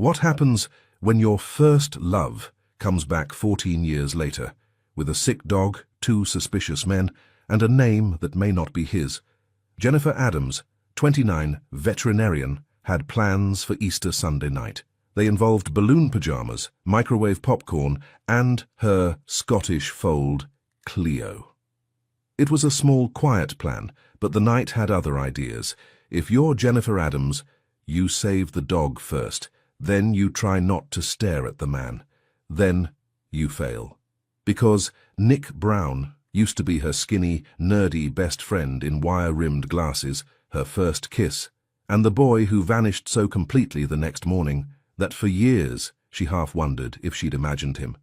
What happens when your first love comes back 14 years later, with a sick dog, 2 suspicious men, and a name that may not be his? Jennifer Adams, 29, veterinarian, had plans for Easter Sunday night. They involved balloon pajamas, microwave popcorn, and her Scottish fold, Cleo. It was a small, quiet plan, but the night had other ideas. If you're Jennifer Adams, you save the dog first. Then you try not to stare at the man. Then you fail. Because Nick Brown used to be her skinny, nerdy best friend in wire-rimmed glasses, her first kiss, and the boy who vanished so completely the next morning that for years she half wondered if she'd imagined him.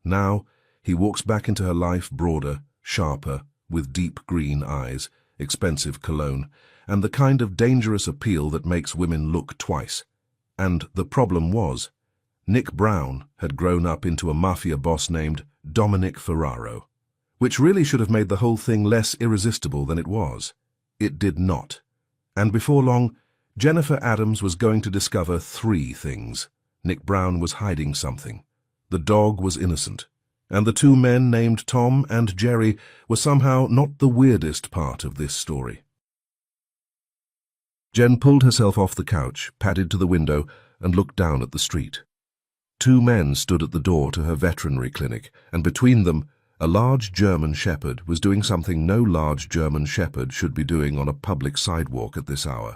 Now he walks back into her life broader, sharper, with deep green eyes, expensive cologne, and the kind of dangerous appeal that makes women look twice. And the problem was, Nick Brown had grown up into a Mafia boss named Dominic Ferraro, which really should have made the whole thing less irresistible than it was. It did not. And before long, Jennifer Adams was going to discover 3 things. Nick Brown was hiding something. The dog was innocent. And the 2 men named Tom and Jerry were somehow not the weirdest part of this story. Jen pulled herself off the couch, padded to the window, and looked down at the street. 2 men stood at the door to her veterinary clinic, and between them, a large German shepherd was doing something no large German shepherd should be doing on a public sidewalk at this hour.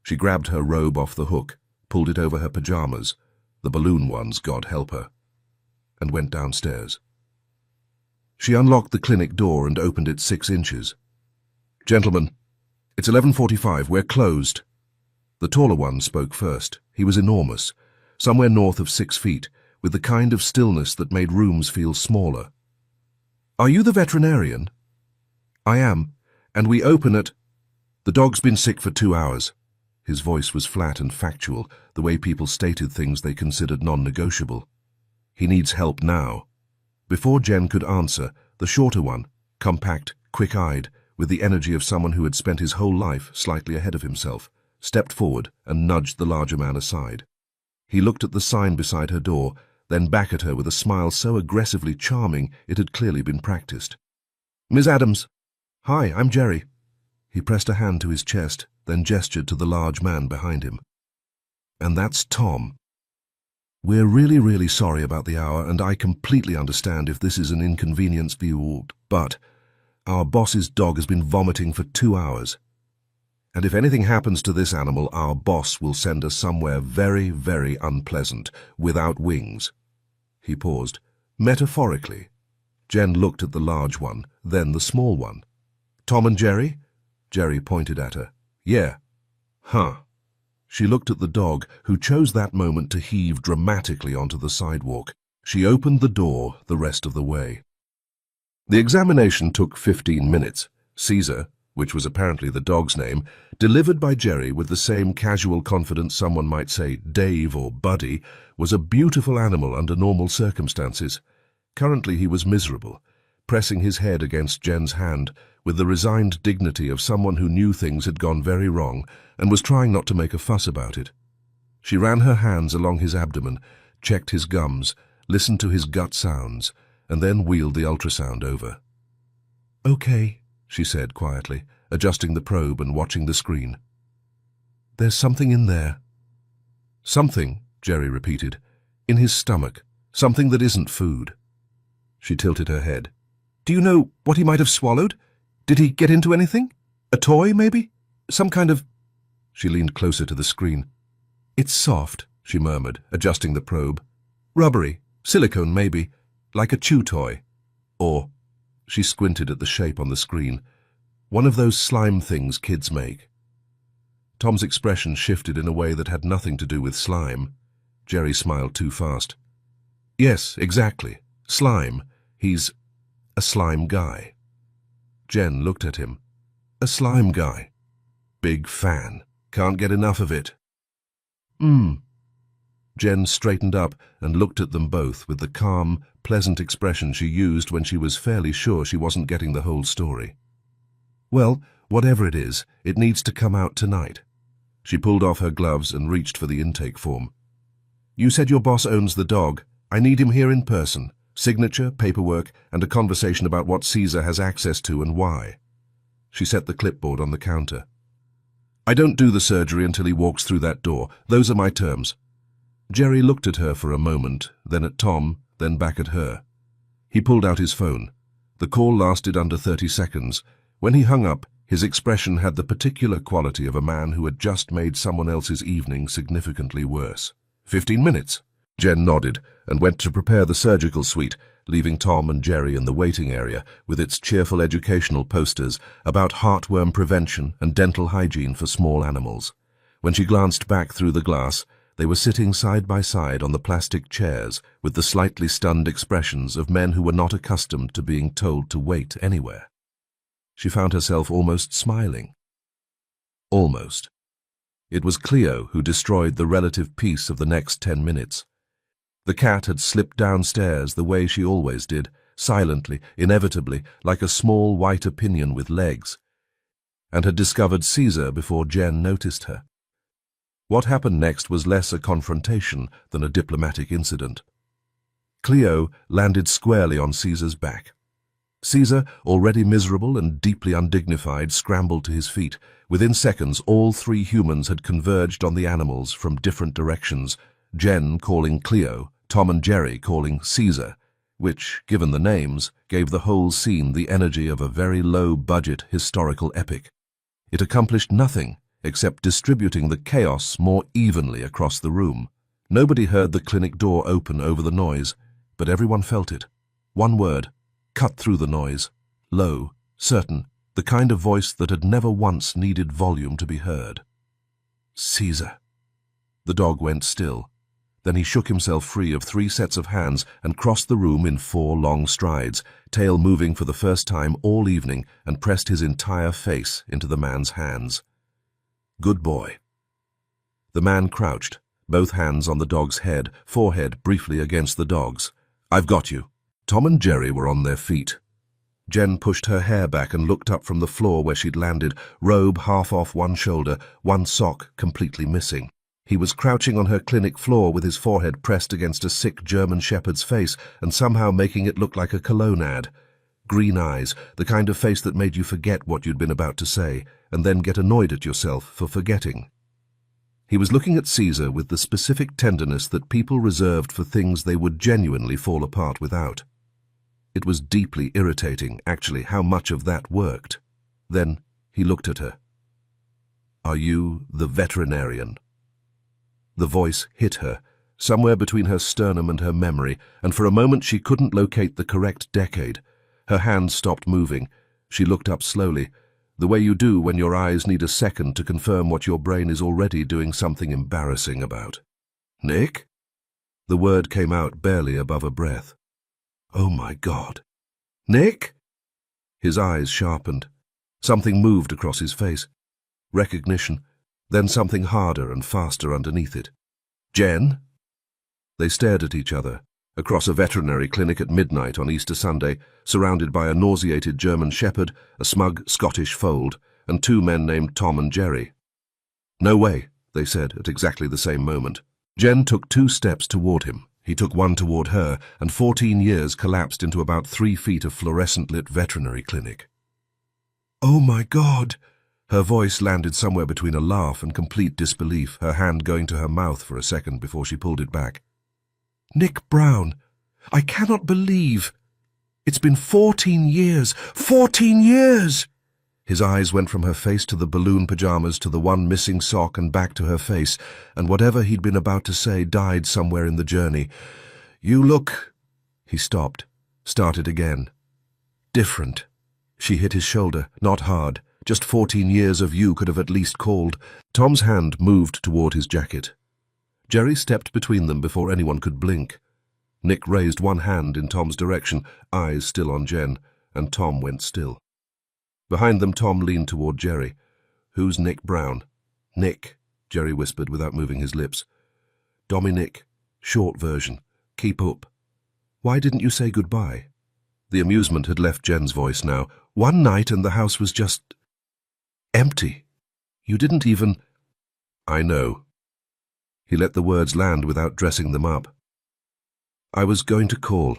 She grabbed her robe off the hook, pulled it over her pajamas, the balloon ones, God help her, and went downstairs. She unlocked the clinic door and opened it 6 inches. "Gentlemen, it's 11:45, we're closed." The taller one spoke first. He was enormous, somewhere north of 6 feet, with the kind of stillness that made rooms feel smaller. "Are you the veterinarian?" "I am, and we open at—" "The dog's been sick for 2 hours." His voice was flat and factual, the way people stated things they considered non-negotiable. "He needs help now." Before Jen could answer, the shorter one, compact, quick-eyed, with the energy of someone who had spent his whole life slightly ahead of himself, stepped forward and nudged the larger man aside. He looked at the sign beside her door, then back at her with a smile so aggressively charming it had clearly been practiced. "Ms. Adams." "Hi, I'm Jerry." He pressed a hand to his chest, then gestured to the large man behind him. "And that's Tom. We're really sorry about the hour, and I completely understand if this is an inconvenience for you, but our boss's dog has been vomiting for 2 hours. And if anything happens to this animal, our boss will send us somewhere very unpleasant, without wings." He paused. "Metaphorically." Jen looked at the large one, then the small one. "Tom and Jerry?" Jerry pointed at her. "Yeah." "Huh." She looked at the dog, who chose that moment to heave dramatically onto the sidewalk. She opened the door the rest of the way. The examination took 15 minutes. Caesar, which was apparently the dog's name, delivered by Jerry with the same casual confidence someone might say Dave or Buddy, was a beautiful animal under normal circumstances. Currently he was miserable, pressing his head against Jen's hand with the resigned dignity of someone who knew things had gone very wrong and was trying not to make a fuss about it. She ran her hands along his abdomen, checked his gums, listened to his gut sounds, and then wheeled the ultrasound over. "Okay," she said quietly, adjusting the probe and watching the screen. "There's something in there." "Something," Jerry repeated, "in his stomach, something that isn't food." She tilted her head. "Do you know what he might have swallowed? Did he get into anything? A toy, maybe? Some kind of—" She leaned closer to the screen. "It's soft," she murmured, adjusting the probe. "Rubbery, silicone maybe, like a chew toy. Or—" She squinted at the shape on the screen. "One of those slime things kids make." Tom's expression shifted in a way that had nothing to do with slime. Jerry smiled too fast. "Yes, exactly. Slime. He's a slime guy." Jen looked at him. "A slime guy. Big fan. Can't get enough of it." Jen straightened up and looked at them both with the calm, pleasant expression she used when she was fairly sure she wasn't getting the whole story. "Well, whatever it is, it needs to come out tonight." She pulled off her gloves and reached for the intake form. You said your boss owns the dog. I need him here in person. Signature, paperwork, and a conversation about what Caesar has access to and why. She set the clipboard on the counter. I don't do the surgery until he walks through that door. Those are my terms. Jerry looked at her for a moment, then at Tom, then back at her. He pulled out his phone. The call lasted under 30 seconds. When he hung up, his expression had the particular quality of a man who had just made someone else's evening significantly worse. 15 minutes. Jen nodded and went to prepare the surgical suite, leaving Tom and Jerry in the waiting area with its cheerful educational posters about heartworm prevention and dental hygiene for small animals. When she glanced back through the glass, they were sitting side by side on the plastic chairs with the slightly stunned expressions of men who were not accustomed to being told to wait anywhere. She found herself almost smiling. Almost. It was Cleo who destroyed the relative peace of the next 10 minutes. The cat had slipped downstairs the way she always did, silently, inevitably, like a small white opinion with legs, and had discovered Caesar before Jen noticed her. What happened next was less a confrontation than a diplomatic incident. Cleo landed squarely on Caesar's back. Caesar, already miserable and deeply undignified, scrambled to his feet. Within seconds, all three humans had converged on the animals from different directions, Jen calling Cleo, Tom and Jerry calling Caesar, which, given the names, gave the whole scene the energy of a very low-budget historical epic. It accomplished nothing except distributing the chaos more evenly across the room. Nobody heard the clinic door open over the noise, but everyone felt it. One word, cut through the noise, low, certain, the kind of voice that had never once needed volume to be heard. Caesar. The dog went still. Then he shook himself free of 3 sets of hands and crossed the room in 4 long strides, tail moving for the first time all evening, and pressed his entire face into the man's hands. Good boy. The man crouched, both hands on the dog's head, forehead briefly against the dog's. I've got you. Tom and Jerry were on their feet. Jen pushed her hair back and looked up from the floor where she'd landed, robe half off one shoulder, one sock completely missing. He was crouching on her clinic floor with his forehead pressed against a sick German shepherd's face and somehow making it look like a cologne ad. Green eyes, the kind of face that made you forget what you'd been about to say, and then get annoyed at yourself for forgetting. He was looking at Caesar with the specific tenderness that people reserved for things they would genuinely fall apart without. It was deeply irritating, actually, how much of that worked. Then he looked at her. Are you the veterinarian? The voice hit her, somewhere between her sternum and her memory, and for a moment she couldn't locate the correct decade. Her hands stopped moving. She looked up slowly, the way you do when your eyes need a second to confirm what your brain is already doing something embarrassing about. Nick? The word came out barely above a breath. Oh my God. Nick? His eyes sharpened. Something moved across his face. Recognition, then something harder and faster underneath it. Jen? They stared at each other, across a veterinary clinic at midnight on Easter Sunday, surrounded by a nauseated German shepherd, a smug Scottish fold, and 2 men named Tom and Jerry. No way, they said at exactly the same moment. Jen took 2 steps toward him. He took 1 toward her, and 14 years collapsed into about 3 feet of fluorescent-lit veterinary clinic. Oh my God! Her voice landed somewhere between a laugh and complete disbelief, her hand going to her mouth for a second before she pulled it back. Nick Brown, I cannot believe. It's been 14 years. 14 years! His eyes went from her face to the balloon pajamas to the one missing sock and back to her face, and whatever he'd been about to say died somewhere in the journey. You look... He stopped, started again. Different. She hit his shoulder, not hard. Just 14 years of you could have at least called. Tom's hand moved toward his jacket. Jerry stepped between them before anyone could blink. Nick raised one hand in Tom's direction, eyes still on Jen, and Tom went still. Behind them, Tom leaned toward Jerry. Who's Nick Brown? Nick, Jerry whispered without moving his lips. Dominic, short version. Keep up. Why didn't you say goodbye? The amusement had left Jen's voice now. One night and the house was just... empty. You didn't even... I know. He let the words land without dressing them up. "I was going to call.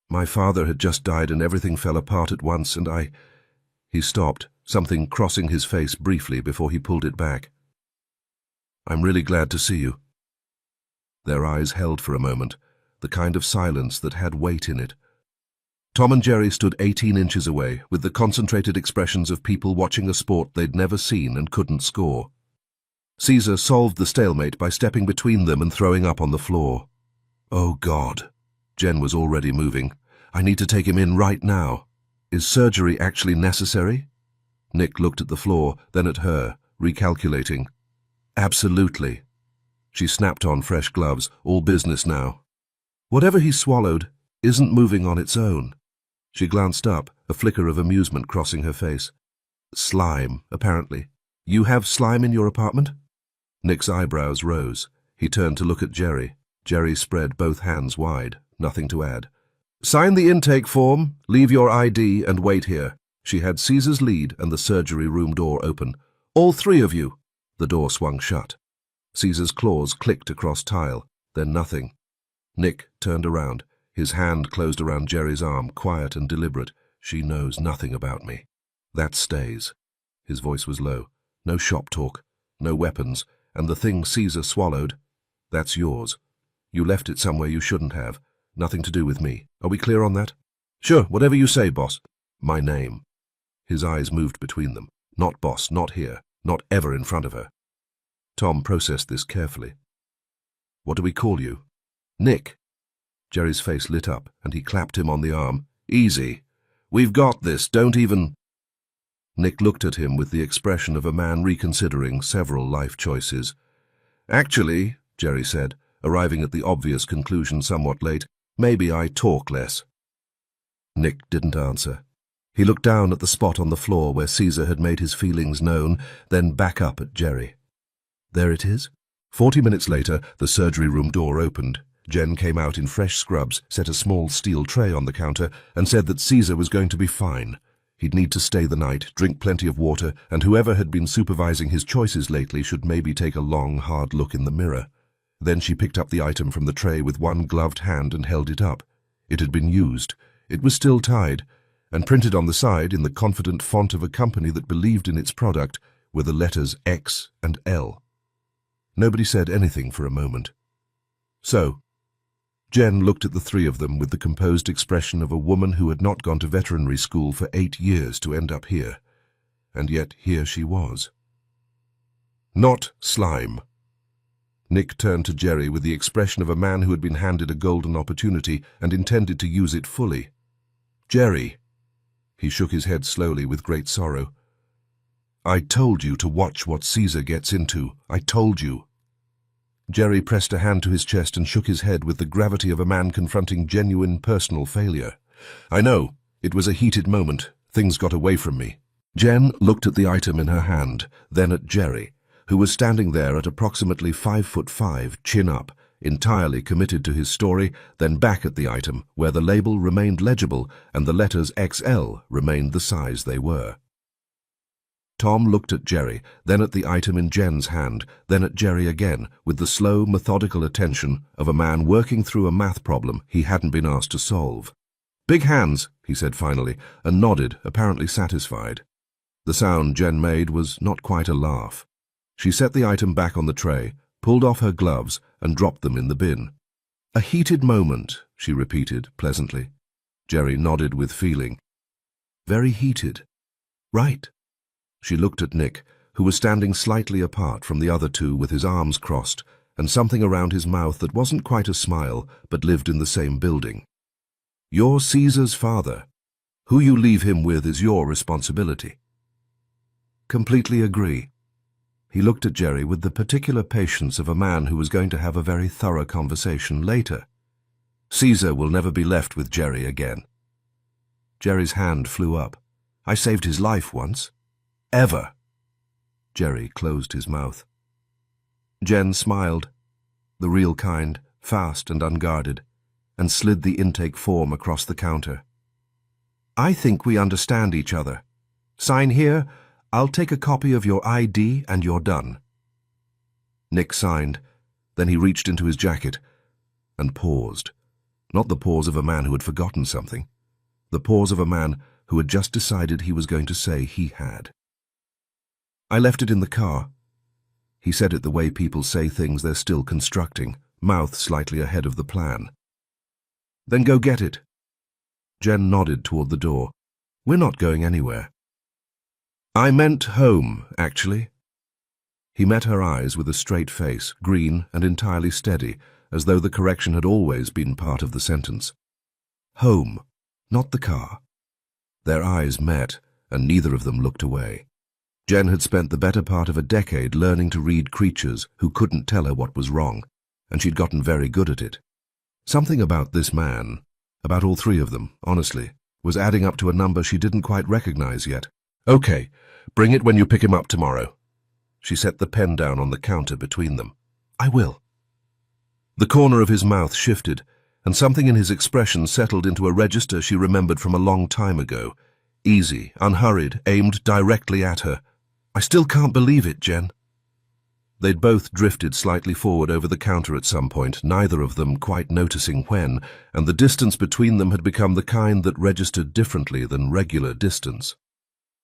My father had just died and everything fell apart at once and I—" He stopped, something crossing his face briefly before he pulled it back. "I'm really glad to see you." Their eyes held for a moment, the kind of silence that had weight in it. Tom and Jerry stood 18 inches away, with the concentrated expressions of people watching a sport they'd never seen and couldn't score. Caesar solved the stalemate by stepping between them and throwing up on the floor. "Oh, God." Jen was already moving. "I need to take him in right now. Is surgery actually necessary?" Nick looked at the floor, then at her, recalculating. "Absolutely." She snapped on fresh gloves, all business now. "Whatever he swallowed isn't moving on its own." She glanced up, a flicker of amusement crossing her face. "Slime, apparently. You have slime in your apartment?" Nick's eyebrows rose. He turned to look at Jerry. Jerry spread both hands wide, nothing to add. "Sign the intake form, leave your ID, and wait here." She had Caesar's lead and the surgery room door open. "All three of you." The door swung shut. Caesar's claws clicked across tile, then nothing. Nick turned around. His hand closed around Jerry's arm, quiet and deliberate. "She knows nothing about me. That stays." His voice was low. "No shop talk, no weapons, and the thing Caesar swallowed, that's yours. You left it somewhere you shouldn't have. Nothing to do with me. Are we clear on that?" "Sure, whatever you say, boss." "My name." His eyes moved between them. "Not boss, not here, not ever in front of her." Tom processed this carefully. "What do we call you?" "Nick." Jerry's face lit up, and he clapped him on the arm. "Easy. We've got this, don't even—" Nick looked at him with the expression of a man reconsidering several life choices. "Actually," Jerry said, arriving at the obvious conclusion somewhat late, "maybe I talk less." Nick didn't answer. He looked down at the spot on the floor where Caesar had made his feelings known, then back up at Jerry. There it is. 40 minutes later, the surgery room door opened. Jen came out in fresh scrubs, set a small steel tray on the counter, and said that Caesar was going to be fine. He'd need to stay the night, drink plenty of water, and whoever had been supervising his choices lately should maybe take a long, hard look in the mirror. Then she picked up the item from the tray with one gloved hand and held it up. It had been used. It was still tied, and printed on the side in the confident font of a company that believed in its product were the letters X and L. Nobody said anything for a moment. So, Jen looked at the three of them with the composed expression of a woman who had not gone to veterinary school for 8 years to end up here. And yet here she was. "Not slime." Nick turned to Jerry with the expression of a man who had been handed a golden opportunity and intended to use it fully. "Jerry." He shook his head slowly with great sorrow. "I told you to watch what Caesar gets into. I told you." Jerry pressed a hand to his chest and shook his head with the gravity of a man confronting genuine personal failure. "I know. It was a heated moment. Things got away from me." Jen looked at the item in her hand, then at Jerry, who was standing there at approximately 5'5", chin up, entirely committed to his story, then back at the item, where the label remained legible and the letters XL remained the size they were. Tom looked at Jerry, then at the item in Jen's hand, then at Jerry again, with the slow, methodical attention of a man working through a math problem he hadn't been asked to solve. "Big hands," he said finally, and nodded, apparently satisfied. The sound Jen made was not quite a laugh. She set the item back on the tray, pulled off her gloves, and dropped them in the bin. "A heated moment," she repeated pleasantly. Jerry nodded with feeling. "Very heated. Right." She looked at Nick, who was standing slightly apart from the other two with his arms crossed and something around his mouth that wasn't quite a smile but lived in the same building. "You're Caesar's father. Who you leave him with is your responsibility." "Completely agree." He looked at Jerry with the particular patience of a man who was going to have a very thorough conversation later. "Caesar will never be left with Jerry again." Jerry's hand flew up. "I saved his life once." "Ever." Jerry closed his mouth. Jen smiled, the real kind, fast and unguarded, and slid the intake form across the counter. "I think we understand each other. Sign here. I'll take a copy of your ID and you're done." Nick signed, Then he reached into his jacket and paused. Not the pause of a man who had forgotten something. The pause of a man who had just decided he was going to say he had. "I left it in the car." He said it the way people say things they're still constructing, mouth slightly ahead of the plan. "Then go get it." Jen nodded toward the door. "We're not going anywhere." "I meant home, actually." He met her eyes with a straight face, green and entirely steady, as though the correction had always been part of the sentence. "Home, not the car." Their eyes met, and neither of them looked away. Jen had spent the better part of a decade learning to read creatures who couldn't tell her what was wrong, and she'd gotten very good at it. Something about this man, about all three of them, honestly, was adding up to a number she didn't quite recognize yet. "Okay, bring it when you pick him up tomorrow." She set the pen down on the counter between them. "I will." The corner of his mouth shifted, and something in his expression settled into a register she remembered from a long time ago. Easy, unhurried, aimed directly at her. "I still can't believe it, Jen." They'd both drifted slightly forward over the counter at some point, neither of them quite noticing when, and the distance between them had become the kind that registered differently than regular distance.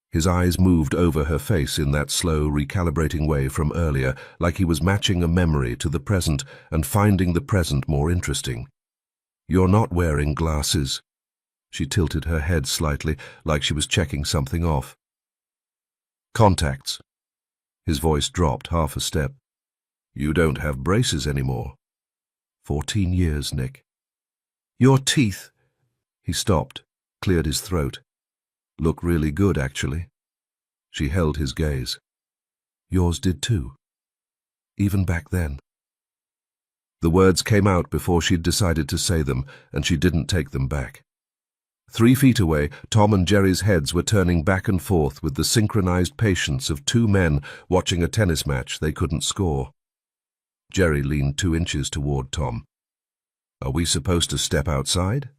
His eyes moved over her face in that slow, recalibrating way from earlier, like he was matching a memory to the present and finding the present more interesting. "You're not wearing glasses." She tilted her head slightly, like she was checking something off. "Contacts." His voice dropped half a step. "You don't have braces anymore." 14 years, Nick." "Your teeth." He stopped, cleared his throat. "Look really good, actually." She held his gaze. "Yours did too. Even back then." The words came out before she'd decided to say them, and she didn't take them back. 3 feet away, Tom and Jerry's heads were turning back and forth with the synchronized patience of 2 men watching a tennis match they couldn't score. Jerry leaned 2 inches toward Tom. "Are we supposed to step outside?"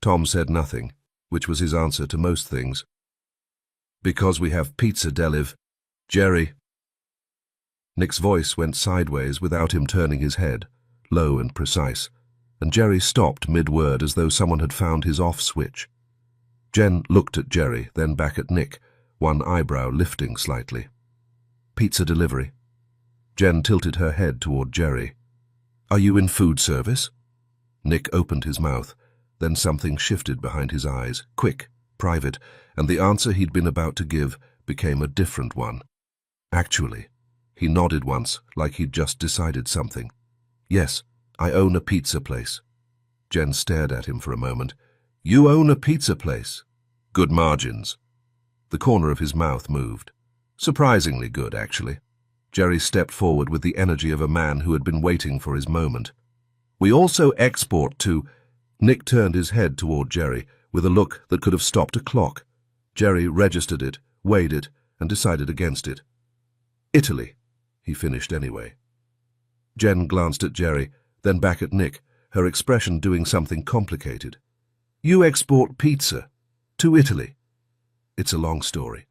Tom said nothing, which was his answer to most things. "Because we have pizza, Deliv. Jerry." Nick's voice went sideways without him turning his head, low and precise, and Jerry stopped mid-word as though someone had found his off switch. Jen looked at Jerry, then back at Nick, one eyebrow lifting slightly. "Pizza delivery." Jen tilted her head toward Jerry. "Are you in food service?" Nick opened his mouth, then something shifted behind his eyes, quick, private, and the answer he'd been about to give became a different one. "Actually." He nodded once, like he'd just decided something. "Yes, I own a pizza place." Jen stared at him for a moment. "You own a pizza place? Good margins." The corner of his mouth moved. Surprisingly good, actually. Jerry stepped forward with the energy of a man who had been waiting for his moment. "We also export to—" Nick turned his head toward Jerry with a look that could have stopped a clock. Jerry registered it, weighed it, and decided against it. "Italy," he finished anyway. Jen glanced at Jerry, then back at Nick, her expression doing something complicated. "You export pizza to Italy?" "It's a long story."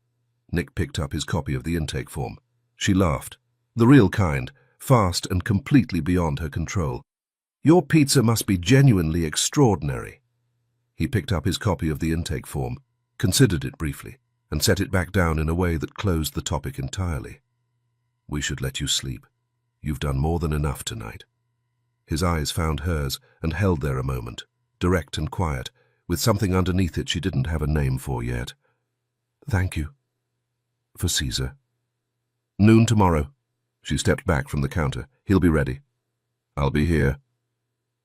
Nick picked up his copy of the intake form. She laughed. The real kind, fast and completely beyond her control. "Your pizza must be genuinely extraordinary." He picked up his copy of the intake form, considered it briefly, and set it back down in a way that closed the topic entirely. "We should let you sleep. You've done more than enough tonight." His eyes found hers and held there a moment, direct and quiet, with something underneath it she didn't have a name for yet. "Thank you. For Caesar." "Noon tomorrow." She stepped back from the counter. "He'll be ready." "I'll be here."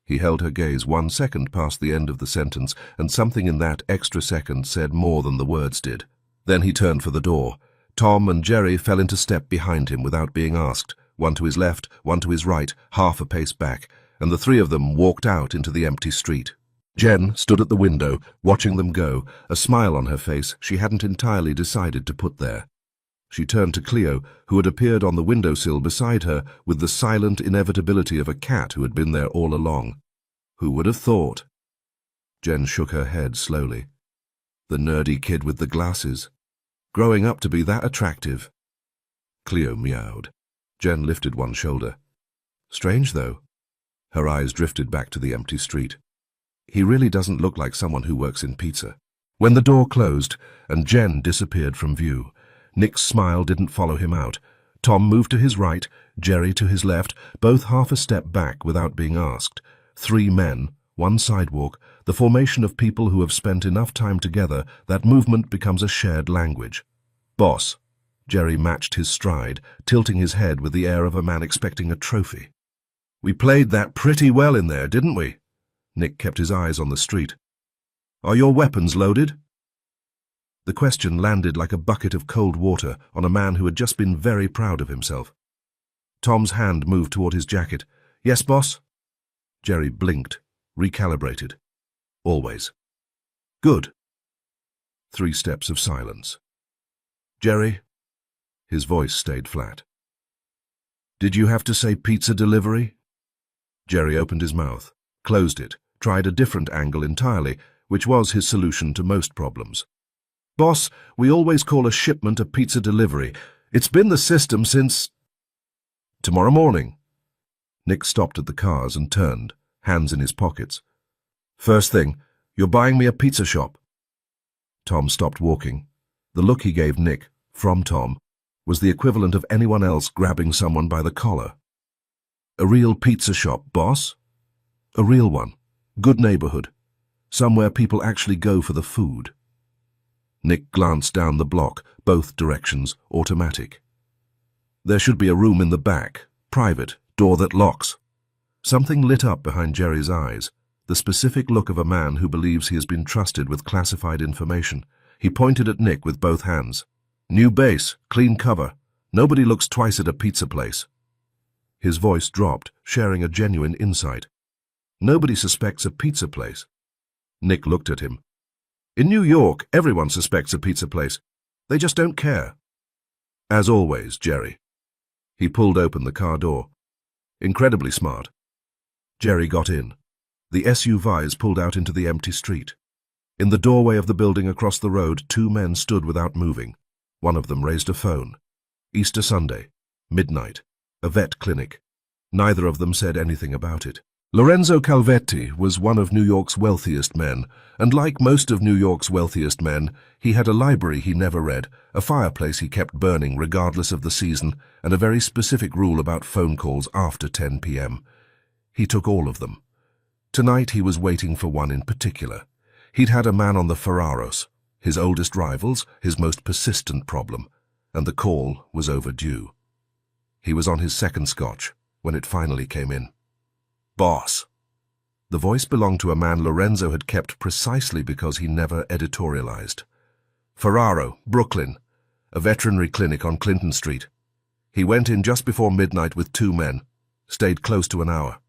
He held her gaze 1 second past the end of the sentence, and something in that extra second said more than the words did. Then he turned for the door. Tom and Jerry fell into step behind him without being asked, one to his left, one to his right, half a pace back, and the 3 of them walked out into the empty street. Jen stood at the window, watching them go, a smile on her face she hadn't entirely decided to put there. She turned to Cleo, who had appeared on the windowsill beside her with the silent inevitability of a cat who had been there all along. "Who would have thought?" Jen shook her head slowly. "The nerdy kid with the glasses. Growing up to be that attractive." Cleo meowed. Jen lifted one shoulder. Strange, though. Her eyes drifted back to the empty street. He really doesn't look like someone who works in pizza. When the door closed and Jen disappeared from view, Nick's smile didn't follow him out. Tom moved to his right, Jerry to his left, both half a step back without being asked. 3 men, 1 sidewalk, the formation of people who have spent enough time together that movement becomes a shared language. Boss. Jerry matched his stride, tilting his head with the air of a man expecting a trophy. We played that pretty well in there, didn't we? Nick kept his eyes on the street. Are your weapons loaded? The question landed like a bucket of cold water on a man who had just been very proud of himself. Tom's hand moved toward his jacket. Yes, boss? Jerry blinked, recalibrated. Always. Good. 3 steps of silence. Jerry? His voice stayed flat. Did you have to say pizza delivery? Jerry opened his mouth, closed it, tried a different angle entirely, which was his solution to most problems. Boss, we always call a shipment a pizza delivery. It's been the system since... Tomorrow morning. Nick stopped at the cars and turned, hands in his pockets. First thing, you're buying me a pizza shop. Tom stopped walking. The look he gave Nick, from Tom, was the equivalent of anyone else grabbing someone by the collar. A real pizza shop, boss? A real one. Good neighborhood. Somewhere people actually go for the food. Nick glanced down the block, both directions, automatic. There should be a room in the back, private, door that locks. Something lit up behind Jerry's eyes, the specific look of a man who believes he has been trusted with classified information. He pointed at Nick with both hands. New base, clean cover. Nobody looks twice at a pizza place. His voice dropped, sharing a genuine insight. Nobody suspects a pizza place. Nick looked at him. In New York, everyone suspects a pizza place. They just don't care. As always, Jerry. He pulled open the car door. Incredibly smart. Jerry got in. The SUVs pulled out into the empty street. In the doorway of the building across the road, 2 men stood without moving. One of them raised a phone. Easter Sunday. Midnight. A vet clinic. Neither of them said anything about it. Lorenzo Calvetti was one of New York's wealthiest men, and like most of New York's wealthiest men, he had a library he never read, a fireplace he kept burning regardless of the season, and a very specific rule about phone calls after 10 p.m. He took all of them. Tonight he was waiting for one in particular. He'd had a man on the Ferraros, his oldest rivals, his most persistent problem, and the call was overdue. He was on his 2nd scotch when it finally came in. Boss. The voice belonged to a man Lorenzo had kept precisely because he never editorialized. Ferraro, Brooklyn, a veterinary clinic on Clinton Street. He went in just before midnight with 2 men, stayed close to an hour.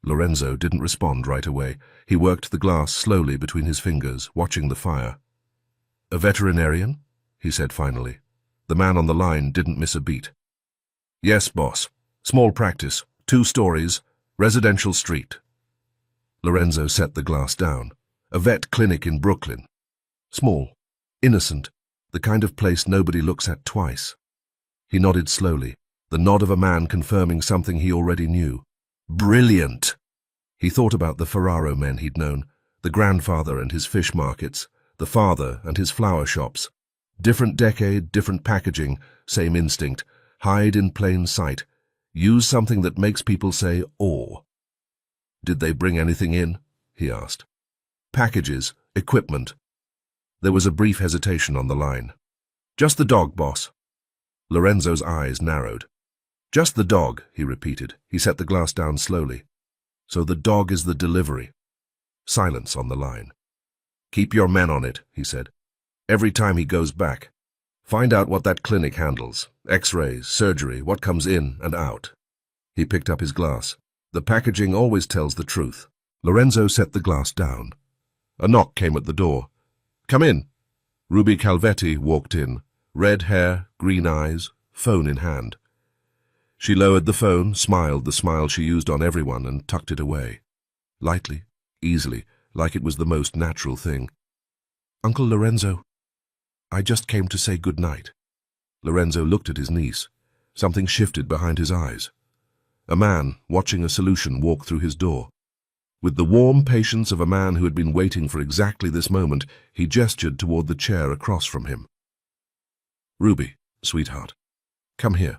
Lorenzo didn't respond right away. He worked the glass slowly between his fingers, watching the fire. A veterinarian? He said finally. The man on the line didn't miss a beat. Yes, boss. Small practice, 2 stories, residential street. Lorenzo set the glass down. A vet clinic in Brooklyn. Small, innocent, the kind of place nobody looks at twice. He nodded slowly, the nod of a man confirming something he already knew. Brilliant! He thought about the Ferraro men he'd known, the grandfather and his fish markets, the father and his flower shops. Different decade, different packaging, same instinct. Hide in plain sight. Use something that makes people say, "aw." Did they bring anything in? He asked. Packages, equipment. There was a brief hesitation on the line. Just the dog, boss. Lorenzo's eyes narrowed. Just the dog, he repeated. He set the glass down slowly. So the dog is the delivery. Silence on the line. Keep your men on it, he said. Every time he goes back. Find out what that clinic handles. X-rays, surgery, what comes in and out. He picked up his glass. The packaging always tells the truth. Lorenzo set the glass down. A knock came at the door. Come in. Ruby Calvetti walked in. Red hair, green eyes, phone in hand. She lowered the phone, smiled the smile she used on everyone, and tucked it away. Lightly, easily, like it was the most natural thing. Uncle Lorenzo, I just came to say good night. Lorenzo looked at his niece. Something shifted behind his eyes. A man, watching a solution walk through his door. With the warm patience of a man who had been waiting for exactly this moment, he gestured toward the chair across from him. "Ruby, sweetheart, come here."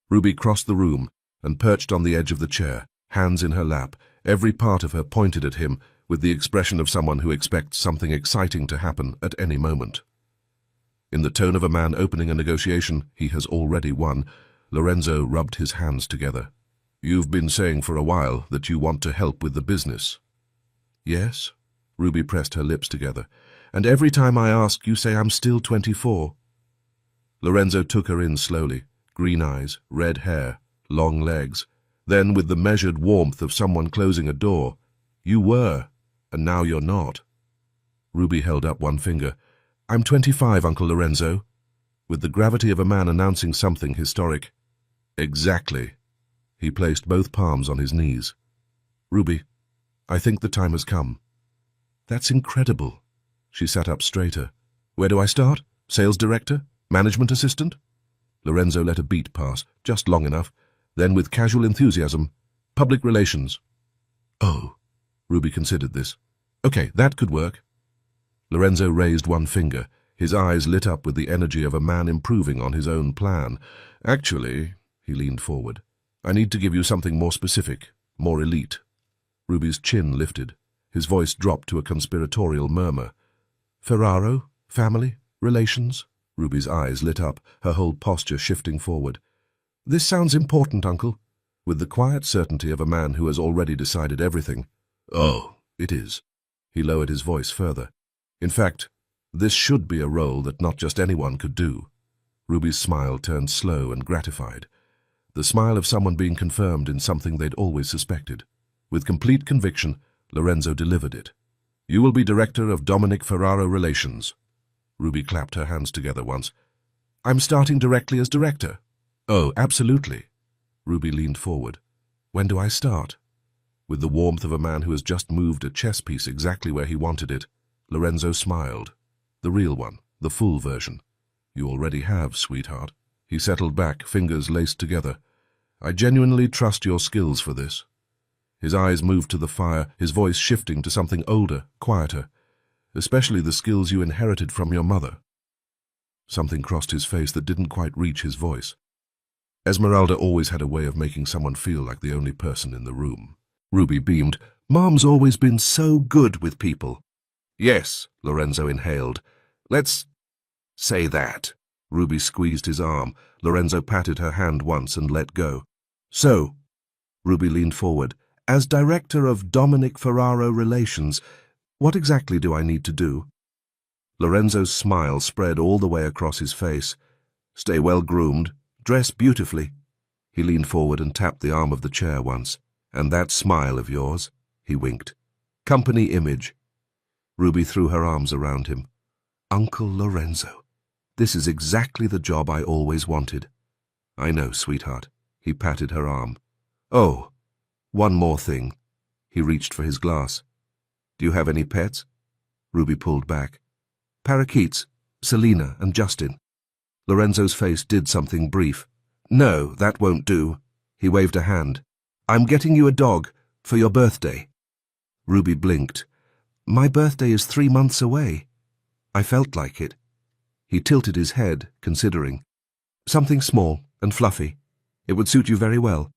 Ruby crossed the room and perched on the edge of the chair, hands in her lap, every part of her pointed at him with the expression of someone who expects something exciting to happen at any moment. In the tone of a man opening a negotiation he has already won, Lorenzo rubbed his hands together. "You've been saying for a while that you want to help with the business." "Yes," Ruby pressed her lips together, "and every time I ask you say I'm still 24. Lorenzo took her in slowly, green eyes, red hair, long legs. Then, with the measured warmth of someone closing a door, "You were, and now you're not." Ruby held up one finger. "I'm 25, Uncle Lorenzo," with the gravity of a man announcing something historic. "Exactly." He placed both palms on his knees. "Ruby, I think the time has come." "That's incredible." She sat up straighter. "Where do I start? Sales director? Management assistant?" Lorenzo let a beat pass, just long enough. Then, with casual enthusiasm, "Public relations." "Oh." Ruby considered this. "Okay, that could work." Lorenzo raised one finger. His eyes lit up with the energy of a man improving on his own plan. "Actually," he leaned forward, "I need to give you something more specific, more elite." Ruby's chin lifted. His voice dropped to a conspiratorial murmur. "Ferraro? Family? Relations?" Ruby's eyes lit up, her whole posture shifting forward. "This sounds important, Uncle," with the quiet certainty of a man who has already decided everything. "Oh, it is." He lowered his voice further. "In fact, this should be a role that not just anyone could do." Ruby's smile turned slow and gratified. The smile of someone being confirmed in something they'd always suspected. With complete conviction, Lorenzo delivered it. "You will be director of Dominic Ferraro Relations." Ruby clapped her hands together once. "I'm starting directly as director." "Oh, absolutely." Ruby leaned forward. "When do I start?" With the warmth of a man who has just moved a chess piece exactly where he wanted it, Lorenzo smiled. "The real one, the full version. You already have, sweetheart." He settled back, fingers laced together. "I genuinely trust your skills for this." His eyes moved to the fire, his voice shifting to something older, quieter. "Especially the skills you inherited from your mother." Something crossed his face that didn't quite reach his voice. Esmeralda always had a way of making someone feel like the only person in the room. Ruby beamed. "Mom's always been so good with people." "Yes," Lorenzo inhaled. "Let's say that." Ruby squeezed his arm. Lorenzo patted her hand once and let go. "So," Ruby leaned forward, "as director of Dominic Ferraro Relations, what exactly do I need to do?" Lorenzo's smile spread all the way across his face. "Stay well groomed. Dress beautifully." He leaned forward and tapped the arm of the chair once. "And that smile of yours," he winked. "Company image." Ruby threw her arms around him. "Uncle Lorenzo, this is exactly the job I always wanted." "I know, sweetheart." He patted her arm. "Oh, one more thing." He reached for his glass. "Do you have any pets?" Ruby pulled back. "Parakeets, Selena and Justin." Lorenzo's face did something brief. "No, that won't do." He waved a hand. "I'm getting you a dog for your birthday." Ruby blinked. "My birthday is 3 months away." I felt like it. He tilted his head, considering. "Something small and fluffy. It would suit you very well."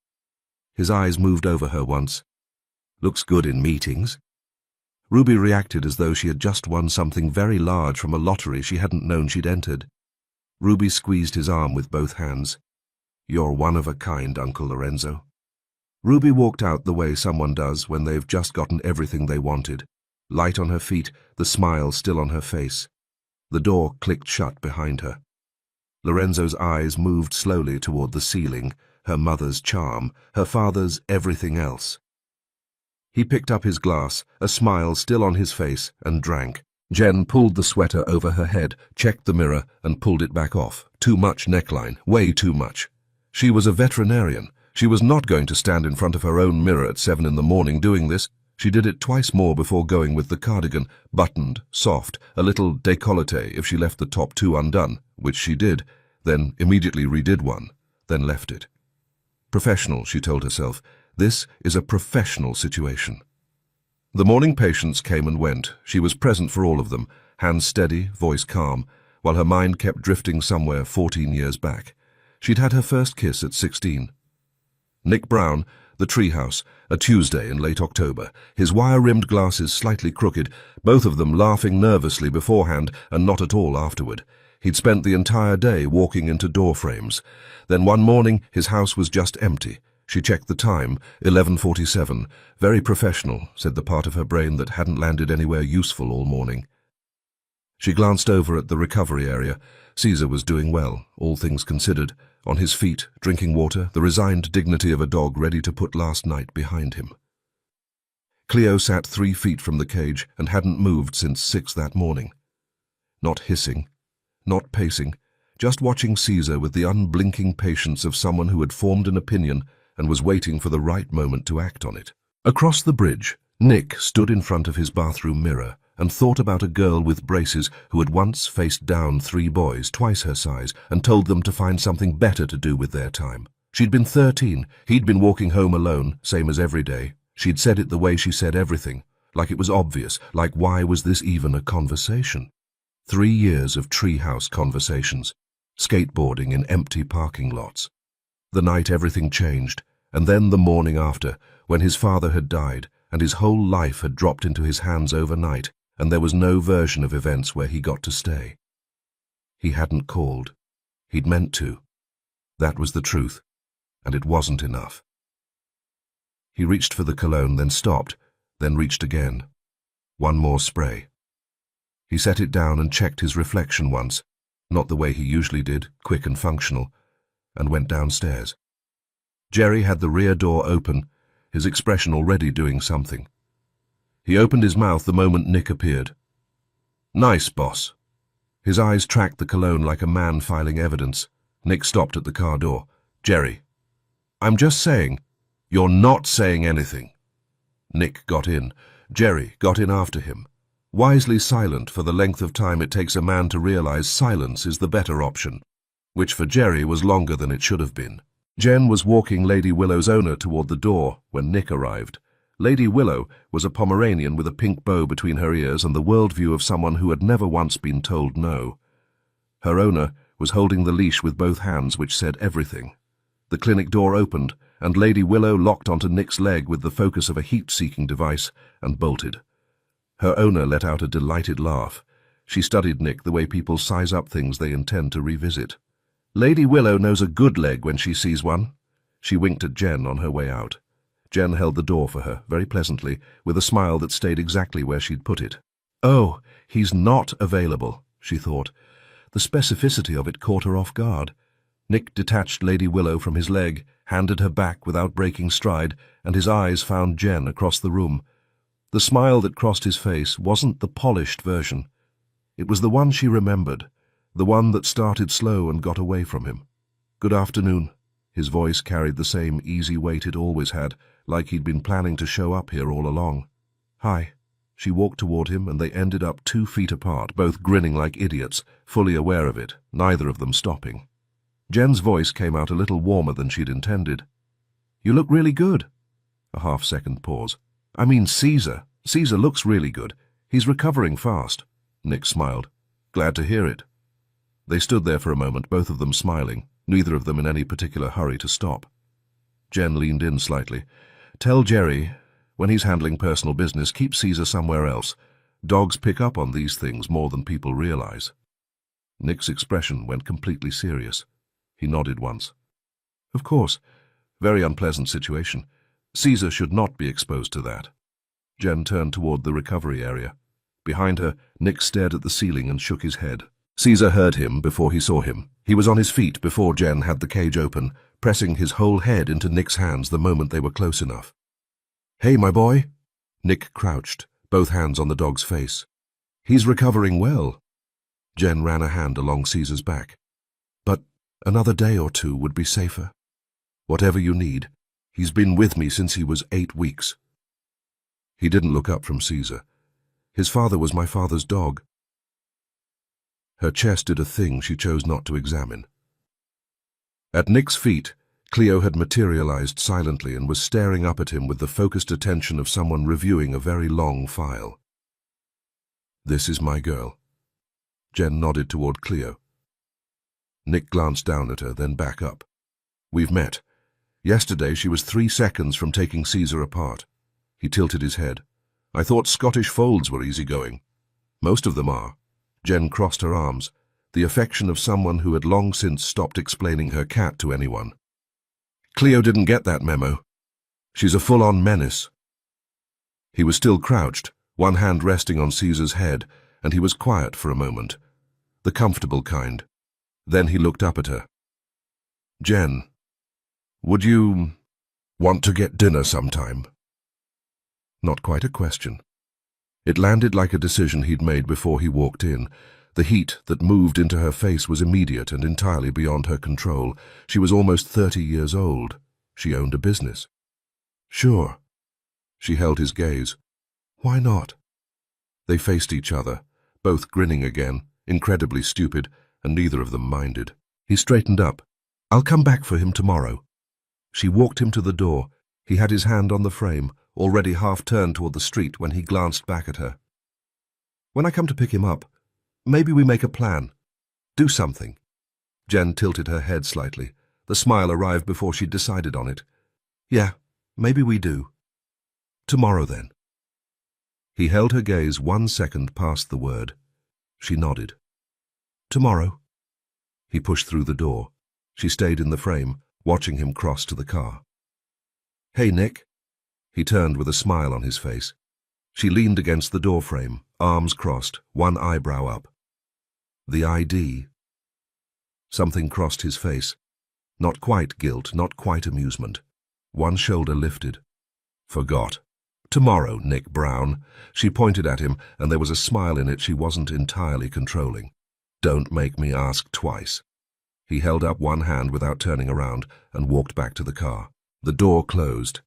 His eyes moved over her once. "Looks good in meetings." Ruby reacted as though she had just won something very large from a lottery she hadn't known she'd entered. Ruby squeezed his arm with both hands. "You're one of a kind, Uncle Lorenzo." Ruby walked out the way someone does when they've just gotten everything they wanted. Light on her feet, the smile still on her face. The door clicked shut behind her. Lorenzo's eyes moved slowly toward the ceiling, her mother's charm, her father's everything else. He picked up his glass, a smile still on his face, and drank. Jen pulled the sweater over her head, checked the mirror, and pulled it back off. Too much neckline, way too much. She was a veterinarian. She was not going to stand in front of her own mirror at 7 in the morning doing this. She did it twice more before going with the cardigan, buttoned, soft, a little décolleté if she left the top 2 undone, which she did, then immediately redid one, then left it. Professional, she told herself. This is a professional situation. The morning patients came and went. She was present for all of them, hands steady, voice calm, while her mind kept drifting somewhere 14 years back. She'd had her first kiss at 16. Nick Brown, the treehouse, a Tuesday in late October, his wire-rimmed glasses slightly crooked, both of them laughing nervously beforehand and not at all afterward. He'd spent the entire day walking into door frames. Then one morning his house was just empty. She checked the time, 11:47. Very professional, said the part of her brain that hadn't landed anywhere useful all morning. She glanced over at the recovery area. Caesar was doing well, all things considered. On his feet, drinking water, the resigned dignity of a dog ready to put last night behind him. Cleo sat 3 feet from the cage and hadn't moved since 6 that morning. Not hissing, not pacing, just watching Caesar with the unblinking patience of someone who had formed an opinion and was waiting for the right moment to act on it. Across the bridge, Nick stood in front of his bathroom mirror and thought about a girl with braces who had once faced down 3 boys twice her size and told them to find something better to do with their time. She'd been 13. He'd been walking home alone, same as every day. She'd said it the way she said everything, like it was obvious, like why was this even a conversation? 3 years of treehouse conversations, skateboarding in empty parking lots. The night everything changed, and then the morning after, when his father had died and his whole life had dropped into his hands overnight, and there was no version of events where he got to stay. He hadn't called. He'd meant to. That was the truth, and it wasn't enough. He reached for the cologne, then stopped, then reached again. One more spray. He set it down and checked his reflection once, not the way he usually did, quick and functional, and went downstairs. Jerry had the rear door open, his expression already doing something. He opened his mouth the moment Nick appeared. "Nice, boss." His eyes tracked the cologne like a man filing evidence. Nick stopped at the car door. "Jerry, I'm just saying." "You're not saying anything." Nick got in. Jerry got in after him. Wisely silent for the length of time it takes a man to realize silence is the better option, which for Jerry was longer than it should have been. Jen was walking Lady Willow's owner toward the door when Nick arrived. Lady Willow was a Pomeranian with a pink bow between her ears and the worldview of someone who had never once been told no. Her owner was holding the leash with both hands, which said everything. The clinic door opened, and Lady Willow locked onto Nick's leg with the focus of a heat-seeking device and bolted. Her owner let out a delighted laugh. She studied Nick the way people size up things they intend to revisit. Lady Willow knows a good leg when she sees one. She winked at Jen on her way out. Jen held the door for her, very pleasantly, with a smile that stayed exactly where she'd put it. "Oh, he's not available," she thought. The specificity of it caught her off guard. Nick detached Lady Willow from his leg, handed her back without breaking stride, and his eyes found Jen across the room. The smile that crossed his face wasn't the polished version. It was the one she remembered, the one that started slow and got away from him. "Good afternoon." His voice carried the same easy weight it always had, like he'd been planning to show up here all along. "Hi." She walked toward him, and they ended up 2 feet apart, both grinning like idiots, fully aware of it, neither of them stopping. Jen's voice came out a little warmer than she'd intended. "You look really good." A half-second pause. "I mean Caesar. Caesar looks really good. He's recovering fast." Nick smiled. "Glad to hear it." They stood there for a moment, both of them smiling, neither of them in any particular hurry to stop. Jen leaned in slightly. "Tell Jerry, when he's handling personal business, keep Caesar somewhere else. Dogs pick up on these things more than people realize." Nick's expression went completely serious. He nodded once. "Of course. Very unpleasant situation. Caesar should not be exposed to that." Jen turned toward the recovery area. Behind her, Nick stared at the ceiling and shook his head. Caesar heard him before he saw him. He was on his feet before Jen had the cage open, pressing his whole head into Nick's hands the moment they were close enough. "Hey, my boy." Nick crouched, both hands on the dog's face. "He's recovering well." Jen ran a hand along Caesar's back. "But another day or 2 would be safer. Whatever you need. He's been with me since he was 8 weeks. He didn't look up from Caesar. "His father was my father's dog." Her chest did a thing she chose not to examine. At Nick's feet, Cleo had materialized silently and was staring up at him with the focused attention of someone reviewing a very long file. "This is my girl." Jen nodded toward Cleo. Nick glanced down at her, then back up. "We've met. Yesterday she was 3 seconds from taking Caesar apart." He tilted his head. "I thought Scottish folds were easygoing." "Most of them are." Jen crossed her arms, the affection of someone who had long since stopped explaining her cat to anyone. "Cleo didn't get that memo. She's a full-on menace." He was still crouched, one hand resting on Caesar's head, and he was quiet for a moment, the comfortable kind. Then he looked up at her. "Jen, would you want to get dinner sometime?" Not quite a question. It landed like a decision he'd made before he walked in. The heat that moved into her face was immediate and entirely beyond her control. She was almost 30 years old. She owned a business. "Sure." She held his gaze. "Why not?" They faced each other, both grinning again, incredibly stupid, and neither of them minded. He straightened up. "I'll come back for him tomorrow." She walked him to the door. He had his hand on the frame, already half turned toward the street when he glanced back at her. "When I come to pick him up, maybe we make a plan. Do something." Jen tilted her head slightly. The smile arrived before she'd decided on it. "Yeah, maybe we do. Tomorrow, then." He held her gaze 1 second past the word. She nodded. "Tomorrow." He pushed through the door. She stayed in the frame, watching him cross to the car. "Hey, Nick." He turned with a smile on his face. She leaned against the doorframe, arms crossed, one eyebrow up. "The ID." Something crossed his face. Not quite guilt, not quite amusement. One shoulder lifted. "Forgot." "Tomorrow, Nick Brown." She pointed at him, and there was a smile in it she wasn't entirely controlling. "Don't make me ask twice." He held up one hand without turning around and walked back to the car. The door closed.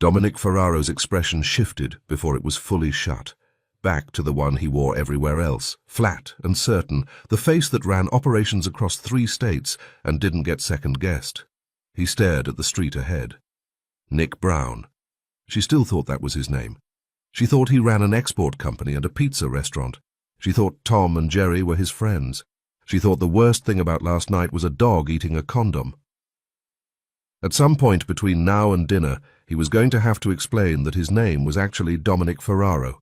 Dominic Ferraro's expression shifted before it was fully shut, back to the one he wore everywhere else, flat and certain, the face that ran operations across 3 states and didn't get second-guessed. He stared at the street ahead. Nick Brown. She still thought that was his name. She thought he ran an export company and a pizza restaurant. She thought Tom and Jerry were his friends. She thought the worst thing about last night was a dog eating a condom. At some point between now and dinner, he was going to have to explain that his name was actually Dominic Ferraro,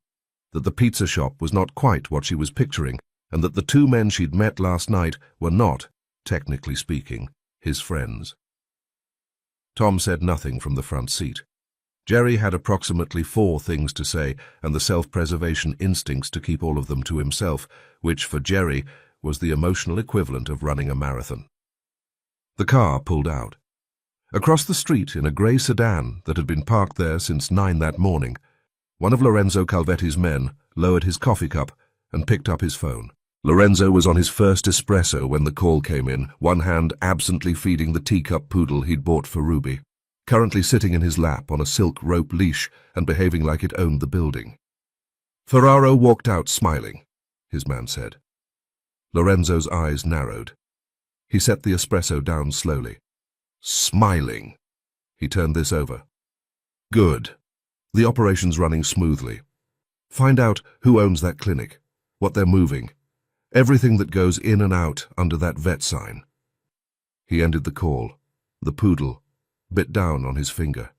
that the pizza shop was not quite what she was picturing, and that the 2 men she'd met last night were not, technically speaking, his friends. Tom said nothing from the front seat. Jerry had approximately 4 things to say, and the self-preservation instincts to keep all of them to himself, which, for Jerry, was the emotional equivalent of running a marathon. The car pulled out. Across the street, in a grey sedan that had been parked there since 9 that morning, one of Lorenzo Calvetti's men lowered his coffee cup and picked up his phone. Lorenzo was on his first espresso when the call came in, one hand absently feeding the teacup poodle he'd bought for Ruby, currently sitting in his lap on a silk rope leash and behaving like it owned the building. "Ferraro walked out smiling," his man said. Lorenzo's eyes narrowed. He set the espresso down slowly. "Smiling." He turned this over. "Good. The operation's running smoothly. Find out who owns that clinic, what they're moving, everything that goes in and out under that vet sign." He ended the call. The poodle bit down on his finger.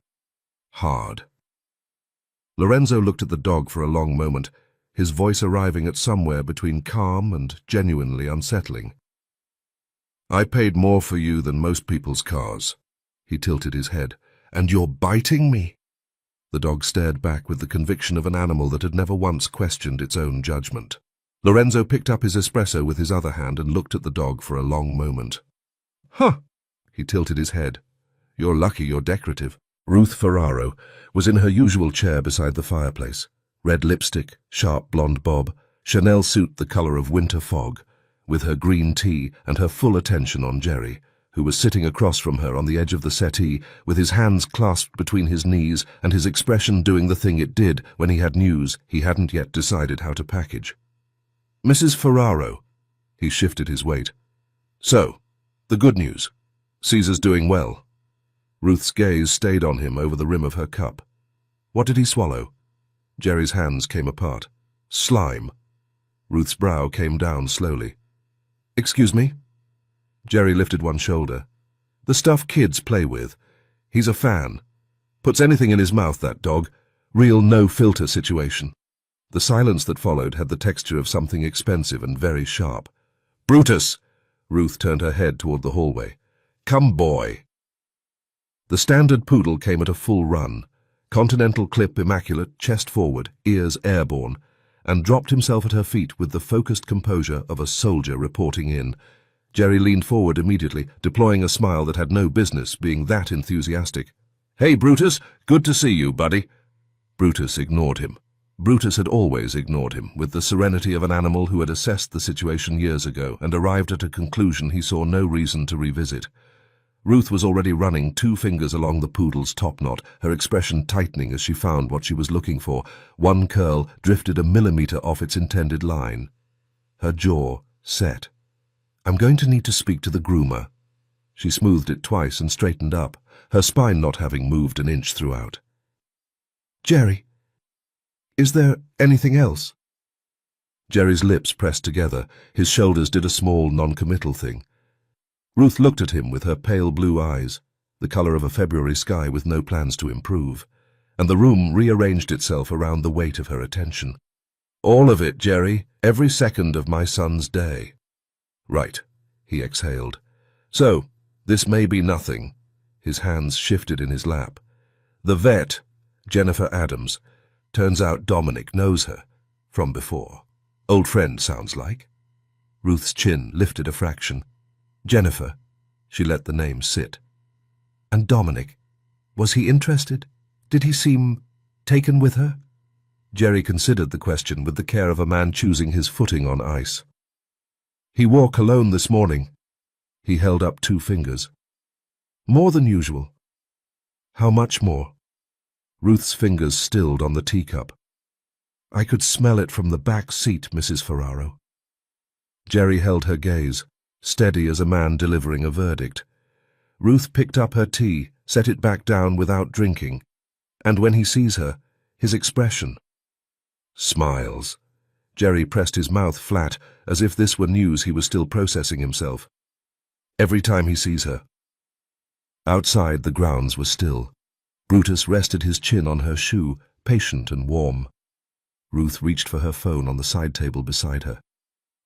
Hard. Lorenzo looked at the dog for a long moment, his voice arriving at somewhere between calm and genuinely unsettling. "I paid more for you than most people's cars." He tilted his head. "And you're biting me?" The dog stared back with the conviction of an animal that had never once questioned its own judgment. Lorenzo picked up his espresso with his other hand and looked at the dog for a long moment. "Huh!" He tilted his head. "You're lucky you're decorative." Ruth Ferraro was in her usual chair beside the fireplace. Red lipstick, sharp blonde bob, Chanel suit the color of winter fog, with her green tea and her full attention on Jerry, who was sitting across from her on the edge of the settee, with his hands clasped between his knees and his expression doing the thing it did when he had news he hadn't yet decided how to package. "Mrs. Ferraro." He shifted his weight. "So, the good news. Caesar's doing well." Ruth's gaze stayed on him over the rim of her cup. What did he swallow? Jerry's hands came apart. Slime. Ruth's brow came down slowly. Excuse me? Jerry lifted one shoulder. The stuff kids play with. He's a fan. Puts anything in his mouth, that dog. Real no-filter situation. The silence that followed had the texture of something expensive and very sharp. Brutus! Ruth turned her head toward the hallway. Come, boy. The standard poodle came at a full run, continental clip immaculate, chest forward, ears airborne, and dropped himself at her feet with the focused composure of a soldier reporting in. Jerry leaned forward immediately, deploying a smile that had no business being that enthusiastic. Hey, Brutus, good to see you, buddy. Brutus ignored him. Brutus had always ignored him, with the serenity of an animal who had assessed the situation years ago and arrived at a conclusion he saw no reason to revisit. Ruth was already running 2 fingers along the poodle's top knot, her expression tightening as she found what she was looking for. One curl drifted a millimeter off its intended line. Her jaw set. I'm going to need to speak to the groomer. She smoothed it twice and straightened up, her spine not having moved an inch throughout. Jerry, is there anything else? Jerry's lips pressed together. His shoulders did a small, non-committal thing. Ruth looked at him with her pale blue eyes, the color of a February sky with no plans to improve, and the room rearranged itself around the weight of her attention. All of it, Jerry, every second of my son's day. Right, he exhaled. So, this may be nothing. His hands shifted in his lap. The vet, Jennifer Adams. Turns out Dominic knows her. From before. Old friend, sounds like. Ruth's chin lifted a fraction. Jennifer. She let the name sit. And Dominic. Was he interested? Did he seem taken with her? Jerry considered the question with the care of a man choosing his footing on ice. He wore cologne this morning. He held up 2 fingers. More than usual. How much more? Ruth's fingers stilled on the teacup. I could smell it from the back seat, Mrs. Ferraro. Jerry held her gaze, steady as a man delivering a verdict. Ruth picked up her tea, set it back down without drinking, and when he sees her, his expression. Smiles. Jerry pressed his mouth flat, as if this were news he was still processing himself. Every time he sees her. Outside, the grounds were still. Brutus rested his chin on her shoe, patient and warm. Ruth reached for her phone on the side table beside her.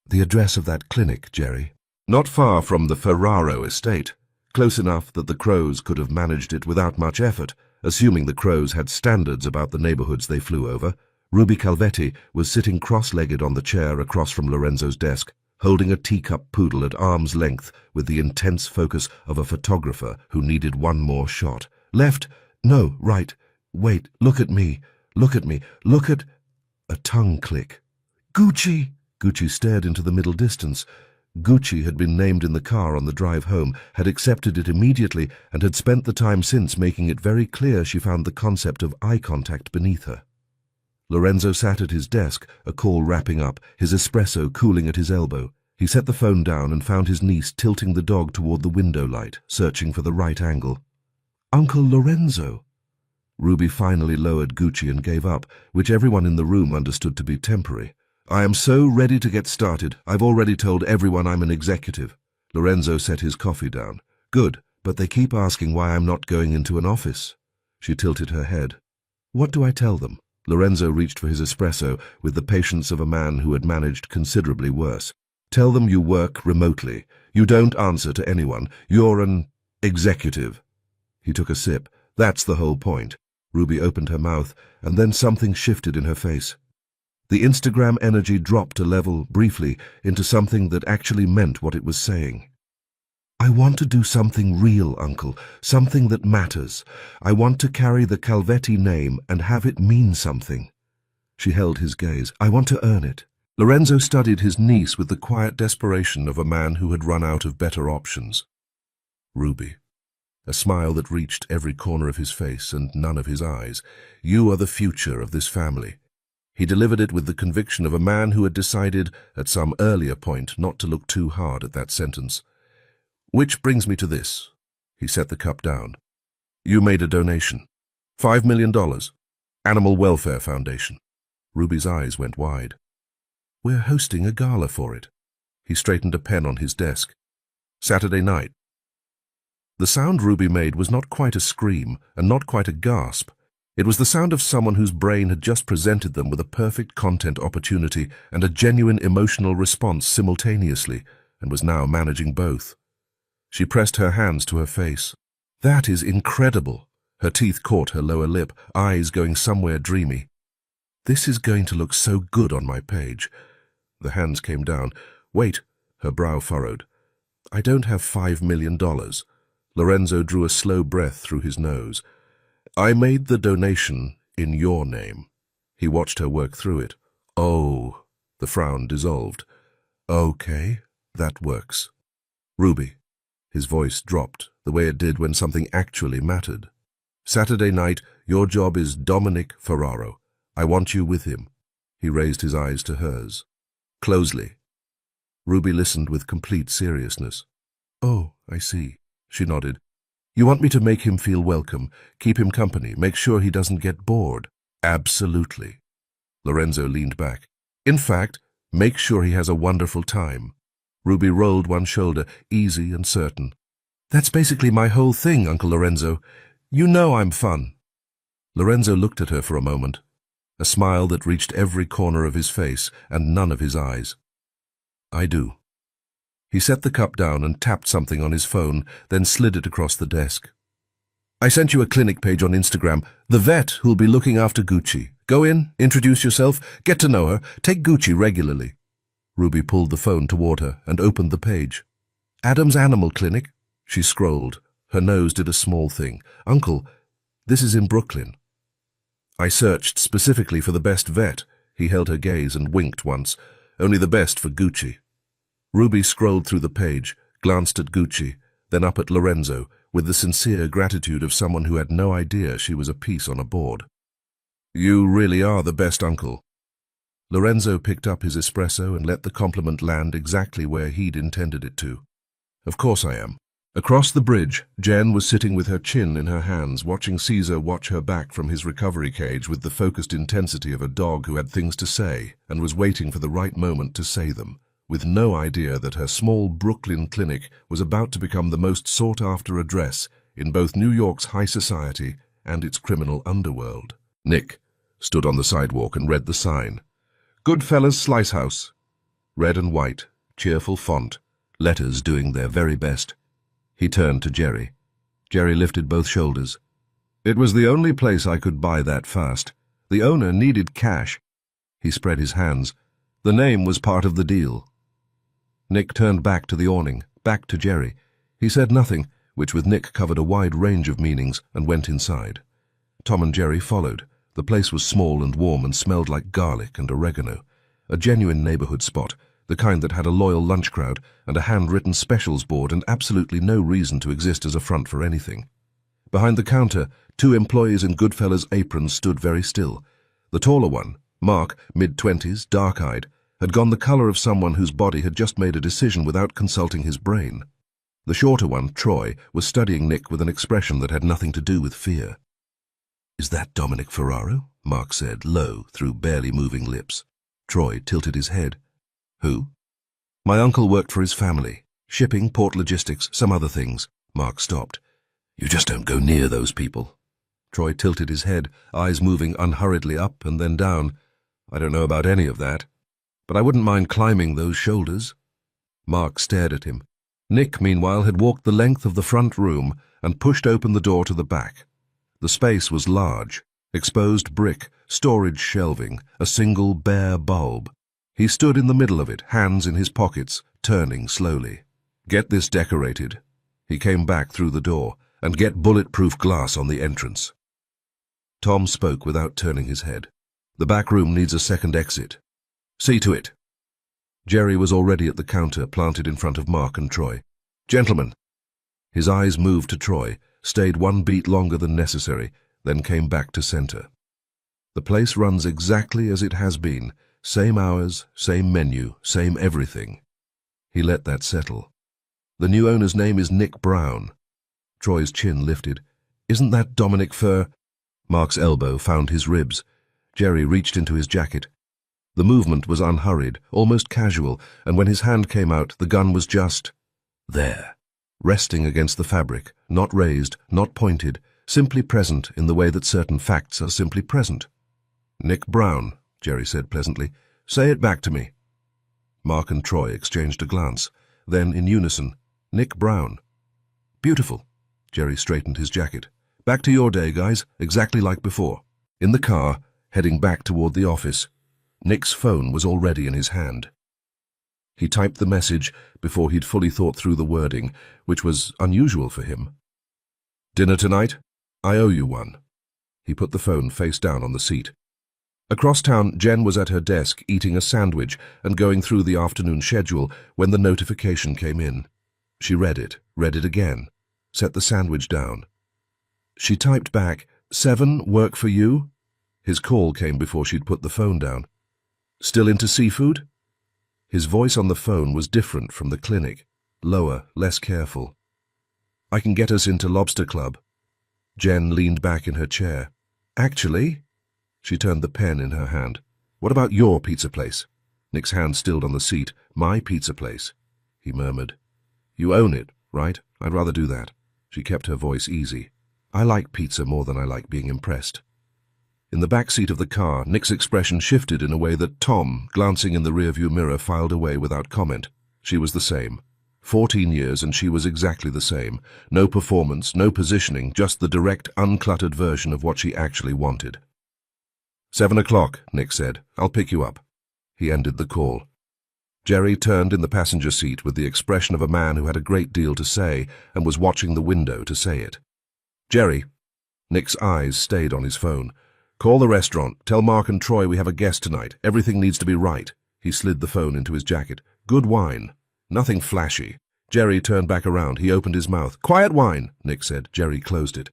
The address of that clinic, Jerry. Not far from the Ferraro estate. Close enough that the Crows could have managed it without much effort, assuming the Crows had standards about the neighborhoods they flew over. Ruby Calvetti was sitting cross-legged on the chair across from Lorenzo's desk, holding a teacup poodle at arm's length with the intense focus of a photographer who needed one more shot. Left. No, right. Wait, look at me. Look at me. Look at... A tongue click. Gucci! Gucci stared into the middle distance. Gucci had been named in the car on the drive home, had accepted it immediately, and had spent the time since making it very clear she found the concept of eye contact beneath her. Lorenzo sat at his desk, a call wrapping up, his espresso cooling at his elbow. He set the phone down and found his niece tilting the dog toward the window light, searching for the right angle. Uncle Lorenzo. Ruby finally lowered Gucci and gave up, which everyone in the room understood to be temporary. I am so ready to get started. I've already told everyone I'm an executive. Lorenzo set his coffee down. Good, but they keep asking why I'm not going into an office. She tilted her head. What do I tell them? Lorenzo reached for his espresso with the patience of a man who had managed considerably worse. Tell them you work remotely. You don't answer to anyone. You're an executive. He took a sip. That's the whole point. Ruby opened her mouth, and then something shifted in her face. The Instagram energy dropped a level, briefly, into something that actually meant what it was saying. I want to do something real, Uncle, something that matters. I want to carry the Calvetti name and have it mean something. She held his gaze. I want to earn it. Lorenzo studied his niece with the quiet desperation of a man who had run out of better options. Ruby. A smile that reached every corner of his face and none of his eyes. You are the future of this family. He delivered it with the conviction of a man who had decided, at some earlier point, not to look too hard at that sentence. Which brings me to this. He set the cup down. You made a donation. $5 million. Animal Welfare Foundation. Ruby's eyes went wide. We're hosting a gala for it. He straightened a pen on his desk. Saturday night. The sound Ruby made was not quite a scream and not quite a gasp. It was the sound of someone whose brain had just presented them with a perfect content opportunity and a genuine emotional response simultaneously, and was now managing both. She pressed her hands to her face. That is incredible. Her teeth caught her lower lip, eyes going somewhere dreamy. This is going to look so good on my page. The hands came down. Wait, her brow furrowed. I don't have $5 million. Lorenzo drew a slow breath through his nose. I made the donation in your name. He watched her work through it. Oh, the frown dissolved. Okay, that works. Ruby. His voice dropped, the way it did when something actually mattered. Saturday night, your job is Dominic Ferraro. I want you with him. He raised his eyes to hers. Closely. Ruby listened with complete seriousness. Oh, I see. She nodded. You want me to make him feel welcome, keep him company, make sure he doesn't get bored? Absolutely. Lorenzo leaned back. In fact, make sure he has a wonderful time. Ruby rolled one shoulder, easy and certain. That's basically my whole thing, Uncle Lorenzo. You know I'm fun. Lorenzo looked at her for a moment, a smile that reached every corner of his face and none of his eyes. I do. He set the cup down and tapped something on his phone, then slid it across the desk. I sent you a clinic page on Instagram. The vet who'll be looking after Gucci. Go in, introduce yourself, get to know her, take Gucci regularly. Ruby pulled the phone toward her and opened the page. Adam's Animal Clinic. She scrolled. Her nose did a small thing. Uncle, this is in Brooklyn. I searched specifically for the best vet. He held her gaze and winked once. Only the best for Gucci. Ruby scrolled through the page, glanced at Gucci, then up at Lorenzo, with the sincere gratitude of someone who had no idea she was a piece on a board. You really are the best, Uncle. Lorenzo picked up his espresso and let the compliment land exactly where he'd intended it to. Of course I am. Across the bridge, Jen was sitting with her chin in her hands, watching Caesar watch her back from his recovery cage with the focused intensity of a dog who had things to say and was waiting for the right moment to say them, with no idea that her small Brooklyn clinic was about to become the most sought-after address in both New York's high society and its criminal underworld. Nick stood on the sidewalk and read the sign. Goodfellas Slice House. Red and white, cheerful font, letters doing their very best. He turned to Jerry. Jerry lifted both shoulders. It was the only place I could buy that fast. The owner needed cash. He spread his hands. The name was part of the deal. Nick turned back to the awning, back to Jerry. He said nothing, which with Nick covered a wide range of meanings, and went inside. Tom and Jerry followed. The place was small and warm and smelled like garlic and oregano. A genuine neighborhood spot, the kind that had a loyal lunch crowd and a handwritten specials board and absolutely no reason to exist as a front for anything. Behind the counter, 2 employees in Goodfellas aprons stood very still. The taller one, Mark, mid-20s, dark-eyed, had gone the color of someone whose body had just made a decision without consulting his brain. The shorter one, Troy, was studying Nick with an expression that had nothing to do with fear. Is that Dominic Ferraro? Mark said, low, through barely moving lips. Troy tilted his head. Who? My uncle worked for his family. Shipping, port logistics, some other things. Mark stopped. You just don't go near those people. Troy tilted his head, eyes moving unhurriedly up and then down. I don't know about any of that, but I wouldn't mind climbing those shoulders. Mark stared at him. Nick, meanwhile, had walked the length of the front room and pushed open the door to the back. The space was large. Exposed brick, storage shelving, a single bare bulb. He stood in the middle of it, hands in his pockets, turning slowly. Get this decorated. He came back through the door, and get bulletproof glass on the entrance. Tom spoke without turning his head. The back room needs a second exit. See to it. Jerry was already at the counter, planted in front of Mark and Troy. Gentlemen. His eyes moved to Troy, stayed 1 beat longer than necessary, then came back to center. The place runs exactly as it has been. Same hours, same menu, same everything. He let that settle. The new owner's name is Nick Brown. Troy's chin lifted. Isn't that Dominic fur? Mark's elbow found his ribs. Jerry reached into his jacket. The movement was unhurried, almost casual, and when his hand came out, the gun was just there, resting against the fabric, not raised, not pointed, simply present in the way that certain facts are simply present. "Nick Brown," Jerry said pleasantly. "Say it back to me." Mark and Troy exchanged a glance. Then, in unison, "Nick Brown." "Beautiful." Jerry straightened his jacket. "Back to your day, guys, exactly like before." In the car, heading back toward the office, Nick's phone was already in his hand. He typed the message before he'd fully thought through the wording, which was unusual for him. "Dinner tonight? I owe you one." He put the phone face down on the seat. Across town, Jen was at her desk eating a sandwich and going through the afternoon schedule when the notification came in. She read it again, set the sandwich down. She typed back, "7 work for you?" His call came before she'd put the phone down. "Still into seafood?" His voice on the phone was different from the clinic, lower, less careful. "I can get us into Lobster Club." Jen leaned back in her chair. "Actually?" She turned the pen in her hand. "What about your pizza place?" Nick's hand stilled on the seat. "My pizza place," he murmured. "You own it, right? I'd rather do that." She kept her voice easy. "I like pizza more than I like being impressed." In the back seat of the car, Nick's expression shifted in a way that Tom, glancing in the rearview mirror, filed away without comment. She was the same. 14 years and she was exactly the same. No performance, no positioning, just the direct, uncluttered version of what she actually wanted. 7 o'clock, Nick said. "I'll pick you up." He ended the call. Jerry turned in the passenger seat with the expression of a man who had a great deal to say and was watching the window to say it. "Jerry." Nick's eyes stayed on his phone. "Call the restaurant. Tell Mark and Troy we have a guest tonight. Everything needs to be right." He slid the phone into his jacket. "Good wine. Nothing flashy." Jerry turned back around. He opened his mouth. "Quiet wine," Nick said. Jerry closed it.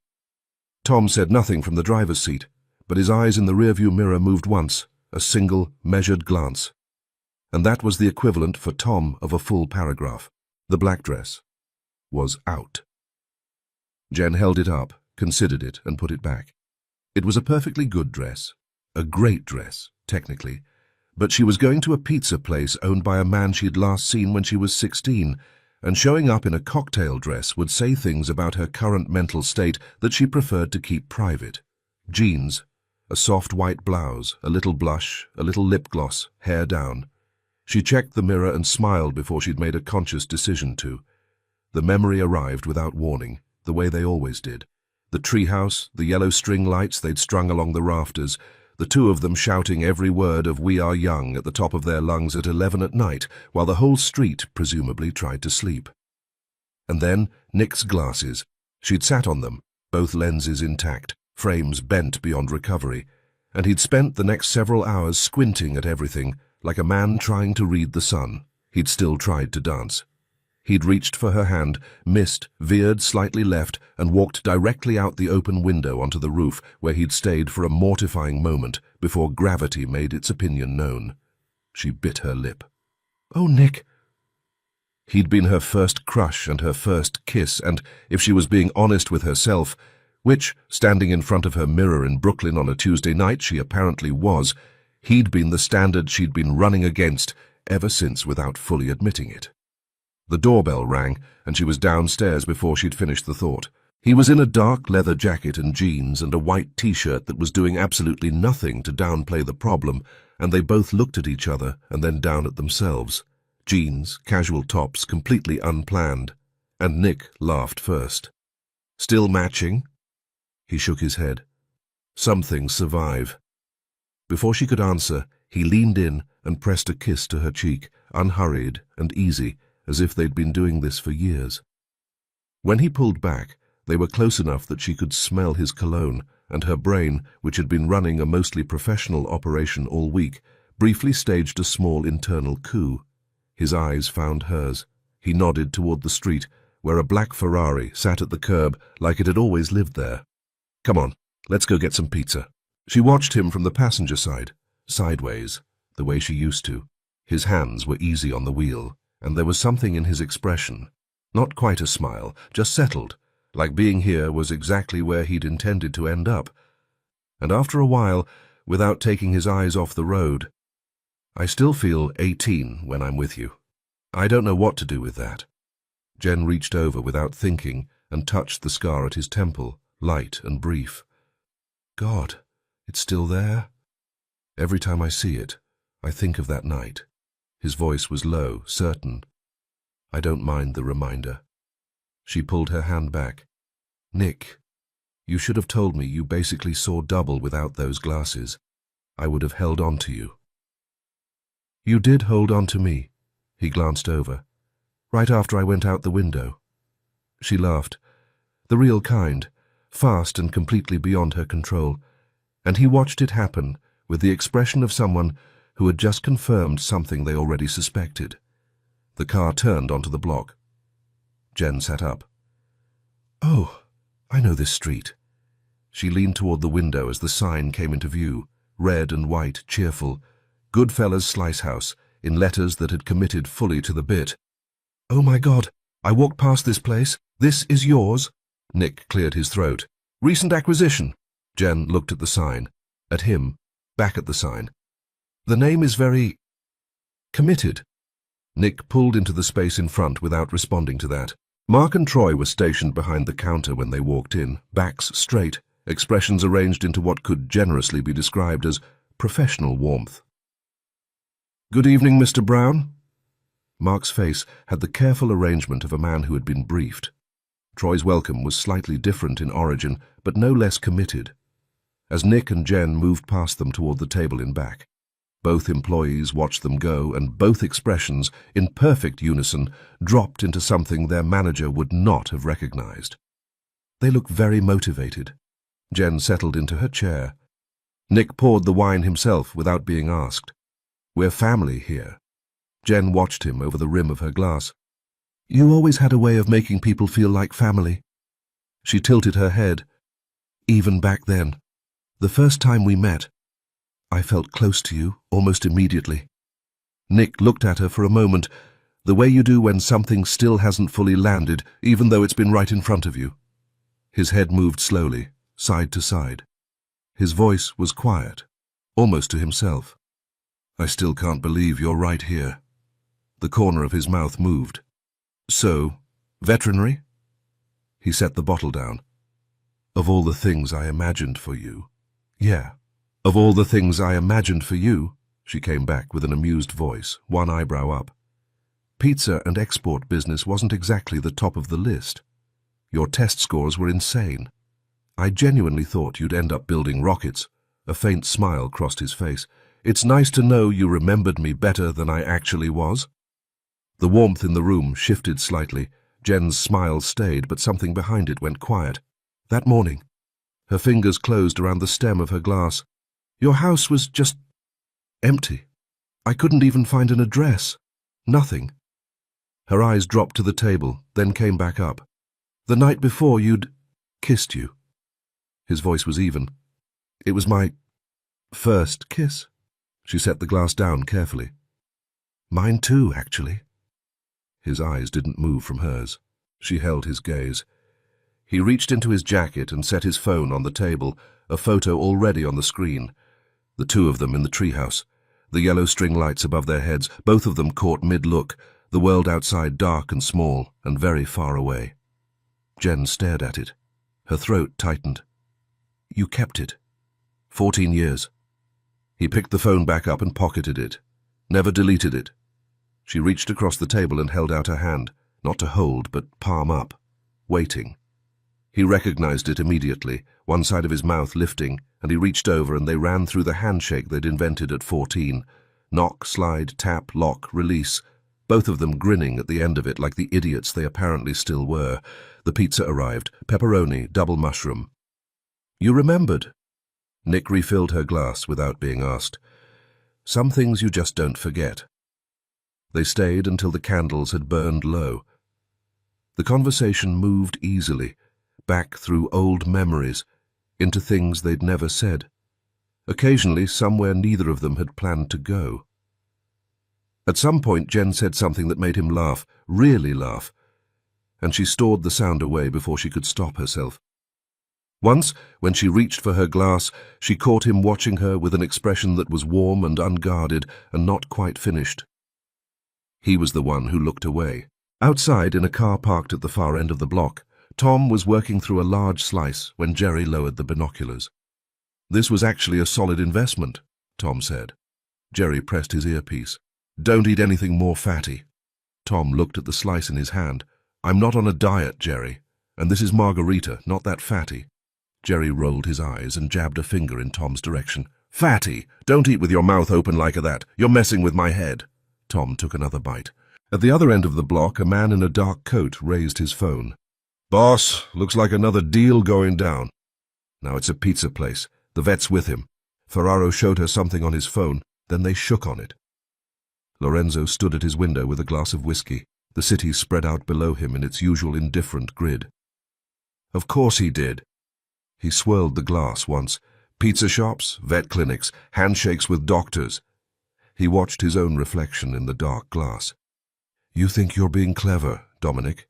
Tom said nothing from the driver's seat, but his eyes in the rearview mirror moved once, a single, measured glance. And that was the equivalent for Tom of a full paragraph. The black dress was out. Jen held it up, considered it, and put it back. It was a perfectly good dress. A great dress, technically. But she was going to a pizza place owned by a man she'd last seen when she was 16, and showing up in a cocktail dress would say things about her current mental state that she preferred to keep private. Jeans, a soft white blouse, a little blush, a little lip gloss, hair down. She checked the mirror and smiled before she'd made a conscious decision to. The memory arrived without warning, the way they always did. The treehouse, the yellow string lights they'd strung along the rafters, the two of them shouting every word of "We Are Young" at the top of their lungs at 11 at night, while the whole street presumably tried to sleep. And then Nick's glasses. She'd sat on them, both lenses intact, frames bent beyond recovery, and he'd spent the next several hours squinting at everything, like a man trying to read the sun. He'd still tried to dance. He'd reached for her hand, missed, veered slightly left, and walked directly out the open window onto the roof, where he'd stayed for a mortifying moment before gravity made its opinion known. She bit her lip. "Oh, Nick." He'd been her first crush and her first kiss, and if she was being honest with herself, which, standing in front of her mirror in Brooklyn on a Tuesday night, she apparently was, he'd been the standard she'd been running against ever since without fully admitting it. The doorbell rang, and she was downstairs before she'd finished the thought. He was in a dark leather jacket and jeans and a white t-shirt that was doing absolutely nothing to downplay the problem, and they both looked at each other and then down at themselves. Jeans, casual tops, completely unplanned. And Nick laughed first. "Still matching?" He shook his head. "Some things survive." Before she could answer, he leaned in and pressed a kiss to her cheek, unhurried and easy, as if they'd been doing this for years. When he pulled back, they were close enough that she could smell his cologne, and her brain, which had been running a mostly professional operation all week, briefly staged a small internal coup. His eyes found hers. He nodded toward the street, where a black Ferrari sat at the curb like it had always lived there. "Come on, let's go get some pizza." She watched him from the passenger side, sideways, the way she used to. His hands were easy on the wheel, and there was something in his expression, not quite a smile, just settled, like being here was exactly where he'd intended to end up. And after a while, without taking his eyes off the road, I still feel 18 when I'm with you. I don't know what to do with that. Jen reached over without thinking and touched the scar at his temple, light and brief. God, it's still there? Every time I see it, I think of that night. His voice was low, certain. I don't mind the reminder. She pulled her hand back. Nick, you should have told me you basically saw double without those glasses. I would have held on to you. You did hold on to me. He glanced over. Right after I went out the window. She laughed. The real kind, fast and completely beyond her control. And he watched it happen with the expression of someone who had just confirmed something they already suspected. The car turned onto the block. Jen sat up. Oh, I know this street. She leaned toward the window as the sign came into view, red and white, cheerful. Goodfellas Slice House, in letters that had committed fully to the bit. Oh my God, I walked past this place. This is yours? Nick cleared his throat. Recent acquisition. Jen looked at the sign. At him. Back at the sign. The name is very committed. Nick pulled into the space in front without responding to that. Mark and Troy were stationed behind the counter when they walked in, backs straight, expressions arranged into what could generously be described as professional warmth. Good evening, Mr. Brown. Mark's face had the careful arrangement of a man who had been briefed. Troy's welcome was slightly different in origin, but no less committed. As Nick and Jen moved past them toward the table in back, both employees watched them go, and both expressions, in perfect unison, dropped into something their manager would not have recognized. They looked very motivated. Jen settled into her chair. Nick poured the wine himself without being asked. We're family here. Jen watched him over the rim of her glass. You always had a way of making people feel like family. She tilted her head. Even back then, the first time we met, I felt close to you almost immediately. Nick looked at her for a moment, the way you do when something still hasn't fully landed, even though it's been right in front of you. His head moved slowly, side to side. His voice was quiet, almost to himself. I still can't believe you're right here. The corner of his mouth moved. So, veterinary? He set the bottle down. Of all the things I imagined for you. Yeah. Of all the things I imagined for you, she came back with an amused voice, one eyebrow up. Pizza and export business wasn't exactly the top of the list. Your test scores were insane. I genuinely thought you'd end up building rockets. A faint smile crossed his face. It's nice to know you remembered me better than I actually was. The warmth in the room shifted slightly. Jen's smile stayed, but something behind it went quiet. That morning, her fingers closed around the stem of her glass. Your house was just empty. I couldn't even find an address. Nothing. Her eyes dropped to the table, then came back up. The night before you'd kissed you. His voice was even. It was my first kiss. She set the glass down carefully. Mine too, actually. His eyes didn't move from hers. She held his gaze. He reached into his jacket and set his phone on the table, a photo already on the screen. The two of them in the treehouse, the yellow string lights above their heads, both of them caught mid-look, the world outside dark and small and very far away. Jen stared at it. Her throat tightened. You kept it. 14 years. He picked the phone back up and pocketed it. Never deleted it. She reached across the table and held out her hand, not to hold, but palm up, waiting. He recognized it immediately, one side of his mouth lifting, and he reached over and they ran through the handshake they'd invented at 14. Knock, slide, tap, lock, release, both of them grinning at the end of it like the idiots they apparently still were. The pizza arrived, pepperoni, double mushroom. You remembered. Nick refilled her glass without being asked. Some things you just don't forget. They stayed until the candles had burned low. The conversation moved easily, back through old memories, into things they'd never said. Occasionally, somewhere neither of them had planned to go. At some point, Jen said something that made him laugh, really laugh. and she stored the sound away before she could stop herself. Once, when she reached for her glass, she caught him watching her with an expression that was warm and unguarded and not quite finished. He was the one who looked away. Outside, in a car parked at the far end of the block, Tom was working through a large slice when Jerry lowered the binoculars. "This was actually a solid investment," Tom said. Jerry pressed his earpiece. "Don't eat anything more fatty." Tom looked at the slice in his hand. "I'm not on a diet, Jerry, and this is margarita, not that fatty." Jerry rolled his eyes and jabbed a finger in Tom's direction. "Fatty! Don't eat with your mouth open like that. You're messing with my head." Tom took another bite. At the other end of the block, a man in a dark coat raised his phone. "Boss, looks like another deal going down." "Now it's a pizza place. The vet's with him." Ferraro showed her something on his phone, then they shook on it. Lorenzo stood at his window with a glass of whiskey. The city spread out below him in its usual indifferent grid. "Of course he did." He swirled the glass once. Pizza shops, vet clinics, handshakes with doctors. He watched his own reflection in the dark glass. "You think you're being clever, Dominic?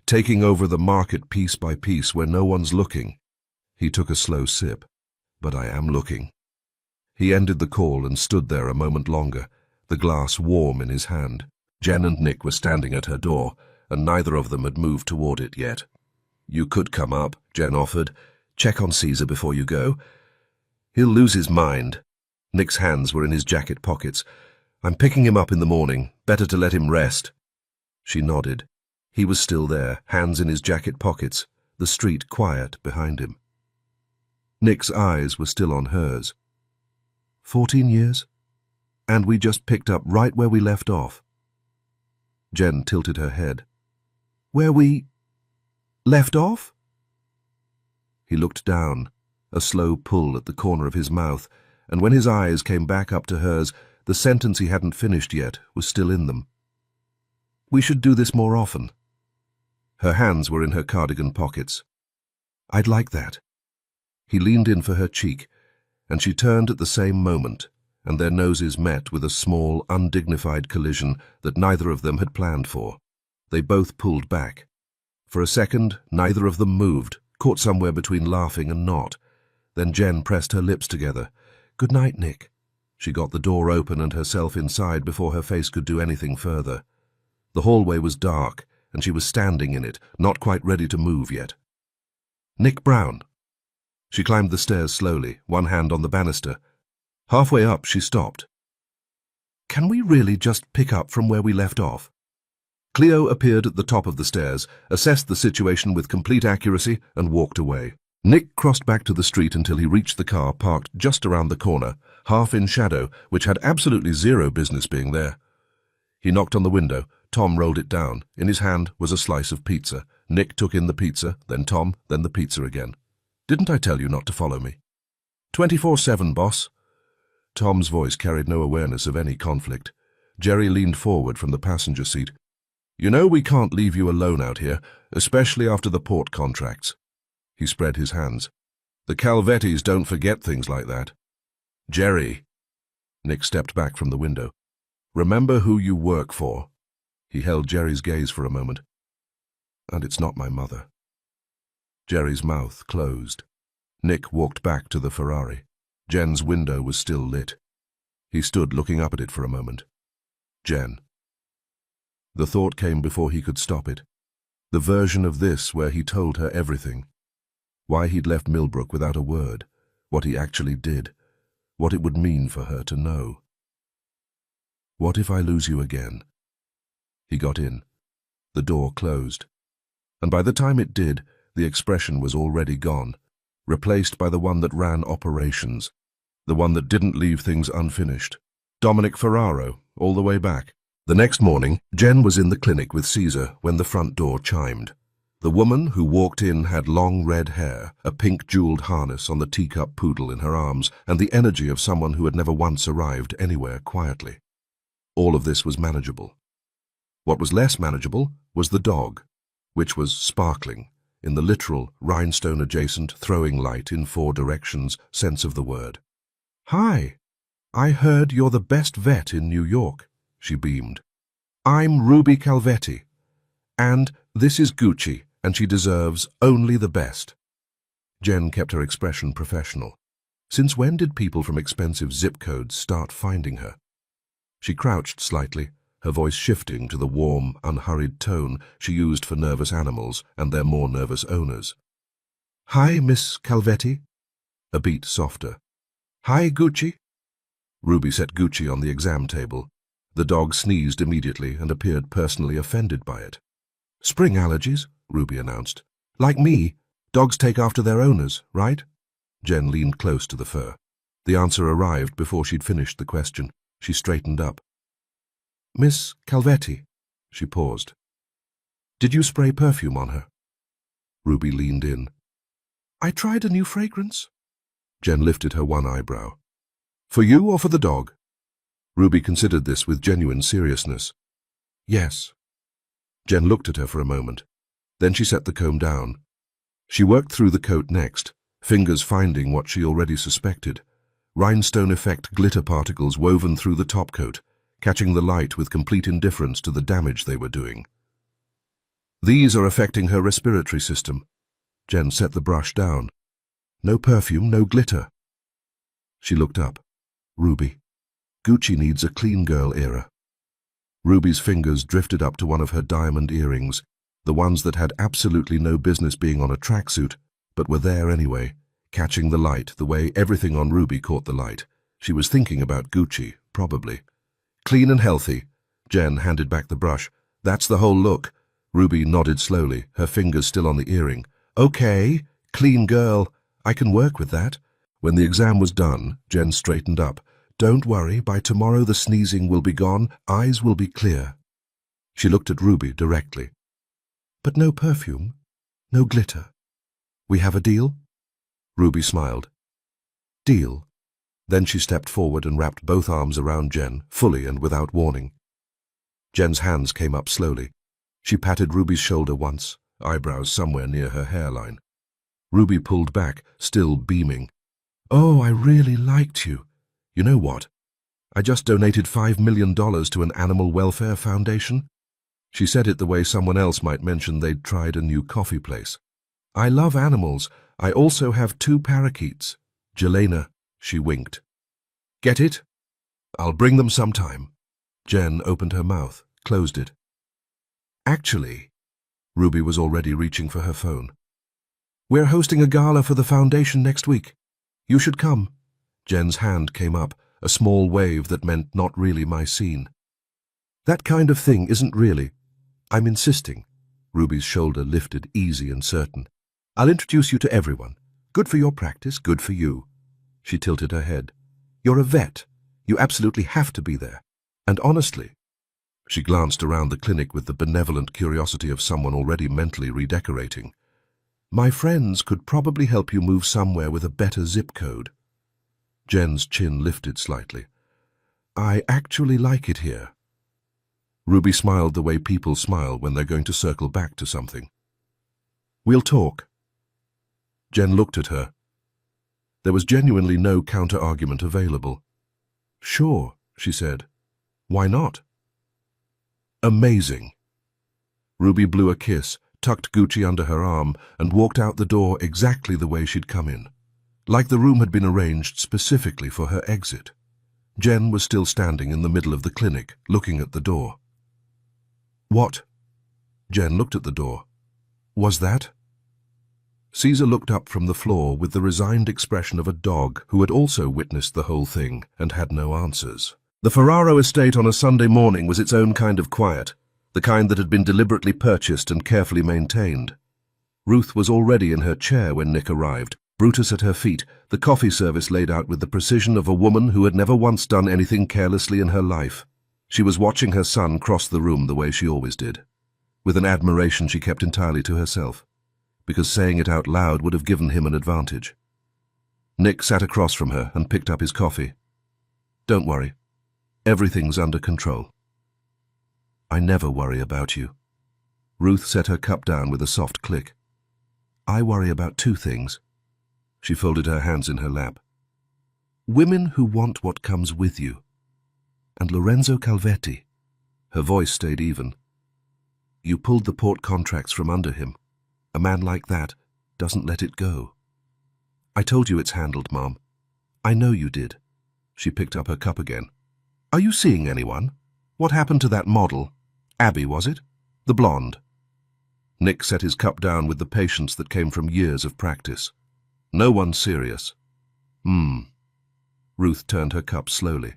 Taking over the market piece by piece where no one's looking." He took a slow sip. "But I am looking." He ended the call and stood there a moment longer, the glass warm in his hand. Jen and Nick were standing at her door, and neither of them had moved toward it yet. "You could come up," Jen offered. "Check on Caesar before you go. He'll lose his mind." Nick's hands were in his jacket pockets. "I'm picking him up in the morning. Better to let him rest." She nodded. He was still there, hands in his jacket pockets, the street quiet behind him. Nick's eyes were still on hers. 14 years? And we just picked up right where we left off. Jen tilted her head. "Where we left off?" He looked down, a slow pull at the corner of his mouth, and when his eyes came back up to hers, the sentence he hadn't finished yet was still in them. "We should do this more often." Her hands were in her cardigan pockets. "I'd like that." He leaned in for her cheek, and she turned at the same moment, and their noses met with a small, undignified collision that neither of them had planned for. They both pulled back. For a second, neither of them moved, caught somewhere between laughing and not. Then Jen pressed her lips together. "Good night, Nick." She got the door open and herself inside before her face could do anything further. The hallway was dark, and she was standing in it, not quite ready to move yet. "Nick Brown." She climbed the stairs slowly, one hand on the banister. Halfway up, she stopped. "Can we really just pick up from where we left off?" Cleo appeared at the top of the stairs, assessed the situation with complete accuracy, and walked away. Nick crossed back to the street until he reached the car parked just around the corner, half in shadow, which had absolutely zero business being there. He knocked on the window. Tom rolled it down. In his hand was a slice of pizza. Nick took in the pizza, then Tom, then the pizza again. "Didn't I tell you not to follow me?" 24/7, boss." Tom's voice carried no awareness of any conflict. Jerry leaned forward from the passenger seat. "You know we can't leave you alone out here, especially after the port contracts." He spread his hands. "The Calvettis don't forget things like that." "Jerry." Nick stepped back from the window. "Remember who you work for." He held Jerry's gaze for a moment. "And it's not my mother." Jerry's mouth closed. Nick walked back to the Ferrari. Jen's window was still lit. He stood looking up at it for a moment. Jen. The thought came before he could stop it. The version of this where he told her everything. Why he'd left Millbrook without a word. What he actually did. What it would mean for her to know. "What if I lose you again?" He got in. The door closed. And by the time it did, the expression was already gone, replaced by the one that ran operations, the one that didn't leave things unfinished. Dominic Ferraro, all the way back. The next morning, Jen was in the clinic with Caesar when the front door chimed. The woman who walked in had long red hair, a pink jeweled harness on the teacup poodle in her arms, and the energy of someone who had never once arrived anywhere quietly. All of this was manageable. What was less manageable was the dog, which was sparkling, in the literal, rhinestone-adjacent, throwing light in 4 directions sense of the word. "Hi, I heard you're the best vet in New York," she beamed. "I'm Ruby Calvetti, and This is Gucci, and she deserves only the best. Jen kept her expression professional. Since when did people from expensive zip codes start finding her? She crouched slightly, her voice shifting to the warm, unhurried tone she used for nervous animals and their more nervous owners. "Hi, Miss Calvetti." A beat softer. "Hi, Gucci." Ruby set Gucci on the exam table. The dog sneezed immediately and appeared personally offended by it. "Spring allergies," Ruby announced. "Like me, dogs take after their owners, right?" Jen leaned close to the fur. The answer arrived before she'd finished the question. She straightened up. "Miss Calvetti," she paused. "Did you spray perfume on her?" Ruby leaned in. "I tried a new fragrance." Jen lifted her one eyebrow. "For you or for the dog?" Ruby considered this with genuine seriousness. "Yes." Jen looked at her for a moment. Then she set the comb down. She worked through the coat next, fingers finding what she already suspected. Rhinestone effect glitter particles woven through the top coat, catching the light with complete indifference to the damage they were doing. "These are affecting her respiratory system." Jen set the brush down. "No perfume, no glitter." She looked up. "Ruby, Gucci needs a clean girl era." Ruby's fingers drifted up to one of her diamond earrings, the ones that had absolutely no business being on a tracksuit, but were there anyway, catching the light the way everything on Ruby caught the light. She was thinking about Gucci, probably. "Clean and healthy." Jen handed back the brush. "That's the whole look." Ruby nodded slowly, her fingers still on the earring. "Okay, clean girl. I can work with that." When the exam was done, Jen straightened up. "Don't worry, by tomorrow the sneezing will be gone, eyes will be clear." She looked at Ruby directly. "But no perfume, no glitter. We have a deal?" Ruby smiled. "Deal." Then she stepped forward and wrapped both arms around Jen, fully and without warning. Jen's hands came up slowly. She patted Ruby's shoulder once, eyebrows somewhere near her hairline. Ruby pulled back, still beaming. "Oh, I really liked you. You know what? I just donated $5 million to an animal welfare foundation." She said it the way someone else might mention they'd tried a new coffee place. "I love animals. I also have 2 parakeets. Jelena," she winked. "Get it? I'll bring them sometime." Jen opened her mouth, closed it. "Actually," Ruby was already reaching for her phone. "We're hosting a gala for the foundation next week. You should come." Jen's hand came up, a small wave that meant not really my scene. "That kind of thing isn't really. I'm insisting." Ruby's shoulder lifted, easy and certain. "I'll introduce you to everyone. Good for your practice, good for you." She tilted her head. "You're a vet. You absolutely have to be there. And honestly," she glanced around the clinic with the benevolent curiosity of someone already mentally redecorating, "my friends could probably help you move somewhere with a better zip code." Jen's chin lifted slightly. "I actually like it here." Ruby smiled the way people smile when they're going to circle back to something. "We'll talk." Jen looked at her. There was genuinely no counter-argument available. "Sure," she said. "Why not?" "Amazing." Ruby blew a kiss, tucked Gucci under her arm, and walked out the door exactly the way she'd come in, like the room had been arranged specifically for her exit. Jen was still standing in the middle of the clinic, looking at the door. "What?" Jen looked at the door. "Was that?" Caesar looked up from the floor with the resigned expression of a dog who had also witnessed the whole thing and had no answers. The Ferraro estate on a Sunday morning was its own kind of quiet, the kind that had been deliberately purchased and carefully maintained. Ruth was already in her chair when Nick arrived, Brutus at her feet, the coffee service laid out with the precision of a woman who had never once done anything carelessly in her life. She was watching her son cross the room the way she always did, with an admiration she kept entirely to herself, because saying it out loud would have given him an advantage. Nick sat across from her and picked up his coffee. "Don't worry. Everything's under control." "I never worry about you." Ruth set her cup down with a soft click. "I worry about 2 things. She folded her hands in her lap. "Women who want what comes with you. And Lorenzo Calvetti." Her voice stayed even. You pulled the port contracts from under him. A man like that doesn't let it go. I told you it's handled, Mom. I know you did. She picked up her cup again. Are you seeing anyone? What happened to that model? Abby, was it? The blonde. Nick set his cup down with the patience that came from years of practice. No one serious. Ruth turned her cup slowly.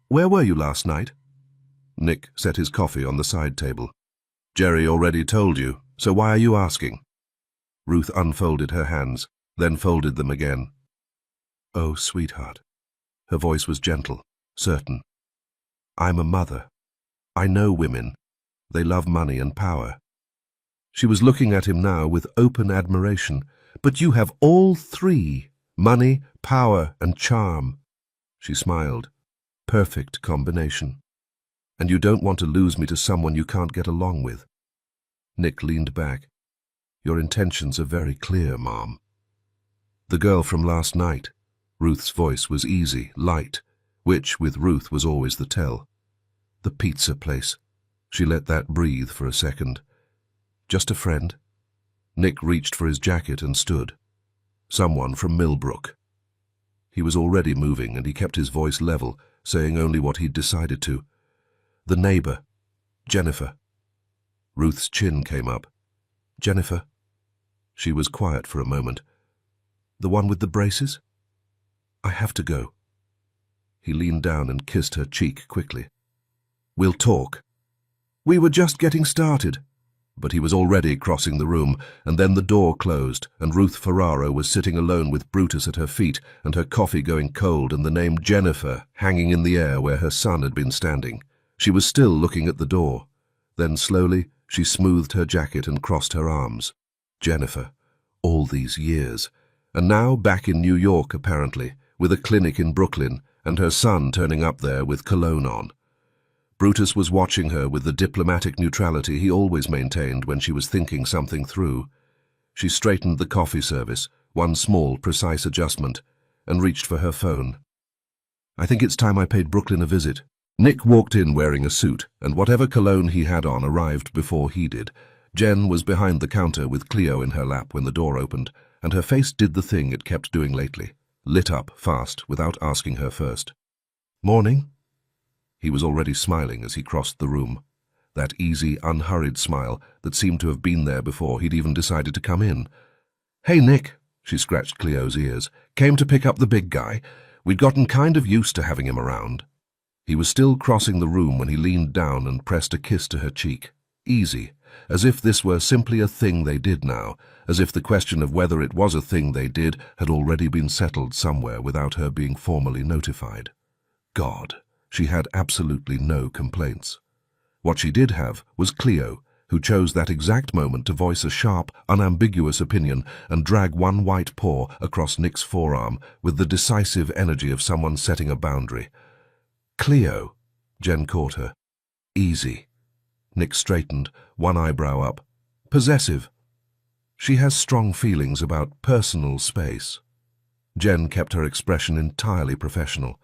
Where were you last night? Nick set his coffee on the side table. Jerry already told you, so why are you asking? Ruth unfolded her hands, then folded them again. Oh, sweetheart. Her voice was gentle, certain. I'm a mother. I know women. They love money and power. She was looking at him now with open admiration. But you have all three: money, power, and charm. She smiled. Perfect combination. And you don't want to lose me to someone you can't get along with. Nick leaned back. Your intentions are very clear, Mom. The girl from last night. Ruth's voice was easy, light, which, with Ruth, was always the tell. The pizza place. She let that breathe for a second. Just a friend? Nick reached for his jacket and stood. Someone from Millbrook. He was already moving, and he kept his voice level, saying only what he'd decided to. The neighbor. Jennifer. Ruth's chin came up. Jennifer. She was quiet for a moment. The one with the braces? I have to go. He leaned down and kissed her cheek quickly. We'll talk. We were just getting started. But he was already crossing the room, and then the door closed, and Ruth Ferraro was sitting alone with Brutus at her feet, and her coffee going cold, and the name Jennifer hanging in the air where her son had been standing. She was still looking at the door. Then slowly she smoothed her jacket and crossed her arms. Jennifer. All these years. And now back in New York, apparently, with a clinic in Brooklyn, and her son turning up there with cologne on. Brutus was watching her with the diplomatic neutrality he always maintained when she was thinking something through. She straightened the coffee service, one small, precise adjustment, and reached for her phone. I think it's time I paid Brooklyn a visit. Nick walked in wearing a suit, and whatever cologne he had on arrived before he did. Jen was behind the counter with Cleo in her lap when the door opened, and her face did the thing it kept doing lately, lit up fast without asking her first. Morning? He was already smiling as he crossed the room. That easy, unhurried smile that seemed to have been there before he'd even decided to come in. Hey, Nick, she scratched Cleo's ears. Came to pick up the big guy. We'd gotten kind of used to having him around. He was still crossing the room when he leaned down and pressed a kiss to her cheek. Easy, as if this were simply a thing they did now, as if the question of whether it was a thing they did had already been settled somewhere without her being formally notified. God. She had absolutely no complaints. What she did have was Cleo, who chose that exact moment to voice a sharp, unambiguous opinion and drag one white paw across Nick's forearm with the decisive energy of someone setting a boundary. Cleo, Jen caught her. Easy. Nick straightened, one eyebrow up. Possessive. She has strong feelings about personal space. Jen kept her expression entirely professional.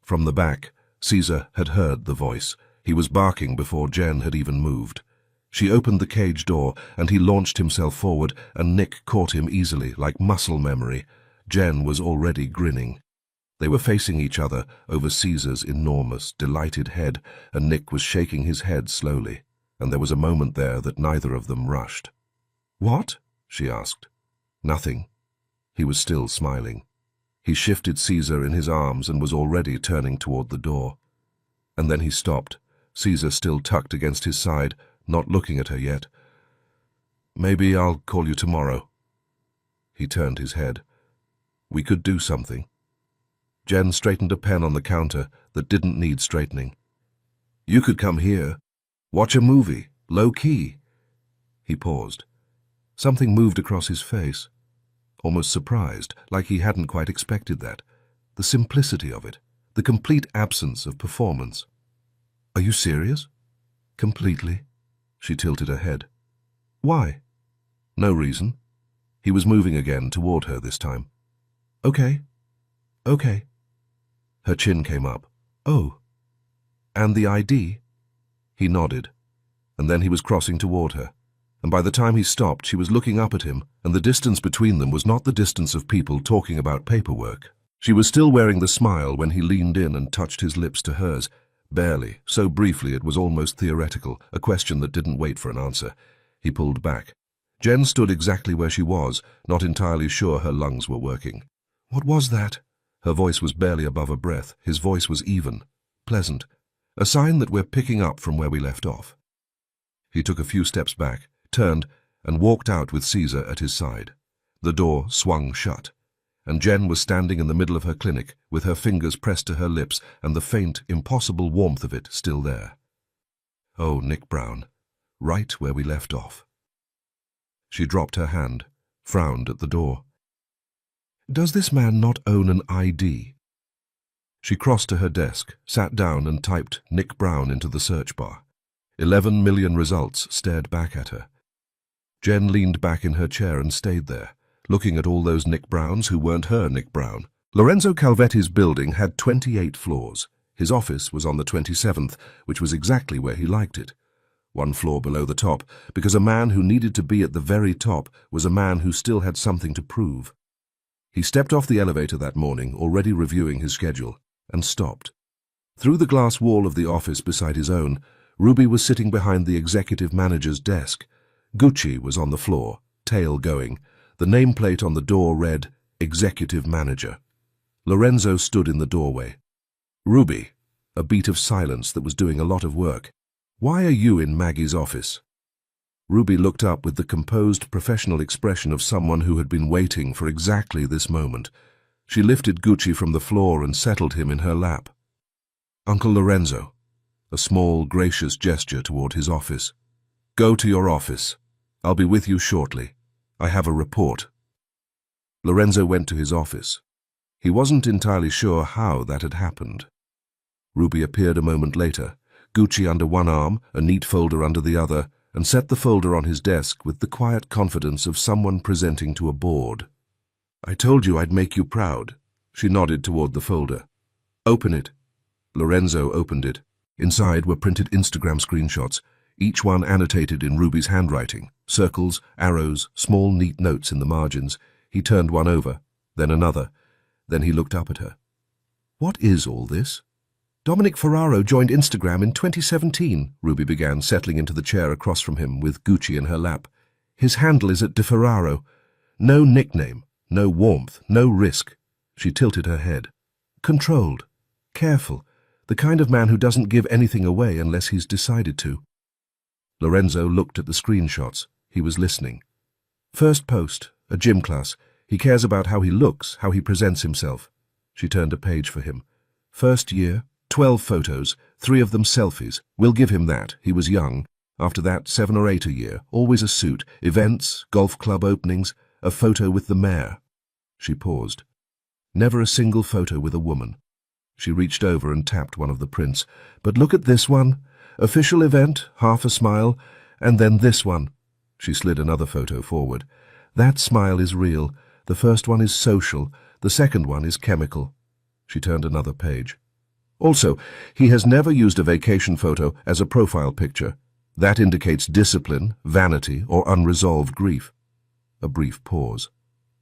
From the back, Caesar had heard the voice. He was barking before Jen had even moved. She opened the cage door, and he launched himself forward, and Nick caught him easily, like muscle memory. Jen was already grinning. They were facing each other over Caesar's enormous, delighted head, and Nick was shaking his head slowly, and there was a moment there that neither of them rushed. What? She asked. Nothing. He was still smiling. He shifted Caesar in his arms and was already turning toward the door. And then he stopped, Caesar still tucked against his side, not looking at her yet. Maybe I'll call you tomorrow. He turned his head. We could do something. Jen straightened a pen on the counter that didn't need straightening. You could come here. Watch a movie, low-key. He paused. Something moved across his face. Almost surprised, like he hadn't quite expected that. The simplicity of it, the complete absence of performance. Are you serious? Completely. She tilted her head. Why? No reason. He was moving again toward her this time. Okay. Okay. Her chin came up. Oh. And the ID? He nodded. and then he was crossing toward her. And by the time he stopped, she was looking up at him, and the distance between them was not the distance of people talking about paperwork. She was still wearing the smile when he leaned in and touched his lips to hers. Barely, so briefly it was almost theoretical, a question that didn't wait for an answer. He pulled back. Jen stood exactly where she was, not entirely sure her lungs were working. "What was that?" Her voice was barely above a breath. His voice was even, pleasant. "A sign that we're picking up from where we left off." He took a few steps back, turned, and walked out with Caesar at his side. The door swung shut, and Jen was standing in the middle of her clinic, with her fingers pressed to her lips and the faint, impossible warmth of it still there. Oh, Nick Brown, right where we left off. She dropped her hand, frowned at the door. "Does this man not own an ID?" She crossed to her desk, sat down and typed Nick Brown into the search bar. 11 million results stared back at her. Jen leaned back in her chair and stayed there, looking at all those Nick Browns who weren't her Nick Brown. Lorenzo Calvetti's building had 28 floors. His office was on the 27th, which was exactly where he liked it. One floor below the top, because a man who needed to be at the very top was a man who still had something to prove. He stepped off the elevator that morning, already reviewing his schedule, and stopped. Through the glass wall of the office beside his own, Ruby was sitting behind the executive manager's desk. Gucci was on the floor, tail going. The nameplate on the door read, Executive Manager. Lorenzo stood in the doorway. "Ruby," a beat of silence that was doing a lot of work. "Why are you in Maggie's office?" Ruby looked up with the composed, professional expression of someone who had been waiting for exactly this moment. She lifted Gucci from the floor and settled him in her lap. "Uncle Lorenzo," a small, gracious gesture toward his office. "Go to your office. I'll be with you shortly. I have a report." Lorenzo went to his office. He wasn't entirely sure how that had happened. Ruby appeared a moment later, Gucci under one arm, a neat folder under the other, and set the folder on his desk with the quiet confidence of someone presenting to a board. "I told you I'd make you proud." She nodded toward the folder. "Open it." Lorenzo opened it. Inside were printed Instagram screenshots, each one annotated in Ruby's handwriting, circles, arrows, small neat notes in the margins. He turned one over, then another. Then he looked up at her. "What is all this?" "Dominic Ferraro joined Instagram in 2017, Ruby began, settling into the chair across from him with Gucci in her lap. "His handle is @DeFerraro. No nickname, no warmth, no risk." She tilted her head. "Controlled, careful, the kind of man who doesn't give anything away unless he's decided to." Lorenzo looked at the screenshots. He was listening. "First post, a gym class. He cares about how he looks, how he presents himself." She turned a page for him. "First year, 12 photos, 3 of them selfies. We'll give him that. He was young. After that, 7 or 8 a year, always a suit, events, golf club openings, a photo with the mayor." She paused. "Never a single photo with a woman." She reached over and tapped one of the prints. "But look at this one. Official event, half a smile, and then this one." She slid another photo forward. "That smile is real. The first one is social. The second one is chemical." She turned another page. "Also, he has never used a vacation photo as a profile picture. That indicates discipline, vanity, or unresolved grief." A brief pause.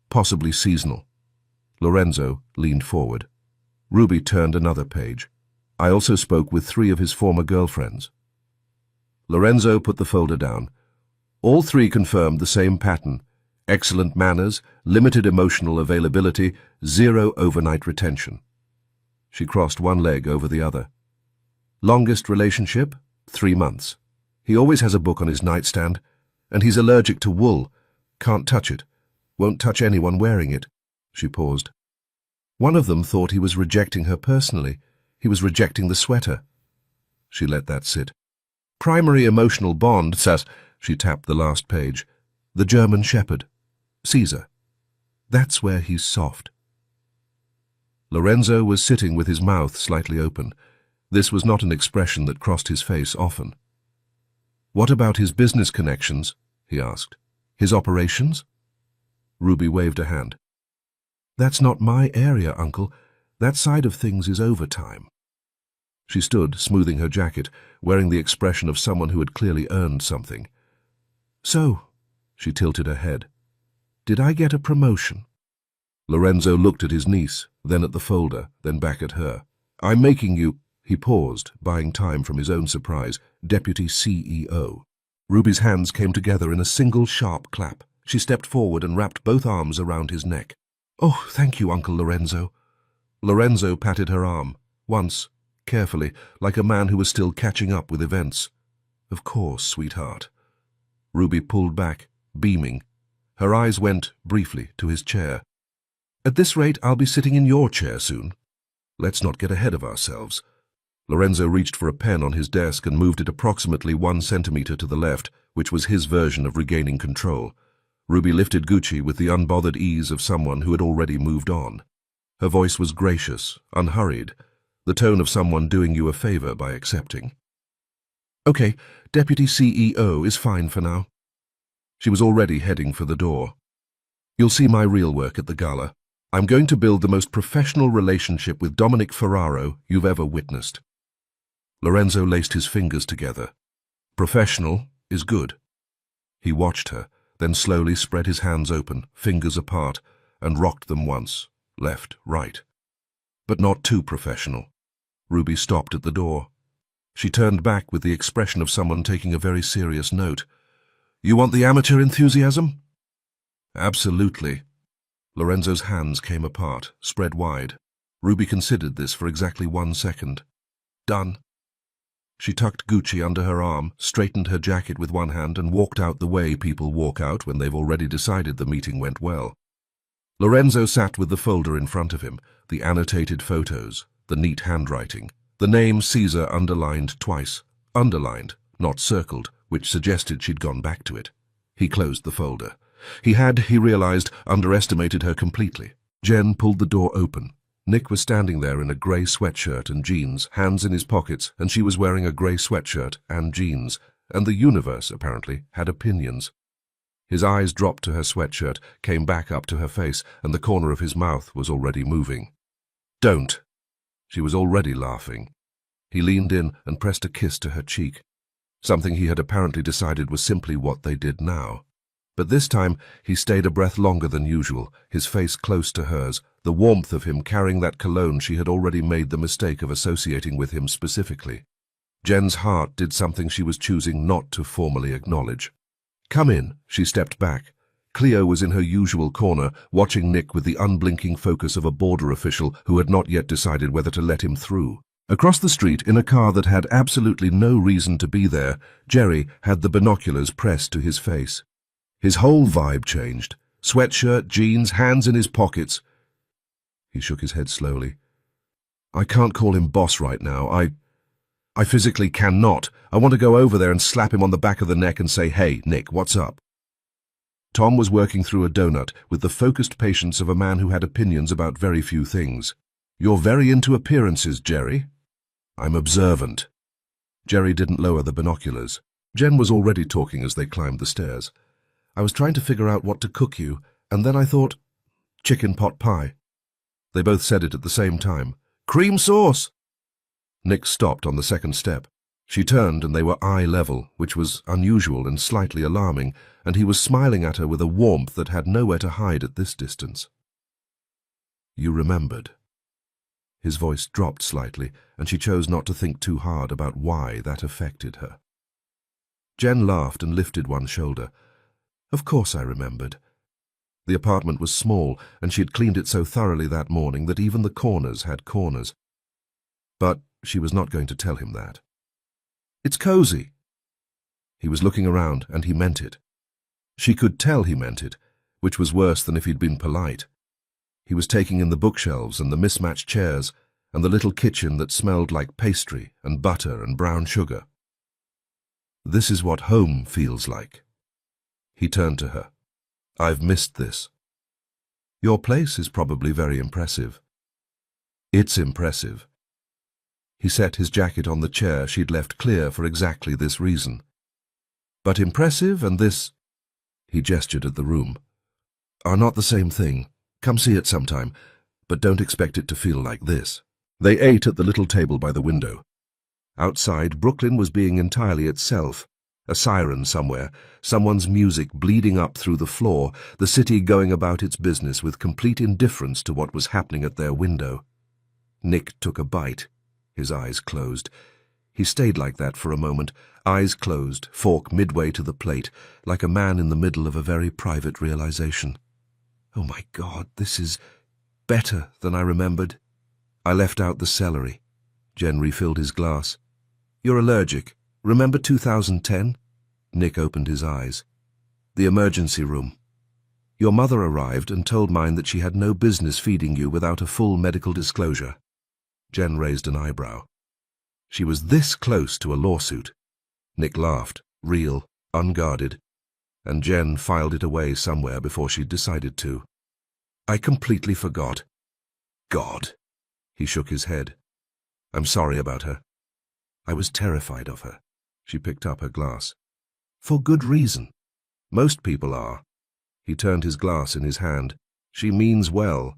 "Possibly seasonal." Lorenzo leaned forward. Ruby turned another page. "I also spoke with 3 of his former girlfriends." Lorenzo put the folder down. All 3 confirmed the same pattern. Excellent manners, limited emotional availability, 0 overnight retention. She crossed one leg over the other. "Longest relationship? 3 months. He always has a book on his nightstand. And he's allergic to wool. Can't touch it. Won't touch anyone wearing it." She paused. "One of them thought he was rejecting her personally. He was rejecting the sweater." She let that sit. "Primary emotional bond, says," she tapped the last page. "The German Shepherd. Caesar. That's where he's soft." Lorenzo was sitting with his mouth slightly open. This was not an expression that crossed his face often. "What about his business connections?" he asked. "His operations?" Ruby waved a hand. "That's not my area, Uncle. That side of things is overtime." She stood, smoothing her jacket, wearing the expression of someone who had clearly earned something. "So," she tilted her head, "did I get a promotion?" Lorenzo looked at his niece, then at the folder, then back at her. "I'm making you—" He paused, buying time from his own surprise. "Deputy CEO." Ruby's hands came together in a single sharp clap. She stepped forward and wrapped both arms around his neck. "Oh, thank you, Uncle Lorenzo." Lorenzo patted her arm, once, carefully, like a man who was still catching up with events. "Of course, sweetheart." Ruby pulled back, beaming. Her eyes went, briefly, to his chair. "At this rate, I'll be sitting in your chair soon. Let's not get ahead of ourselves." Lorenzo reached for a pen on his desk and moved it approximately 1 centimeter to the left, which was his version of regaining control. Ruby lifted Gucci with the unbothered ease of someone who had already moved on. Her voice was gracious, unhurried, the tone of someone doing you a favor by accepting. "Okay, Deputy CEO is fine for now." She was already heading for the door. "You'll see my real work at the Gala. I'm going to build the most professional relationship with Dominic Ferraro you've ever witnessed." Lorenzo laced his fingers together. "Professional is good." He watched her, then slowly spread his hands open, fingers apart, and rocked them once, left, right. "But not too professional." Ruby stopped at the door. She turned back with the expression of someone taking a very serious note. "You want the amateur enthusiasm?" "Absolutely." Lorenzo's hands came apart, spread wide. Ruby considered this for exactly 1 second. "Done." She tucked Gucci under her arm, straightened her jacket with one hand, and walked out the way people walk out when they've already decided the meeting went well. Lorenzo sat with the folder in front of him, the annotated photos, the neat handwriting, the name Caesar underlined twice. Underlined, not circled, which suggested she'd gone back to it. He closed the folder. He realized, underestimated her completely. Jen pulled the door open. Nick was standing there in a grey sweatshirt and jeans, hands in his pockets, and she was wearing a grey sweatshirt and jeans, and the universe, apparently, had opinions. His eyes dropped to her sweatshirt, came back up to her face, and the corner of his mouth was already moving. "Don't!" She was already laughing. He leaned in and pressed a kiss to her cheek. Something he had apparently decided was simply what they did now. But this time he stayed a breath longer than usual, his face close to hers, the warmth of him carrying that cologne she had already made the mistake of associating with him specifically. Jen's heart did something she was choosing not to formally acknowledge. "Come in." She stepped back. Cleo was in her usual corner, watching Nick with the unblinking focus of a border official who had not yet decided whether to let him through. Across the street, in a car that had absolutely no reason to be there, Jerry had the binoculars pressed to his face. His whole vibe changed. Sweatshirt, jeans, hands in his pockets. He shook his head slowly. "I can't call him boss right now. I physically cannot. I want to go over there and slap him on the back of the neck and say, 'Hey, Nick, what's up?'" Tom was working through a donut with the focused patience of a man who had opinions about very few things. "You're very into appearances, Jerry." "I'm observant." Jerry didn't lower the binoculars. Jen was already talking as they climbed the stairs. "I was trying to figure out what to cook you, and then I thought, chicken pot pie." They both said it at the same time. "Cream sauce!" Nick stopped on the second step. She turned and they were eye level, which was unusual and slightly alarming, and he was smiling at her with a warmth that had nowhere to hide at this distance. "You remembered." His voice dropped slightly, and she chose not to think too hard about why that affected her. Jen laughed and lifted one shoulder. "Of course I remembered." The apartment was small, and she had cleaned it so thoroughly that morning that even the corners had corners. But she was not going to tell him that. "It's cozy." He was looking around, and he meant it. She could tell he meant it, which was worse than if he'd been polite. He was taking in the bookshelves and the mismatched chairs, and the little kitchen that smelled like pastry and butter and brown sugar. "This is what home feels like." He turned to her. "I've missed this." "Your place is probably very impressive." "It's impressive." He set his jacket on the chair she'd left clear for exactly this reason. "But impressive and this," he gestured at the room, "are not the same thing. Come see it sometime, but don't expect it to feel like this." They ate at the little table by the window. Outside, Brooklyn was being entirely itself. A siren somewhere, someone's music bleeding up through the floor, the city going about its business with complete indifference to what was happening at their window. Nick took a bite. His eyes closed. He stayed like that for a moment, eyes closed, fork midway to the plate, like a man in the middle of a very private realization. Oh my God, this is better than I remembered. I left out the celery. Jen refilled his glass. You're allergic. Remember 2010? Nick opened his eyes. The emergency room. Your mother arrived and told mine that she had no business feeding you without a full medical disclosure. Jen raised an eyebrow. She was this close to a lawsuit. Nick laughed, real, unguarded, and Jen filed it away somewhere before she'd decided to. I completely forgot. God. He shook his head. I'm sorry about her. I was terrified of her. She picked up her glass. For good reason. Most people are. He turned his glass in his hand. She means well.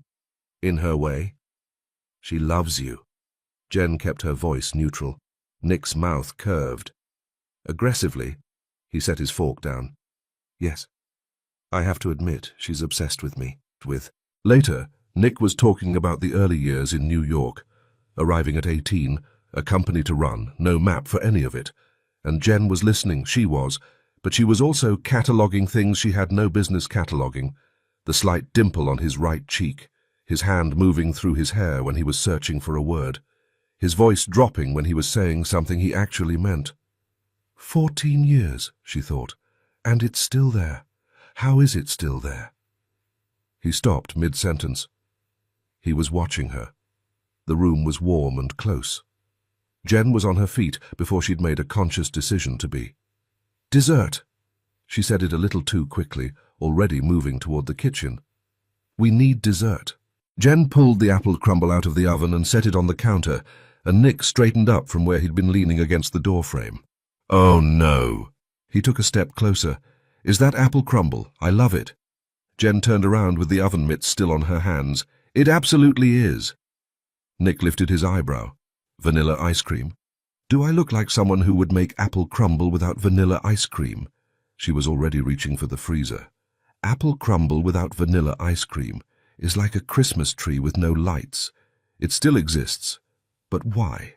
In her way. She loves you. Jen kept her voice neutral. Nick's mouth curved. Aggressively, he set his fork down. Yes. I have to admit, she's obsessed with me. Later, Nick was talking about the early years in New York. Arriving at 18, a company to run, no map for any of it. And Jen was listening, she was, but she was also cataloguing things she had no business cataloguing. The slight dimple on his right cheek, his hand moving through his hair when he was searching for a word, his voice dropping when he was saying something he actually meant. 14 years, she thought, and it's still there. How is it still there? He stopped mid-sentence. He was watching her. The room was warm and close. Jen was on her feet before she'd made a conscious decision to be. Dessert. She said it a little too quickly, already moving toward the kitchen. We need dessert. Jen pulled the apple crumble out of the oven and set it on the counter, and Nick straightened up from where he'd been leaning against the doorframe. Oh no. He took a step closer. Is that apple crumble? I love it. Jen turned around with the oven mitts still on her hands. It absolutely is. Nick lifted his eyebrow. Vanilla ice cream? Do I look like someone who would make apple crumble without vanilla ice cream? She was already reaching for the freezer. Apple crumble without vanilla ice cream is like a Christmas tree with no lights. It still exists. But why?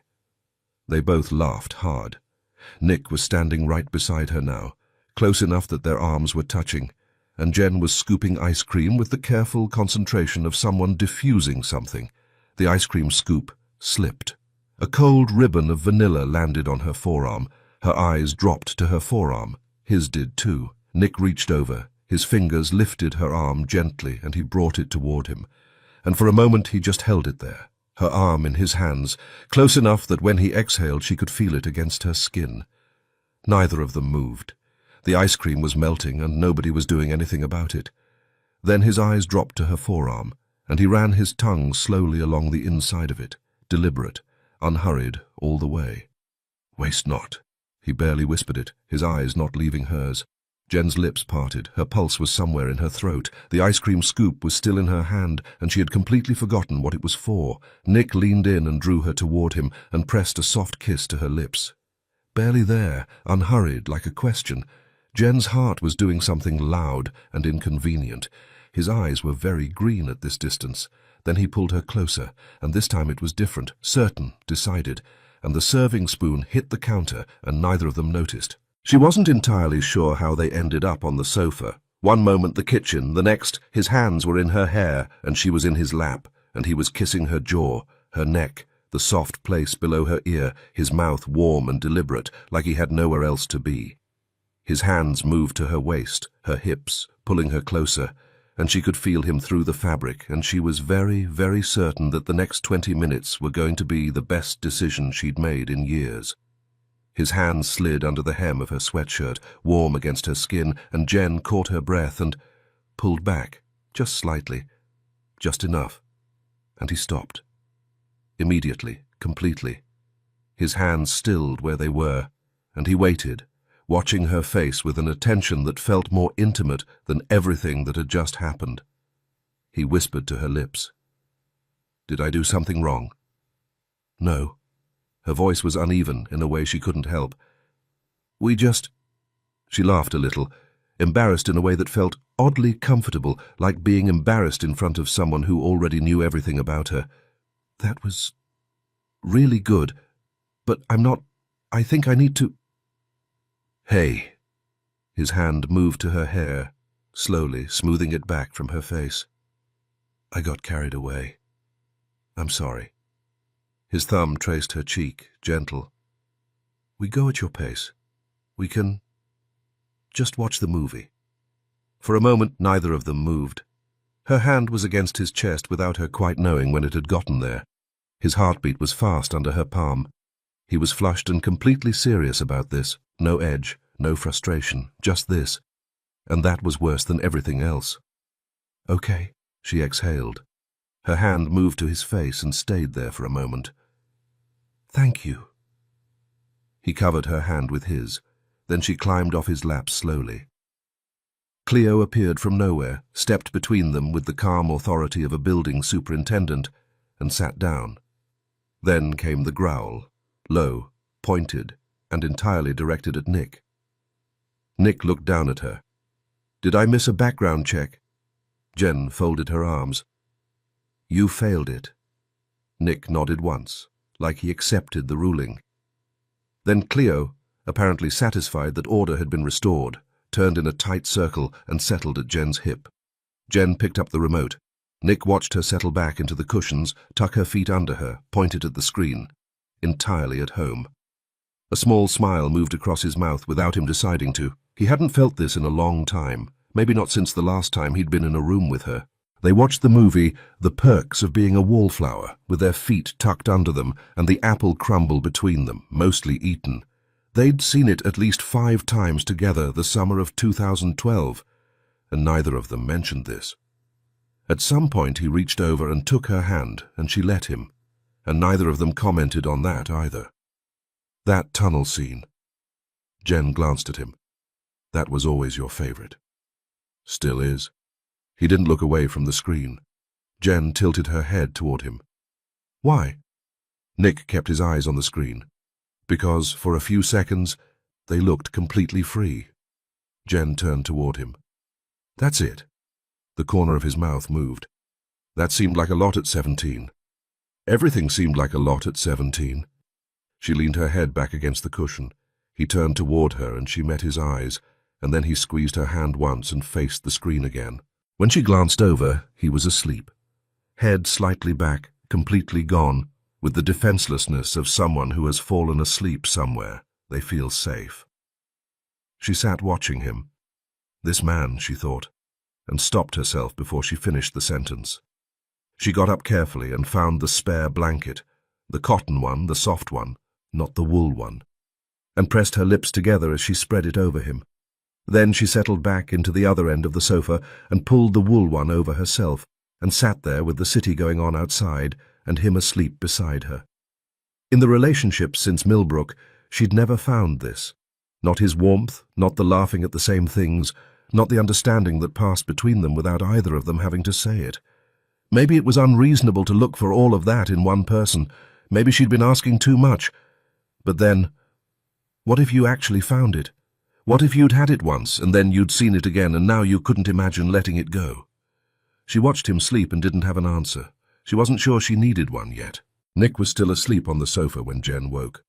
They both laughed hard. Nick was standing right beside her now, close enough that their arms were touching, and Jen was scooping ice cream with the careful concentration of someone diffusing something. The ice cream scoop slipped. A cold ribbon of vanilla landed on her forearm. Her eyes dropped to her forearm. His did too. Nick reached over. His fingers lifted her arm gently, and he brought it toward him. And for a moment he just held it there, her arm in his hands, close enough that when he exhaled she could feel it against her skin. Neither of them moved. The ice cream was melting, and nobody was doing anything about it. Then his eyes dropped to her forearm, and he ran his tongue slowly along the inside of it, deliberate, unhurried all the way. Waste not. He barely whispered it, his eyes not leaving hers. Jen's lips parted, her pulse was somewhere in her throat. The ice cream scoop was still in her hand, and she had completely forgotten what it was for. Nick leaned in and drew her toward him, and pressed a soft kiss to her lips. Barely there, unhurried, like a question. Jen's heart was doing something loud and inconvenient. His eyes were very green at this distance. Then he pulled her closer, and this time it was different, certain, decided, and the serving spoon hit the counter, and neither of them noticed. She wasn't entirely sure how they ended up on the sofa. One moment the kitchen, the next his hands were in her hair, and she was in his lap, and he was kissing her jaw, her neck, the soft place below her ear, his mouth warm and deliberate, like he had nowhere else to be. His hands moved to her waist, her hips, pulling her closer, and she could feel him through the fabric, and she was very, very certain that the next 20 minutes were going to be the best decision she'd made in years. His hands slid under the hem of her sweatshirt, warm against her skin, and Jen caught her breath and pulled back, just slightly, just enough, and he stopped. Immediately, completely. His hands stilled where they were, and he waited, watching her face with an attention that felt more intimate than everything that had just happened. He whispered to her lips, "Did I do something wrong?" "No." Her voice was uneven in a way she couldn't help. "We just—" She laughed a little, embarrassed in a way that felt oddly comfortable, like being embarrassed in front of someone who already knew everything about her. "That was really good, but I think I need to—" "Hey." His hand moved to her hair, slowly smoothing it back from her face. "I got carried away. I'm sorry." His thumb traced her cheek, gentle. "We go at your pace. We can just watch the movie." For a moment, neither of them moved. Her hand was against his chest without her quite knowing when it had gotten there. His heartbeat was fast under her palm. He was flushed and completely serious about this. No edge, no frustration, just this. And that was worse than everything else. "Okay," she exhaled. Her hand moved to his face and stayed there for a moment. "Thank you." He covered her hand with his. Then she climbed off his lap slowly. Cleo appeared from nowhere, stepped between them with the calm authority of a building superintendent, and sat down. Then came the growl, low, pointed, and entirely directed at Nick. Nick looked down at her. "Did I miss a background check?" Jen folded her arms. "You failed it." Nick nodded once, like he accepted the ruling. Then Cleo, apparently satisfied that order had been restored, turned in a tight circle and settled at Jen's hip. Jen picked up the remote. Nick watched her settle back into the cushions, tuck her feet under her, pointed at the screen. Entirely at home. A small smile moved across his mouth without him deciding to. He hadn't felt this in a long time, maybe not since the last time he'd been in a room with her. They watched the movie The Perks of Being a Wallflower, with their feet tucked under them and the apple crumble between them, mostly eaten. They'd seen it at least 5 times together the summer of 2012, and neither of them mentioned this. At some point he reached over and took her hand, and she let him, and neither of them commented on that either. That tunnel scene. Jen glanced at him. "That was always your favorite." "Still is." He didn't look away from the screen. Jen tilted her head toward him. "Why?" Nick kept his eyes on the screen. "Because, for a few seconds, they looked completely free." Jen turned toward him. "That's it." The corner of his mouth moved. "That seemed like a lot at 17. Everything seemed like a lot at 17. She leaned her head back against the cushion. He turned toward her and she met his eyes, and then he squeezed her hand once and faced the screen again. When she glanced over, he was asleep. Head slightly back, completely gone, with the defenselessness of someone who has fallen asleep somewhere. They feel safe. She sat watching him. This man, she thought, and stopped herself before she finished the sentence. She got up carefully and found the spare blanket, the cotton one, the soft one, not the wool one, and pressed her lips together as she spread it over him. Then she settled back into the other end of the sofa and pulled the wool one over herself, and sat there with the city going on outside and him asleep beside her. In the relationship since Millbrook, she'd never found this. Not his warmth, not the laughing at the same things, not the understanding that passed between them without either of them having to say it. Maybe it was unreasonable to look for all of that in one person. Maybe she'd been asking too much. But then, what if you actually found it? What if you'd had it once, and then you'd seen it again, and now you couldn't imagine letting it go? She watched him sleep and didn't have an answer. She wasn't sure she needed one yet. Nick was still asleep on the sofa when Jen woke.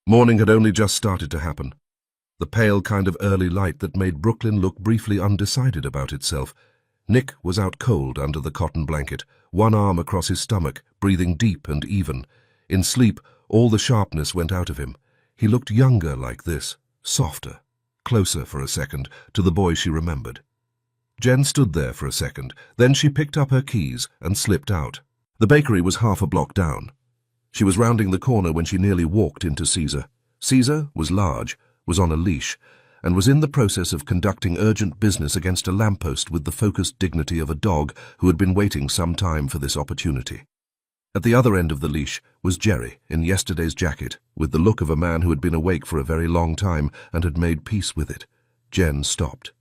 Morning had only just started to happen. The pale kind of early light that made Brooklyn look briefly undecided about itself. Nick was out cold under the cotton blanket, one arm across his stomach, breathing deep and even. In sleep, all the sharpness went out of him. He looked younger like this, softer, closer for a second to the boy she remembered. Jen stood there for a second, then she picked up her keys and slipped out. The bakery was half a block down. She was rounding the corner when she nearly walked into Caesar. Caesar was large, was on a leash, and was in the process of conducting urgent business against a lamppost with the focused dignity of a dog who had been waiting some time for this opportunity. At the other end of the leash was Jerry, in yesterday's jacket, with the look of a man who had been awake for a very long time and had made peace with it. Jen stopped.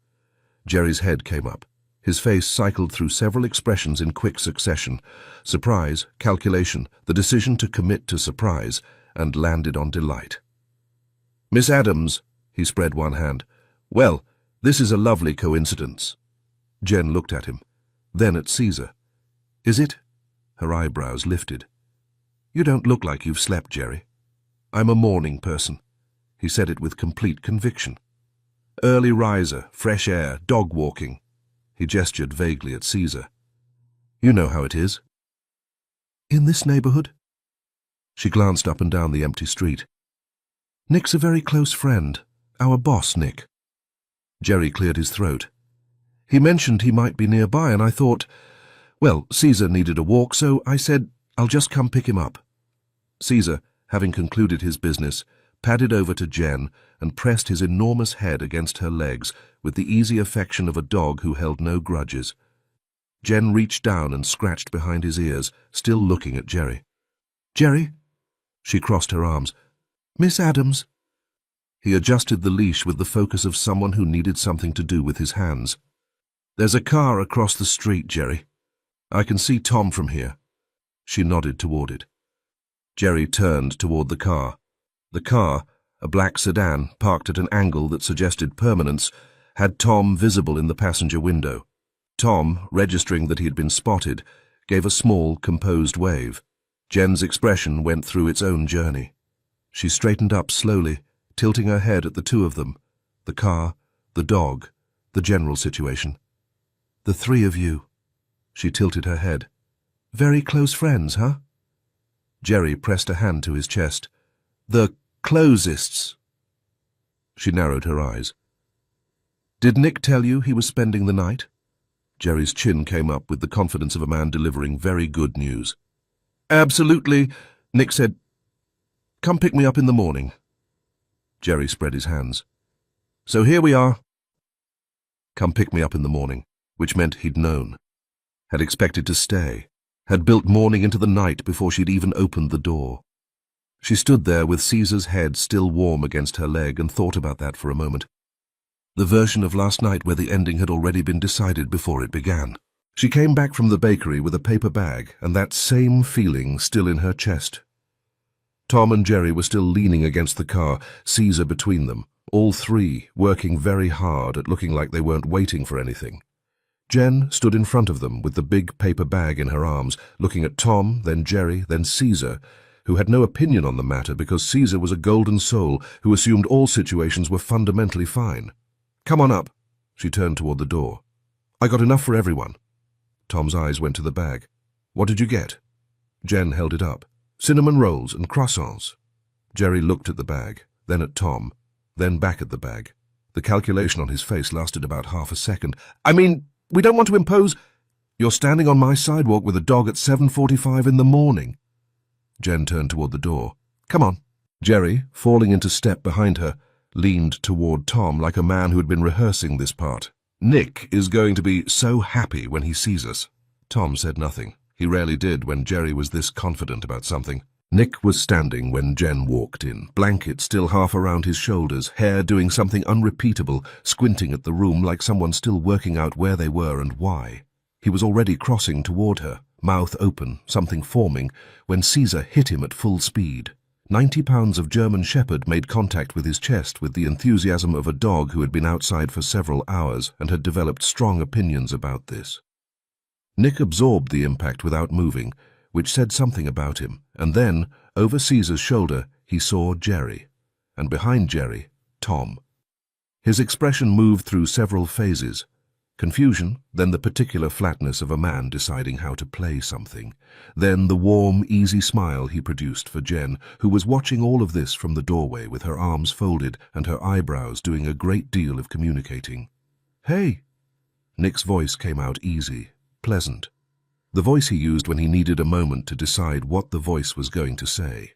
Jerry's head came up. His face cycled through several expressions in quick succession: surprise, calculation, the decision to commit to surprise, and landed on Delight. "Miss Adams," he spread one hand. "Well, this is a lovely coincidence." Jen looked at him, then at Caesar. "Is it?" Her eyebrows lifted. "You don't look like you've slept, Jerry." "I'm a morning person." He said it with complete conviction. "Early riser, fresh air, dog walking." He gestured vaguely at Caesar. "You know how it is." "In this neighborhood?" She glanced up and down the empty street. "Nick's a very close friend. Our boss, Nick." Jerry cleared his throat. "He mentioned he might be nearby, and I thought, well, Caesar needed a walk, so I said, I'll just come pick him up." Caesar, having concluded his business, padded over to Jen and pressed his enormous head against her legs with the easy affection of a dog who held no grudges. Jen reached down and scratched behind his ears, still looking at Jerry. "Jerry?" She crossed her arms. "Miss Adams?" He adjusted the leash with the focus of someone who needed something to do with his hands. "There's a car across the street, Jerry. I can see Tom from here." She nodded toward it. Jerry turned toward the car. The car, a black sedan parked at an angle that suggested permanence, had Tom visible in the passenger window. Tom, registering that he had been spotted, gave a small, composed wave. Jen's expression went through its own journey. She straightened up slowly, tilting her head at the two of them, the car, the dog, the general situation. "The three of you." She tilted her head. "Very close friends, huh?" Jerry pressed a hand to his chest. "The closest." She narrowed her eyes. "Did Nick tell you he was spending the night?" Jerry's chin came up with the confidence of a man delivering very good news. "Absolutely," Nick said. "Come pick me up in the morning." Jerry spread his hands. "So here we are." Come pick me up in the morning, which meant he'd known, had expected to stay, had built morning into the night before she'd even opened the door. She stood there with Caesar's head still warm against her leg and thought about that for a moment. The version of last night where the ending had already been decided before it began. She came back from the bakery with a paper bag and that same feeling still in her chest. Tom and Jerry were still leaning against the car, Caesar between them, all three working very hard at looking like they weren't waiting for anything. Jen stood in front of them with the big paper bag in her arms, looking at Tom, then Jerry, then Caesar, who had no opinion on the matter because Caesar was a golden soul who assumed all situations were fundamentally fine. "Come on up." She turned toward the door. "I got enough for everyone." Tom's eyes went to the bag. "What did you get?" Jen held it up. "Cinnamon rolls and croissants." Jerry looked at the bag, then at Tom, then back at the bag. The calculation on his face lasted about half a second. "I mean, we don't want to impose—" "You're standing on my sidewalk with a dog at 7:45 in the morning." Jen turned toward the door. "Come on." Jerry, falling into step behind her, leaned toward Tom like a man who had been rehearsing this part. "Nick is going to be so happy when he sees us." Tom said nothing. He rarely did when Jerry was this confident about something. Nick was standing when Jen walked in, blanket still half around his shoulders, hair doing something unrepeatable, squinting at the room like someone still working out where they were and why. He was already crossing toward her, mouth open, something forming, when Caesar hit him at full speed. 90 pounds of German Shepherd made contact with his chest with the enthusiasm of a dog who had been outside for several hours and had developed strong opinions about this. Nick absorbed the impact without moving, which said something about him, and then, over Caesar's shoulder, he saw Jerry, and behind Jerry, Tom. His expression moved through several phases. Confusion, then the particular flatness of a man deciding how to play something, then the warm, easy smile he produced for Jen, who was watching all of this from the doorway with her arms folded and her eyebrows doing a great deal of communicating. "Hey!" Nick's voice came out easy, pleasant. The voice he used when he needed a moment to decide what the voice was going to say.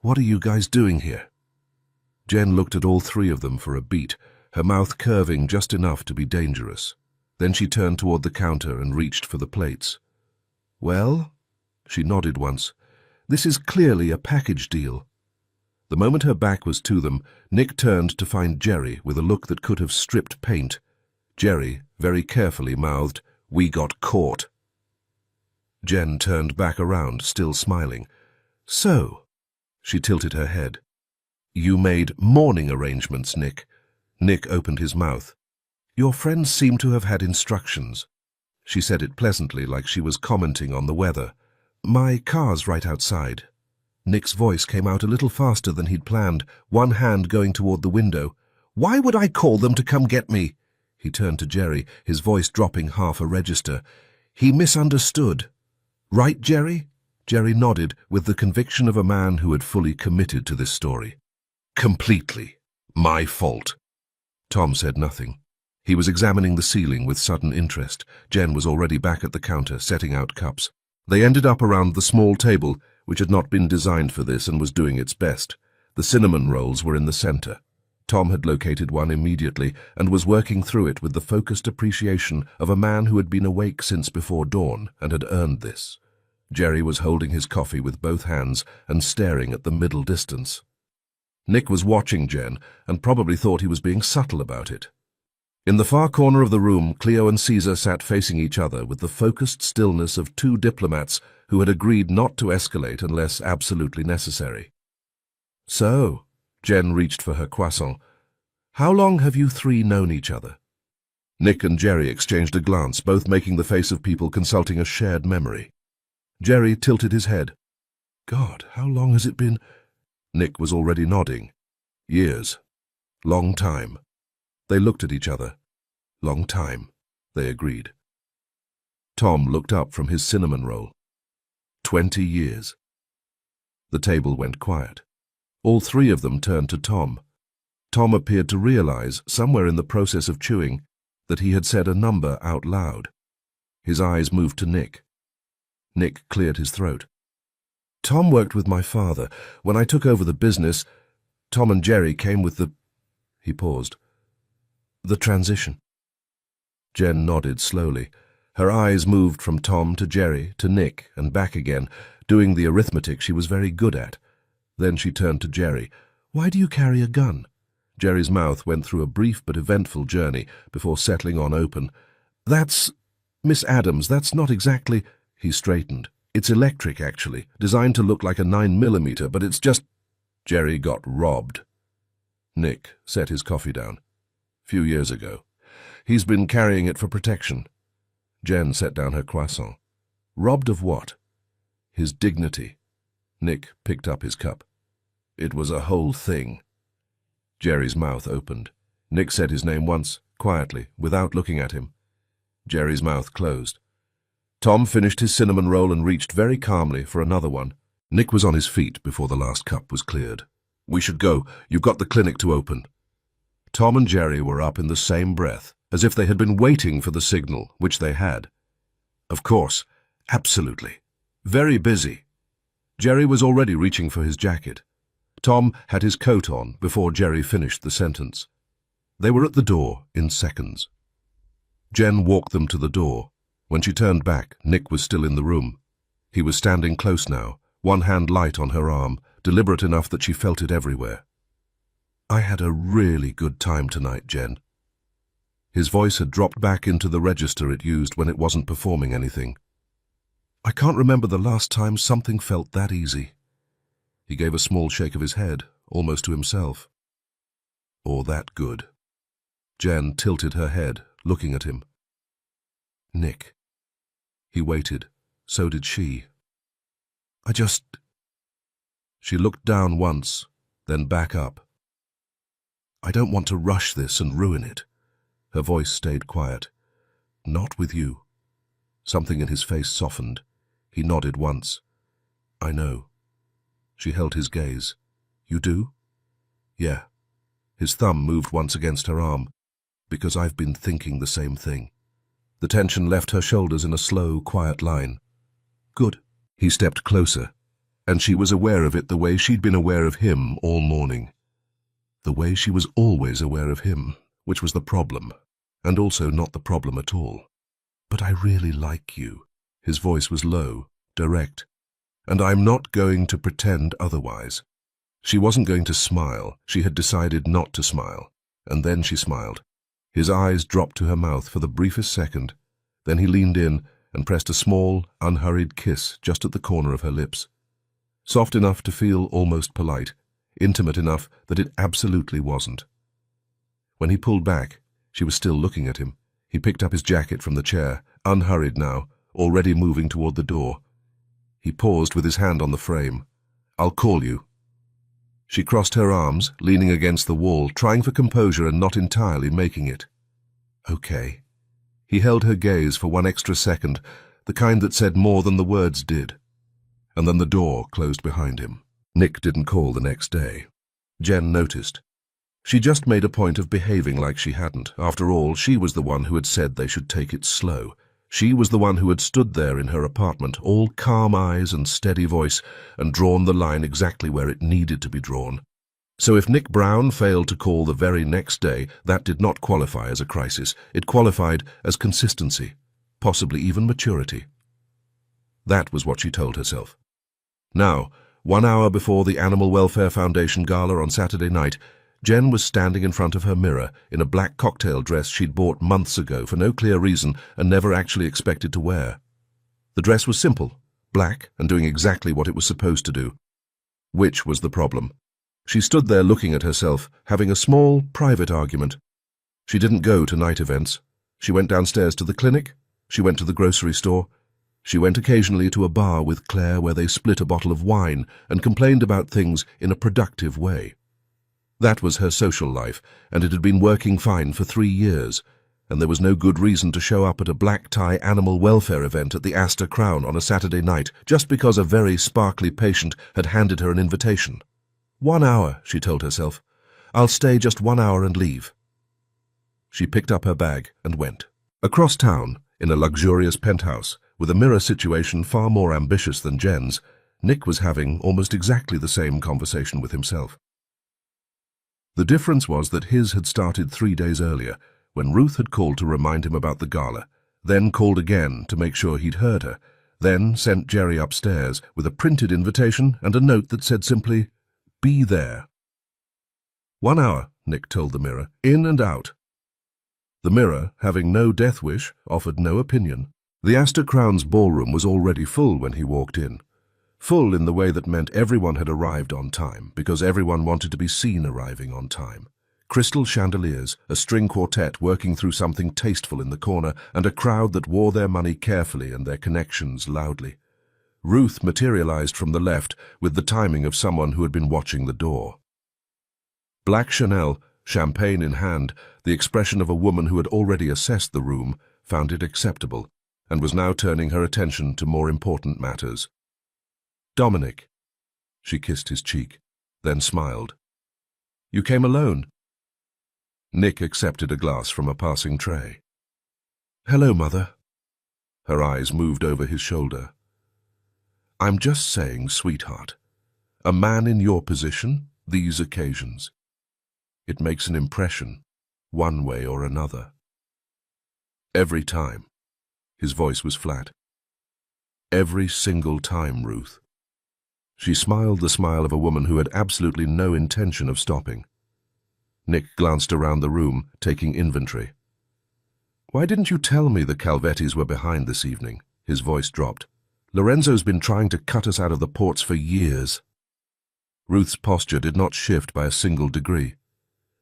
"What are you guys doing here?" Jen looked at all three of them for a beat, her mouth curving just enough to be dangerous. Then she turned toward the counter and reached for the plates. "Well," she nodded once, "this is clearly a package deal." The moment her back was to them, Nick turned to find Jerry with a look that could have stripped paint. Jerry very carefully mouthed, "We got caught." Jen turned back around, still smiling. "So," She tilted her head. "You made morning arrangements, Nick." Nick opened his mouth. "Your friends seem to have had instructions." She said it pleasantly, like she was commenting on the weather. "My car's right outside." Nick's voice came out a little faster than he'd planned, one hand going toward the window. "Why would I call them to come get me?" He turned to Jerry, his voice dropping half a register. "He misunderstood. Right, Jerry?" Jerry nodded with the conviction of a man who had fully committed to this story. "Completely. My fault." Tom said nothing. He was examining the ceiling with sudden interest. Jen was already back at the counter, setting out cups. They ended up around the small table, which had not been designed for this and was doing its best. The cinnamon rolls were in the center. Tom had located one immediately and was working through it with the focused appreciation of a man who had been awake since before dawn and had earned this. Jerry was holding his coffee with both hands and staring at the middle distance. Nick was watching Jen and probably thought he was being subtle about it. In the far corner of the room, Cleo and Caesar sat facing each other with the focused stillness of two diplomats who had agreed not to escalate unless absolutely necessary. "So," Jen reached for her croissant, "how long have you three known each other?" Nick and Jerry exchanged a glance, both making the face of people consulting a shared memory. Jerry tilted his head. "God, how long has it been?" Nick was already nodding. "Years. Long time." They looked at each other. "Long time," they agreed. Tom looked up from his cinnamon roll. 20 years. The table went quiet. All three of them turned to Tom. Tom appeared to realize, somewhere in the process of chewing, that he had said a number out loud. His eyes moved to Nick. Nick cleared his throat. "Tom worked with my father. When I took over the business, Tom and Jerry came with the—" He paused. "The transition." Jen nodded slowly. Her eyes moved from Tom to Jerry to Nick and back again, doing the arithmetic she was very good at. Then she turned to Jerry. "Why do you carry a gun?" Jerry's mouth went through a brief but eventful journey before settling on open. "That's... Miss Adams, that's not exactly—" He straightened. "It's electric, actually, designed to look like a 9mm, but it's just—" Jerry got robbed. Nick set his coffee down. "Few years ago. He's been carrying it for protection." Jen set down her croissant. "Robbed of what?" "His dignity." Nick picked up his cup. "It was a whole thing." Jerry's mouth opened. Nick said his name once, quietly, without looking at him. Jerry's mouth closed. Tom finished his cinnamon roll and reached very calmly for another one. Nick was on his feet before the last cup was cleared. "We should go. You've got the clinic to open." Tom and Jerry were up in the same breath, as if they had been waiting for the signal, which they had. "Of course. Absolutely. Very busy." Jerry was already reaching for his jacket. Tom had his coat on before Jerry finished the sentence. They were at the door in seconds. Jen walked them to the door. When she turned back, Nick was still in the room. He was standing close now, one hand light on her arm, deliberate enough that she felt it everywhere. "I had a really good time tonight, Jen." His voice had dropped back into the register it used when it wasn't performing anything. "I can't remember the last time something felt that easy." He gave a small shake of his head, almost to himself. "Or that good." Jen tilted her head, looking at him. "Nick." He waited. So did she. "I just—" She looked down once, then back up. "I don't want to rush this and ruin it." Her voice stayed quiet. "Not with you." Something in his face softened. He nodded once. "I know." She held his gaze. "You do?" "Yeah." His thumb moved once against her arm. "Because I've been thinking the same thing." The tension left her shoulders in a slow, quiet line. "Good." He stepped closer, and she was aware of it the way she'd been aware of him all morning. The way she was always aware of him, which was the problem, and also not the problem at all. "But I really like you." His voice was low, direct. "And I'm not going to pretend otherwise." She wasn't going to smile. She had decided not to smile. And then she smiled. His eyes dropped to her mouth for the briefest second. Then he leaned in and pressed a small, unhurried kiss just at the corner of her lips. Soft enough to feel almost polite, intimate enough that it absolutely wasn't. When he pulled back, she was still looking at him. He picked up his jacket from the chair, unhurried now, already moving toward the door. He paused with his hand on the frame. "I'll call you." She crossed her arms, leaning against the wall, trying for composure and not entirely making it. "Okay." He held her gaze for one extra second, the kind that said more than the words did. And then the door closed behind him. Nick didn't call the next day. Jen noticed. She just made a point of behaving like she hadn't. After all, she was the one who had said they should take it slow. She was the one who had stood there in her apartment, all calm eyes and steady voice, and drawn the line exactly where it needed to be drawn. So if Nick Brown failed to call the very next day, that did not qualify as a crisis. It qualified as consistency, possibly even maturity. That was what she told herself. Now, 1 hour before the Animal Welfare Foundation gala on Saturday night, Jen was standing in front of her mirror in a black cocktail dress she'd bought months ago for no clear reason and never actually expected to wear. The dress was simple, black, and doing exactly what it was supposed to do. Which was the problem? She stood there looking at herself, having a small, private argument. She didn't go to night events. She went downstairs to the clinic. She went to the grocery store. She went occasionally to a bar with Claire where they split a bottle of wine and complained about things in a productive way. That was her social life, and it had been working fine for 3 years, and there was no good reason to show up at a black-tie animal welfare event at the Astor Crown on a Saturday night just because a very sparkly patient had handed her an invitation. 1 hour, she told herself. I'll stay just 1 hour and leave. She picked up her bag and went. Across town, in a luxurious penthouse, with a mirror situation far more ambitious than Jen's, Nick was having almost exactly the same conversation with himself. The difference was that his had started 3 days earlier, when Ruth had called to remind him about the gala, then called again to make sure he'd heard her, then sent Jerry upstairs with a printed invitation and a note that said simply, "Be there." 1 hour, Nick told the mirror, in and out. The mirror, having no death wish, offered no opinion. The Astor Crown's ballroom was already full when he walked in. Full in the way that meant everyone had arrived on time, because everyone wanted to be seen arriving on time. Crystal chandeliers, a string quartet working through something tasteful in the corner, and a crowd that wore their money carefully and their connections loudly. Ruth materialized from the left with the timing of someone who had been watching the door. Black Chanel, champagne in hand, the expression of a woman who had already assessed the room, found it acceptable, and was now turning her attention to more important matters. "Dominic." She kissed his cheek, then smiled. "You came alone?" Nick accepted a glass from a passing tray. "Hello, Mother." Her eyes moved over his shoulder. "I'm just saying, sweetheart, a man in your position, these occasions. It makes an impression, one way or another." "Every time." His voice was flat. "Every single time, Ruth." She smiled the smile of a woman who had absolutely no intention of stopping. Nick glanced around the room, taking inventory. "Why didn't you tell me the Calvettis were behind this evening?" His voice dropped. "Lorenzo's been trying to cut us out of the ports for years." Ruth's posture did not shift by a single degree.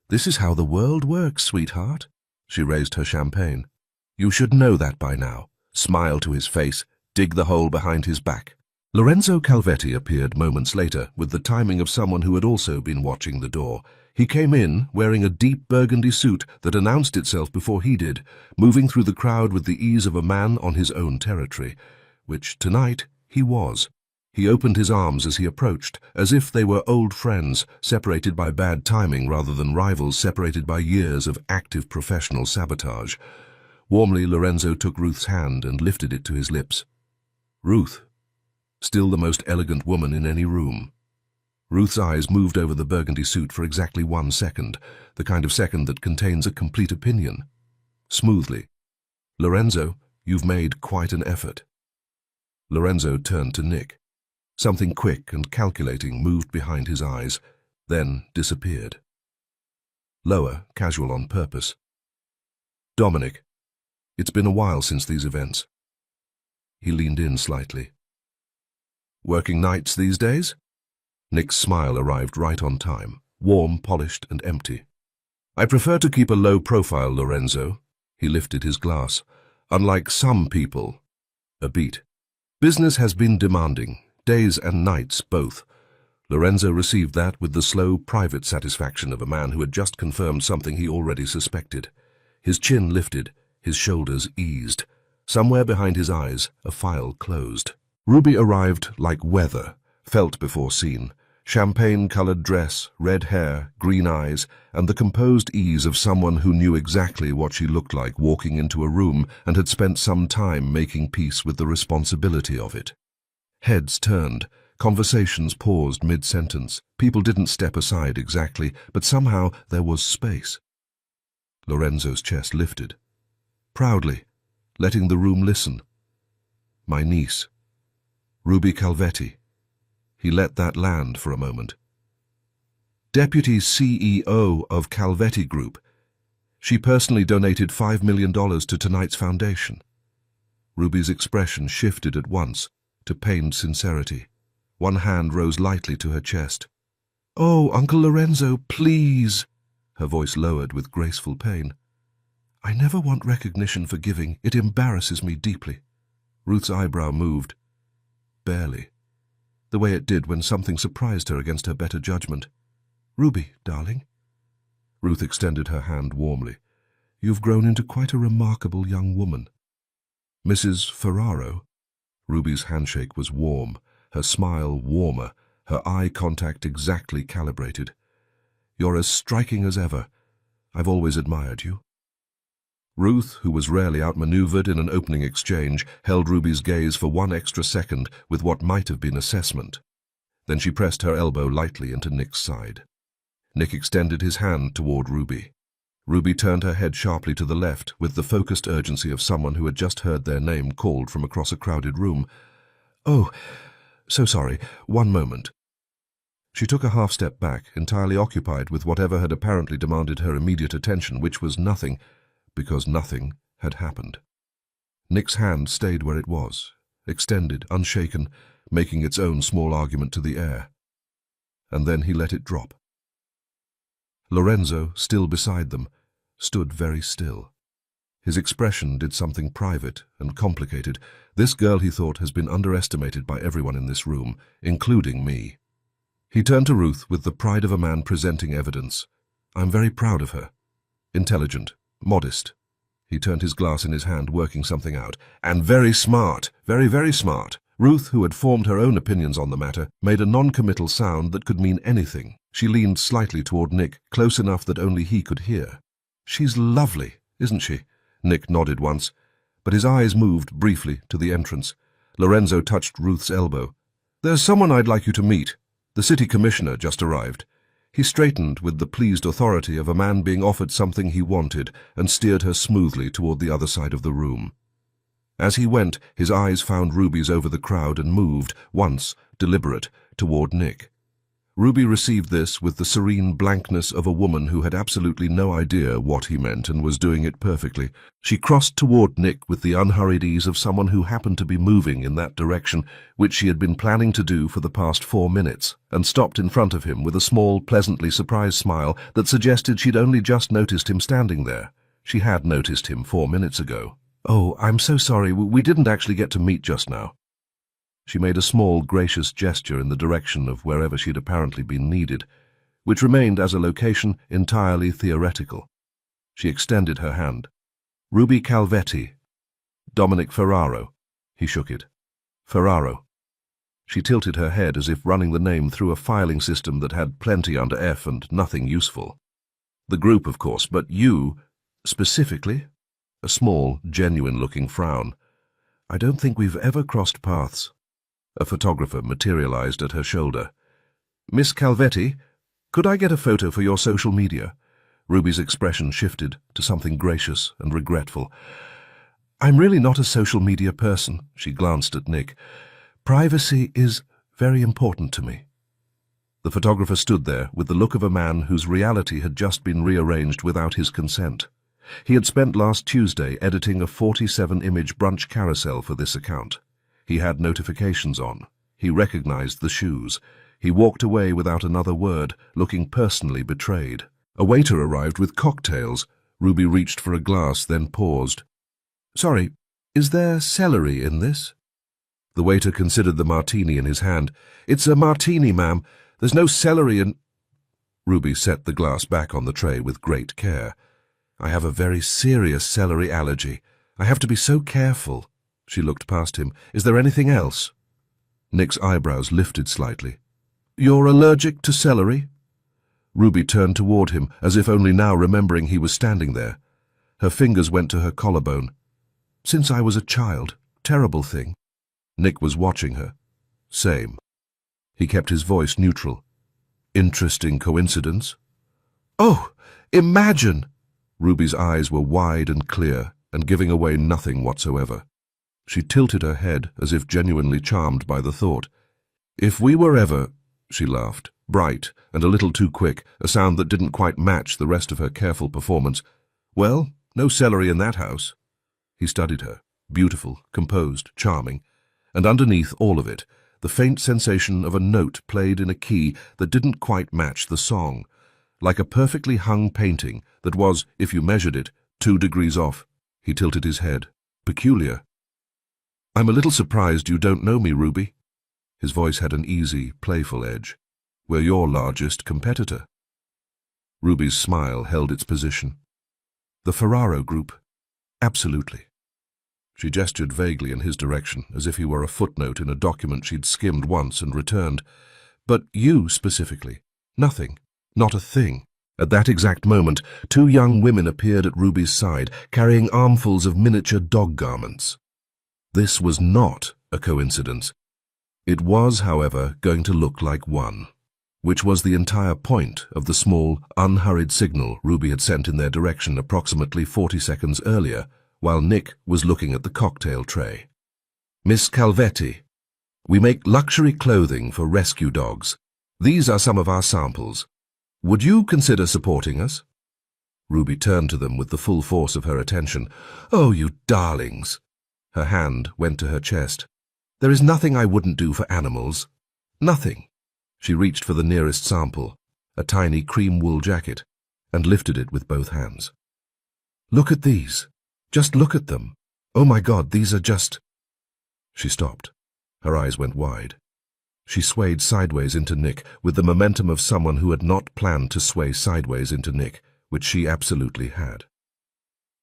"This is how the world works, sweetheart." She raised her champagne. "You should know that by now." Smile to his face, dig the hole behind his back. Lorenzo Calvetti appeared moments later with the timing of someone who had also been watching the door. He came in wearing a deep burgundy suit that announced itself before he did, moving through the crowd with the ease of a man on his own territory, which tonight he was. He opened his arms as he approached, as if they were old friends, separated by bad timing rather than rivals separated by years of active professional sabotage. Warmly, Lorenzo took Ruth's hand and lifted it to his lips. Ruth, still the most elegant woman in any room. Ruth's eyes moved over the burgundy suit for exactly 1 second, the kind of second that contains a complete opinion. Smoothly. "Lorenzo, you've made quite an effort." Lorenzo turned to Nick. Something quick and calculating moved behind his eyes, then disappeared. Lower, casual on purpose. "Dominic, it's been a while since these events." He leaned in slightly. Working nights these days? Nick's smile arrived right on time, warm, polished, and empty. I prefer to keep a low profile, Lorenzo. He lifted his glass. Unlike some people. A beat. Business has been demanding, days and nights both. Lorenzo received that with the slow, private satisfaction of a man who had just confirmed something he already suspected. His chin lifted, his shoulders eased. Somewhere behind his eyes, a file closed. Ruby arrived like weather, felt before seen. Champagne-colored dress, red hair, green eyes, and the composed ease of someone who knew exactly what she looked like walking into a room and had spent some time making peace with the responsibility of it. Heads turned, conversations paused mid-sentence. People didn't step aside exactly, but somehow there was space. Lorenzo's chest lifted. Proudly, letting the room listen. My niece. Ruby Calvetti. He let that land for a moment. Deputy CEO of Calvetti Group. She personally donated $5 million to tonight's foundation. Ruby's expression shifted at once to pained sincerity. One hand rose lightly to her chest. Oh, Uncle Lorenzo, please. Her voice lowered with graceful pain. I never want recognition for giving. It embarrasses me deeply. Ruth's eyebrow moved. Barely. The way it did when something surprised her against her better judgment. Ruby, darling. Ruth extended her hand warmly. You've grown into quite a remarkable young woman. Mrs. Ferraro? Ruby's handshake was warm, her smile warmer, her eye contact exactly calibrated. You're as striking as ever. I've always admired you. Ruth, who was rarely outmaneuvered in an opening exchange, held Ruby's gaze for one extra second with what might have been assessment. Then she pressed her elbow lightly into Nick's side. Nick extended his hand toward Ruby. Ruby turned her head sharply to the left with the focused urgency of someone who had just heard their name called from across a crowded room. Oh, so sorry. One moment. She took a half-step back, entirely occupied with whatever had apparently demanded her immediate attention, which was nothing, because nothing had happened. Nick's hand stayed where it was, extended, unshaken, making its own small argument to the air. And then he let it drop. Lorenzo, still beside them, stood very still. His expression did something private and complicated. This girl, he thought, has been underestimated by everyone in this room, including me. He turned to Ruth with the pride of a man presenting evidence. I'm very proud of her. Intelligent. Modest. He turned his glass in his hand, working something out. And very smart. Very, very smart. Ruth, who had formed her own opinions on the matter, made a non-committal sound that could mean anything. She leaned slightly toward Nick, close enough that only he could hear. She's lovely, isn't she? Nick nodded once, but his eyes moved briefly to the entrance. Lorenzo touched Ruth's elbow. There's someone I'd like you to meet. The city commissioner just arrived. He straightened with the pleased authority of a man being offered something he wanted and steered her smoothly toward the other side of the room. As he went, his eyes found Ruby's over the crowd and moved, once, deliberate, toward Nick. Ruby received this with the serene blankness of a woman who had absolutely no idea what he meant and was doing it perfectly. She crossed toward Nick with the unhurried ease of someone who happened to be moving in that direction, which she had been planning to do for the past 4 minutes, and stopped in front of him with a small, pleasantly surprised smile that suggested she'd only just noticed him standing there. She had noticed him 4 minutes ago. Oh, I'm so sorry, we didn't actually get to meet just now. She made a small, gracious gesture in the direction of wherever she'd apparently been needed, which remained as a location entirely theoretical. She extended her hand. Ruby Calvetti. Dominic Ferraro. He shook it. Ferraro. She tilted her head as if running the name through a filing system that had plenty under F and nothing useful. The group, of course, but you, specifically? A small, genuine-looking frown. I don't think we've ever crossed paths. A photographer materialized at her shoulder. Miss Calvetti, could I get a photo for your social media? Ruby's expression shifted to something gracious and regretful. I'm really not a social media person, she glanced at Nick. Privacy is very important to me. The photographer stood there with the look of a man whose reality had just been rearranged without his consent. He had spent last Tuesday editing a 47-image brunch carousel for this account. He had notifications on. He recognized the shoes. He walked away without another word, looking personally betrayed. A waiter arrived with cocktails. Ruby reached for a glass, then paused. "Sorry, is there celery in this?" The waiter considered the martini in his hand. "It's a martini, ma'am. There's no celery in—" Ruby set the glass back on the tray with great care. "I have a very serious celery allergy. I have to be so careful." She looked past him. "Is there anything else?" Nick's eyebrows lifted slightly. "You're allergic to celery?" Ruby turned toward him, as if only now remembering he was standing there. Her fingers went to her collarbone. "Since I was a child. Terrible thing." Nick was watching her. "Same." He kept his voice neutral. "Interesting coincidence." "Oh, imagine!" Ruby's eyes were wide and clear, and giving away nothing whatsoever. She tilted her head, as if genuinely charmed by the thought. "If we were ever—" She laughed, bright and a little too quick, a sound that didn't quite match the rest of her careful performance. "Well, no celery in that house." He studied her, beautiful, composed, charming, and underneath all of it, the faint sensation of a note played in a key that didn't quite match the song, like a perfectly hung painting that was, if you measured it, 2 degrees off. He tilted his head. "Peculiar." "I'm a little surprised you don't know me, Ruby." His voice had an easy, playful edge. "We're your largest competitor." Ruby's smile held its position. "The Ferraro Group." "Absolutely." She gestured vaguely in his direction, as if he were a footnote in a document she'd skimmed once and returned. "But you, specifically. Nothing. Not a thing." At that exact moment, 2 young women appeared at Ruby's side, carrying armfuls of miniature dog garments. This was not a coincidence. It was, however, going to look like one, which was the entire point of the small, unhurried signal Ruby had sent in their direction approximately 40 seconds earlier, while Nick was looking at the cocktail tray. "Miss Calvetti, we make luxury clothing for rescue dogs. These are some of our samples. Would you consider supporting us?" Ruby turned to them with the full force of her attention. "Oh, you darlings!" Her hand went to her chest. "There is nothing I wouldn't do for animals. Nothing." She reached for the nearest sample, a tiny cream wool jacket, and lifted it with both hands. "Look at these. Just look at them. Oh my God, these are just—" She stopped. Her eyes went wide. She swayed sideways into Nick with the momentum of someone who had not planned to sway sideways into Nick, which she absolutely had.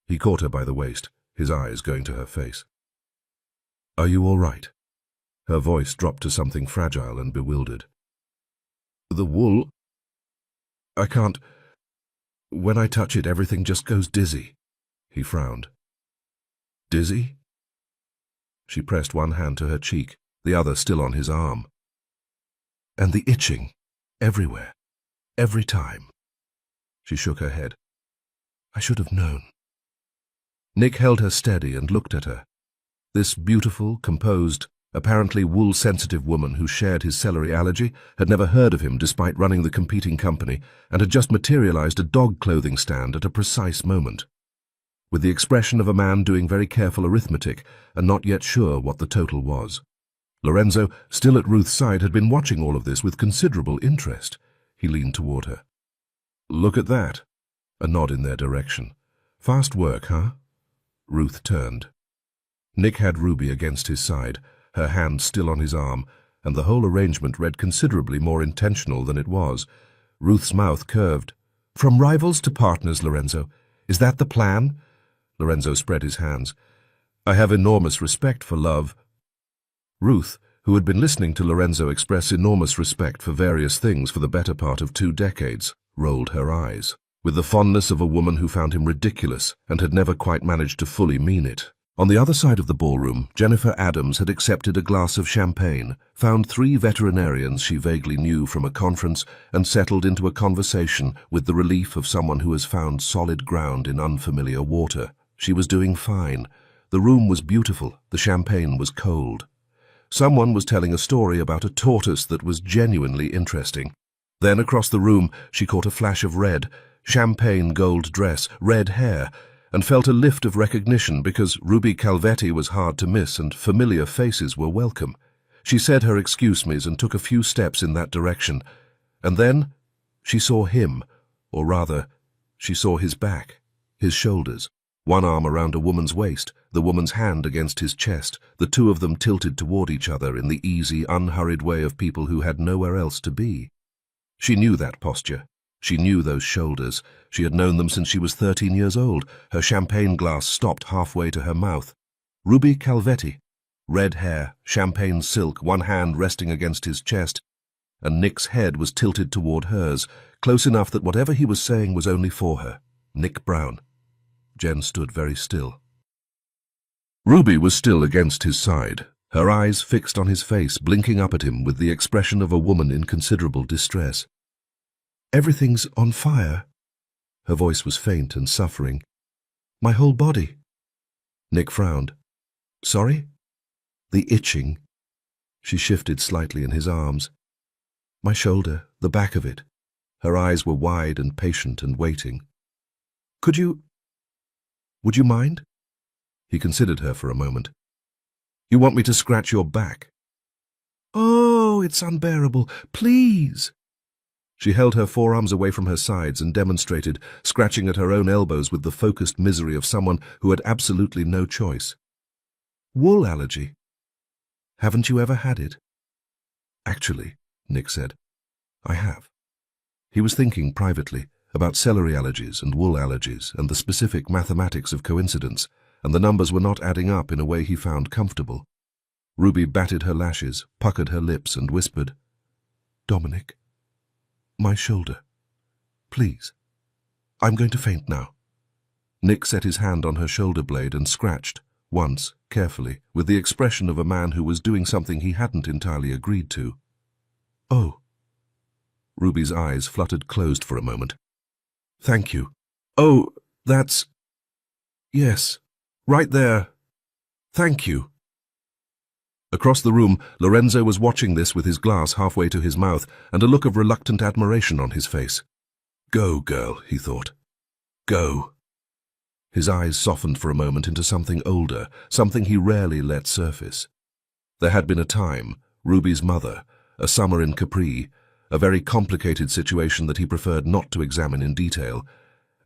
He caught her by the waist, his eyes going to her face. "Are you all right?" Her voice dropped to something fragile and bewildered. "The wool? I can't. When I touch it, everything just goes dizzy." He frowned. "Dizzy?" She pressed one hand to her cheek, the other still on his arm. "And the itching, everywhere, every time." She shook her head. "I should have known." Nick held her steady and looked at her. This beautiful, composed, apparently wool-sensitive woman who shared his celery allergy had never heard of him despite running the competing company and had just materialized a dog clothing stand at a precise moment, with the expression of a man doing very careful arithmetic and not yet sure what the total was. Lorenzo, still at Ruth's side, had been watching all of this with considerable interest. He leaned toward her. "Look at that." A nod in their direction. "Fast work, huh?" Ruth turned. Nick had Ruby against his side, her hand still on his arm, and the whole arrangement read considerably more intentional than it was. Ruth's mouth curved. "From rivals to partners, Lorenzo. Is that the plan?" Lorenzo spread his hands. "I have enormous respect for love." Ruth, who had been listening to Lorenzo express enormous respect for various things for the better part of 2 decades, rolled her eyes, with the fondness of a woman who found him ridiculous and had never quite managed to fully mean it. On the other side of the ballroom, Jennifer Adams had accepted a glass of champagne, found 3 veterinarians she vaguely knew from a conference, and settled into a conversation with the relief of someone who has found solid ground in unfamiliar water. She was doing fine. The room was beautiful. The champagne was cold. Someone was telling a story about a tortoise that was genuinely interesting. Then across the room she caught a flash of red, champagne gold dress, red hair, and felt a lift of recognition because Ruby Calvetti was hard to miss and familiar faces were welcome. She said her excuse-me's and took a few steps in that direction. And then she saw him, or rather, she saw his back, his shoulders, one arm around a woman's waist, the woman's hand against his chest, the two of them tilted toward each other in the easy, unhurried way of people who had nowhere else to be. She knew that posture. She knew those shoulders. She had known them since she was 13 years old. Her champagne glass stopped halfway to her mouth. Ruby Calvetti. Red hair, champagne silk, one hand resting against his chest, and Nick's head was tilted toward hers, close enough that whatever he was saying was only for her. Nick Brown. Jen stood very still. Ruby was still against his side, her eyes fixed on his face, blinking up at him with the expression of a woman in considerable distress. "Everything's on fire." Her voice was faint and suffering. "My whole body." Nick frowned. "Sorry?" "The itching." She shifted slightly in his arms. "My shoulder, the back of it." Her eyes were wide and patient and waiting. "Would you mind?" He considered her for a moment. "You want me to scratch your back?" "Oh, it's unbearable. Please." She held her forearms away from her sides and demonstrated, scratching at her own elbows with the focused misery of someone who had absolutely no choice. "Wool allergy. Haven't you ever had it?" "Actually," Nick said, "I have." He was thinking privately about celery allergies and wool allergies and the specific mathematics of coincidence, and the numbers were not adding up in a way he found comfortable. Ruby batted her lashes, puckered her lips, and whispered, "Dominic, my shoulder. Please. I'm going to faint now." Nick set his hand on her shoulder blade and scratched, once, carefully, with the expression of a man who was doing something he hadn't entirely agreed to. "Oh." Ruby's eyes fluttered closed for a moment. "Thank you. Oh, that's... Yes, right there. Thank you." Across the room, Lorenzo was watching this with his glass halfway to his mouth and a look of reluctant admiration on his face. "Go, girl," he thought. "Go." His eyes softened for a moment into something older, something he rarely let surface. There had been a time, Ruby's mother, a summer in Capri, a very complicated situation that he preferred not to examine in detail,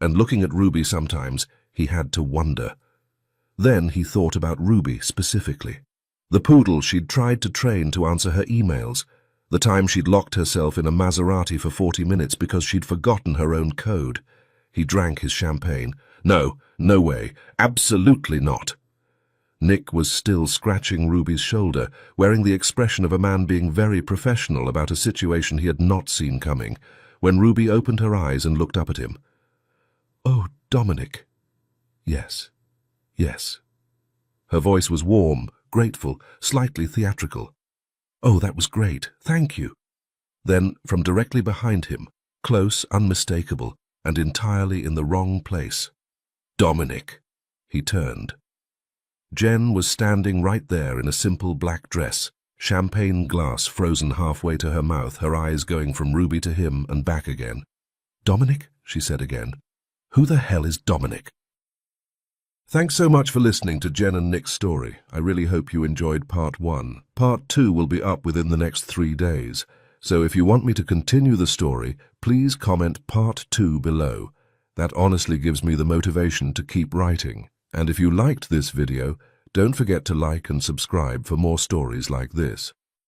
and looking at Ruby sometimes, he had to wonder. Then he thought about Ruby specifically. The poodle she'd tried to train to answer her emails, the time she'd locked herself in a Maserati for 40 minutes because she'd forgotten her own code. He drank his champagne. No, no way, absolutely not. Nick was still scratching Ruby's shoulder, wearing the expression of a man being very professional about a situation he had not seen coming, when Ruby opened her eyes and looked up at him. "Oh, Dominic." "Yes, yes." Her voice was warm, grateful, slightly theatrical. "Oh, that was great, thank you." Then, from directly behind him, close, unmistakable, and entirely in the wrong place, "Dominic." He turned. Jen was standing right there in a simple black dress, champagne glass frozen halfway to her mouth, her eyes going from Ruby to him and back again. "Dominic?" she said again. "Who the hell is Dominic?" Thanks so much for listening to Jen and Nick's story. I really hope you enjoyed part 1. Part 2 will be up within the next 3 days. So if you want me to continue the story, please comment part 2 below. That honestly gives me the motivation to keep writing. And if you liked this video, don't forget to like and subscribe for more stories like this.